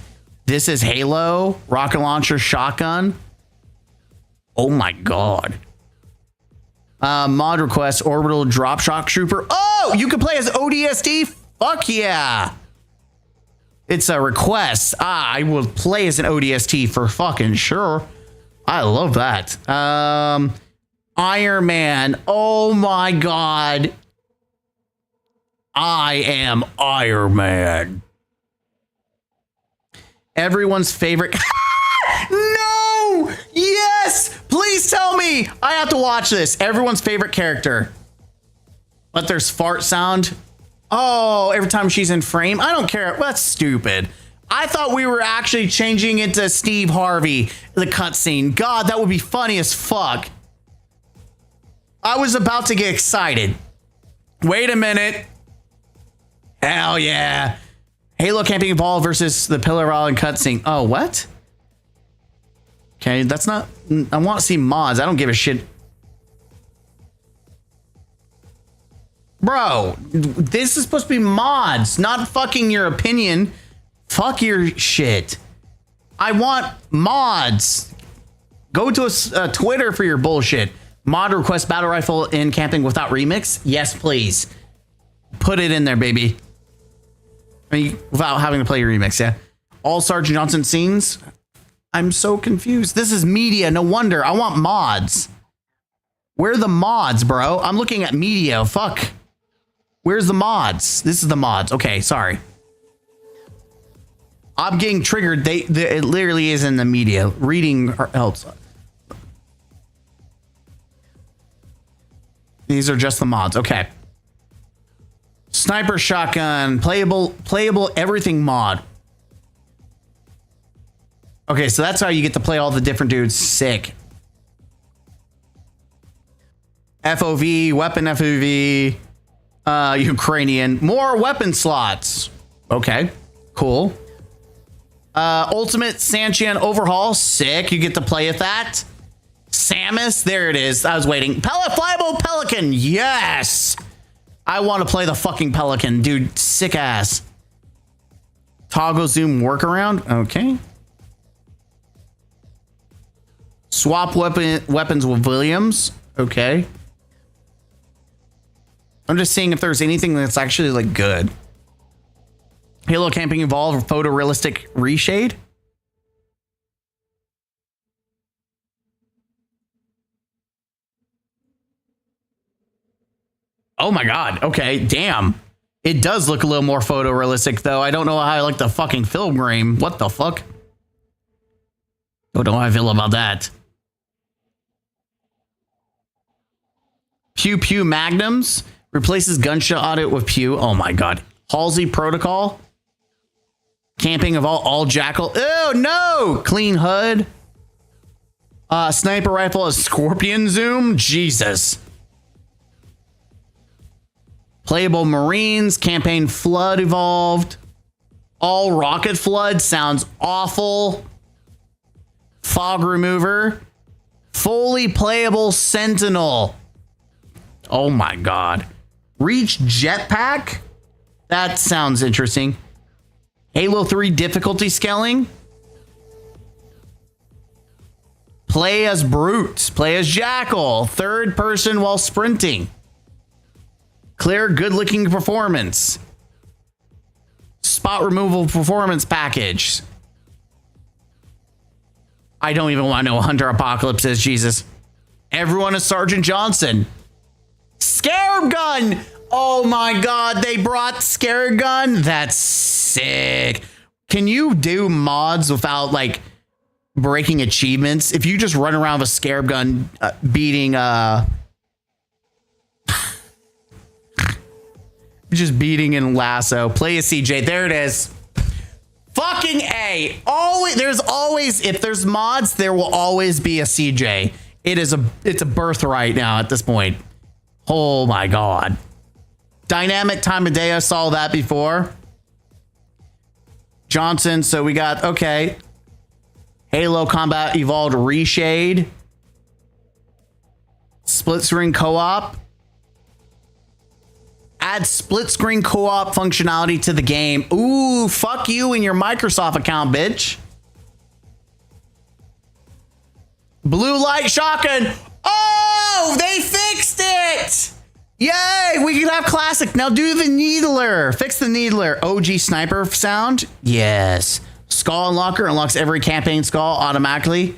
This is Halo. Rocket launcher shotgun. Oh my god. Mod request, orbital drop shock trooper. Oh, you can play as ODST? Fuck yeah. It's a request. I will play as an ODST for fucking sure. I love that. Iron Man. Oh my god. I am Iron Man. Everyone's favorite. No! Yes! Please tell me! I have to watch this. Everyone's favorite character. But there's fart sound. Oh, every time she's in frame. I don't care. That's stupid. I thought we were actually changing it to Steve Harvey, the cutscene. God, that would be funny as fuck. I was about to get excited. Wait a minute. Hell yeah. Halo Camping Evolved versus the Pillar of Island cutscene. Oh, what? Okay, that's not... I want to see mods. I don't give a shit. Bro, this is supposed to be mods, not fucking your opinion. Fuck your shit. I want mods. Go to a Twitter for your bullshit. Mod request battle rifle in camping without remix. Yes, please. Put it in there, baby. I mean, without having to play your remix, yeah. All Sergeant Johnson scenes. I'm so confused. This is media. No wonder. I want mods. Where are the mods, bro? I'm looking at media. Fuck. Where's the mods? This is the mods. Okay, sorry. I'm getting triggered. It literally is in the media. Reading helps. These are just the mods. Okay. Sniper shotgun, playable everything mod. Okay, so that's how you get to play all the different dudes. Sick. FOV, weapon FOV, Ukrainian, more weapon slots. Okay, cool. Ultimate Sanchan overhaul, sick. You get to play with that. Samus, there it is. I was waiting. Flyable Pelican, yes. I want to play the fucking Pelican, dude. Sick ass. Toggle zoom workaround, okay. Swap weapons with Williams, okay. I'm just seeing if there's anything that's actually like good. Halo Camping Evolved photorealistic reshade. Oh my god. Okay, damn. It does look a little more photorealistic though. I don't know how I like the fucking film grain. What the fuck? Don't know how I feel about that. Pew Pew Magnums replaces gunshot audit with Pew. Oh my god. Halsey Protocol. Camping of all Jackal. Oh no! Clean HUD. Sniper rifle is Scorpion zoom. Jesus. Playable Marines. Campaign Flood evolved. All Rocket Flood sounds awful. Fog remover. Fully playable Sentinel. Oh my god. Reach jetpack? That sounds interesting. Halo 3 difficulty scaling. Play as Brute. Play as Jackal. Third person while sprinting. Clear good looking performance. Spot removal performance package. I don't even want to know what Hunter Apocalypse is, Jesus. Everyone is Sergeant Johnson. Scarab gun! Oh my God, they brought Scare Gun? That's sick. Can you do mods without like breaking achievements? If you just run around with a Scare Gun beating just beating in Lasso. Play a CJ. There it is. Fucking A. Always, there's always, if there's mods, there will always be a CJ. It's a birthright now at this point. Oh my God. Dynamic time of day. I saw that before. Johnson. So we got, okay. Halo Combat Evolved Reshade. Split screen co-op. Add split screen co-op functionality to the game. Ooh, fuck you and your Microsoft account, bitch. Blue light shotgun. Oh, they fixed it. Yay, we can have classic. Now do the needler. Fix the needler. OG sniper sound. Yes. Skull unlocker unlocks every campaign skull automatically.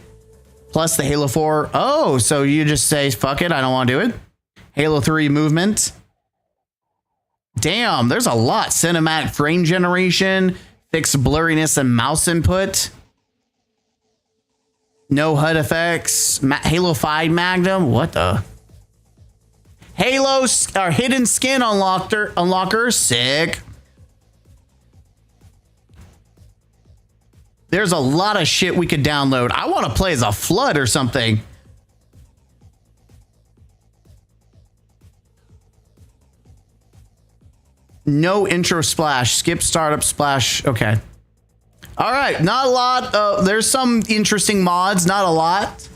Plus the Halo 4. Oh, so you just say, fuck it, I don't want to do it. Halo 3 movement. Damn, there's a lot. Cinematic frame generation, fixed blurriness and mouse input. No HUD effects. Halo 5 Magnum. What the? Halo hidden skin unlocker. Sick. There's a lot of shit we could download. I want to play as a flood or something. No intro splash. Skip startup splash. Okay. All right. Not a lot. There's some interesting mods. Not a lot.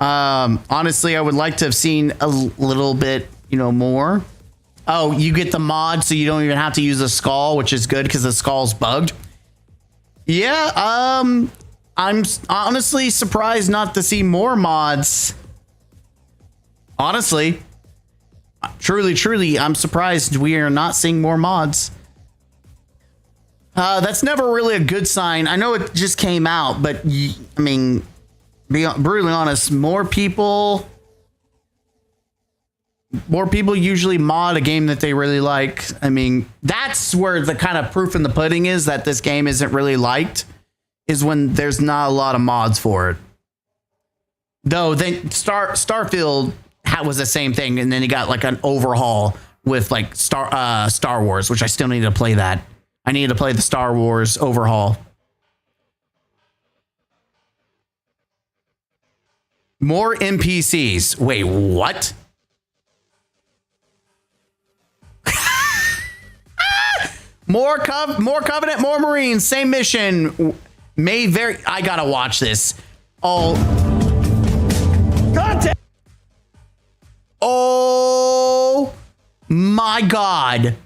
Honestly, I would like to have seen a little bit, more. Oh, you get the mod so you don't even have to use a skull, which is good because the skull's bugged. Yeah. I'm honestly surprised not to see more mods. Honestly. Truly, I'm surprised we are not seeing more mods. That's never really a good sign. I know it just came out, but I mean, be brutally honest, more people usually mod a game that they really like. I mean, that's where the kind of proof in the pudding is that this game isn't really liked, is when there's not a lot of mods for it. Though Starfield was the same thing, and then he got like an overhaul with like Star Wars, which I still need to play that. I need to play the Star Wars overhaul. More NPCs. Wait, what? More Covenant, more Marines, same mission. I gotta watch this. Content. Oh my God.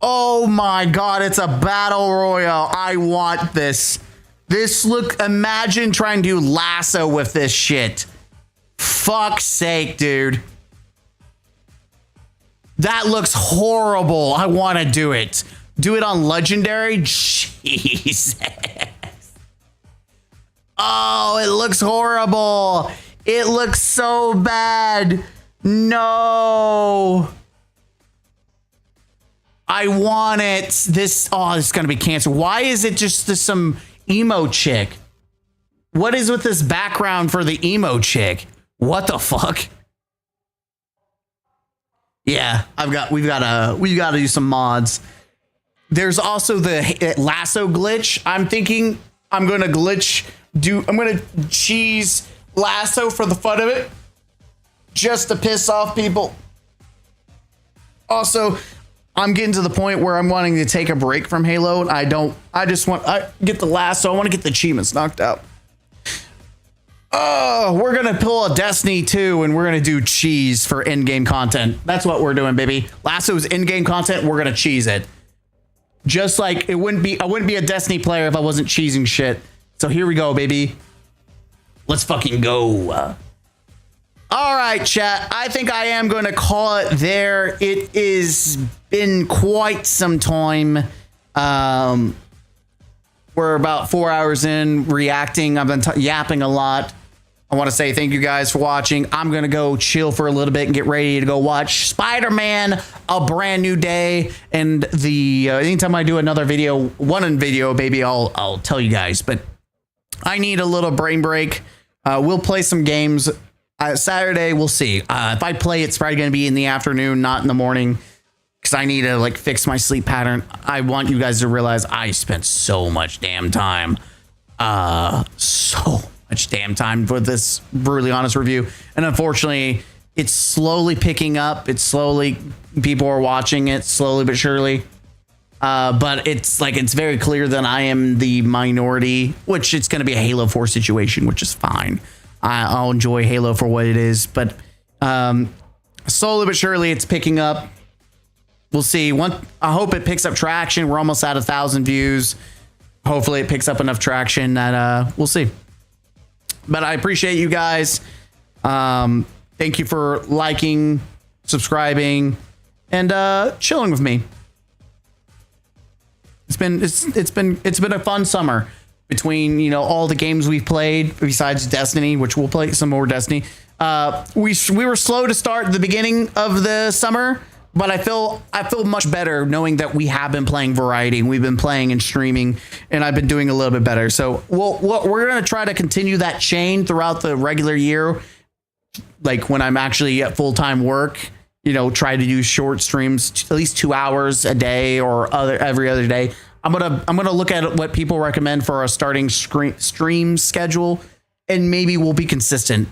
Oh my God, it's a battle royale. I want this. Imagine trying to do lasso with this shit. Fuck's sake, dude. That looks horrible. I want to do it. Do it on legendary? Jesus. Oh, it looks horrible. It looks so bad. No. I want it. This is going to be canceled. Why is it just some emo chick? What is with this background for the emo chick? What the fuck? Yeah, we've got to do some mods. There's also the lasso glitch. I'm thinking I'm going to cheese lasso for the fun of it, just to piss off people. Also, I'm getting to the point where I'm wanting to take a break from Halo, and I get the lasso. I want to get the achievements knocked out. Oh, we're going to pull a Destiny 2 and we're going to do cheese for in-game content. That's what we're doing, baby. Lasso's in-game content. We're going to cheese it. Just like I wouldn't be a Destiny player if I wasn't cheesing shit. So here we go, baby. Let's fucking go. All right, chat. I think I am going to call it there. It has been quite some time. We're about 4 hours in reacting. I've been yapping a lot. I I want to say thank you guys for watching. I'm going to go chill for a little bit and get ready to go watch Spider-Man, A Brand New Day. And anytime I do another video, baby, I'll tell you guys. But I need a little brain break. We'll play some games. Saturday, we'll see. If I play, it's probably going to be in the afternoon, not in the morning, because I need to like fix my sleep pattern. I want you guys to realize I spent so much damn time. So much damn time for this brutally honest review. And unfortunately, it's slowly picking up. People are watching it slowly but surely. But it's very clear that I am the minority, which it's going to be a Halo 4 situation, which is fine. I'll enjoy Halo for what it is, but slowly but surely it's picking up. We'll see. I hope it picks up traction. We're almost at 1,000 views. Hopefully it picks up enough traction that we'll see. But I appreciate you guys. Thank you for liking, subscribing, and chilling with me. It's been a fun summer between all the games we've played besides Destiny, which we'll play some more Destiny. We were slow to start the beginning of the summer, but I feel much better knowing that we have been playing variety and we've been playing and streaming, and I've been doing a little bit better. So we're going to try to continue that chain throughout the regular year. Like when I'm actually at full-time work, try to do short streams, at least 2 hours a day or every other day. I'm gonna look at what people recommend for a starting stream schedule, and maybe we'll be consistent.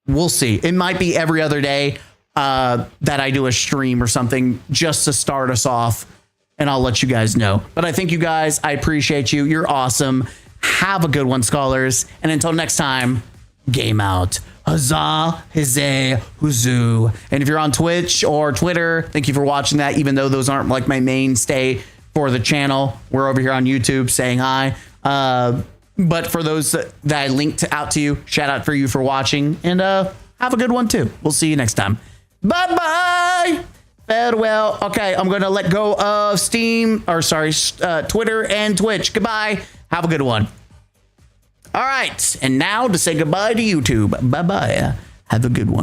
We'll see. It might be every other day that I do a stream or something just to start us off, and I'll let you guys know. But I thank you guys. I appreciate you. You're awesome. Have a good one, scholars. And until next time, game out. Huzzah, huzzah, huzzoo. And if you're on Twitch or Twitter, thank you for watching that, even though those aren't like my mainstay for the channel. We're over here on YouTube saying hi. But for those that I linked out to you, shout out for you for watching, and have a good one too. We'll see you next time. Bye-bye. Farewell. Okay, I'm going to let go of Twitter and Twitch. Goodbye. Have a good one. All right, and now to say goodbye to YouTube. Bye-bye. Have a good one.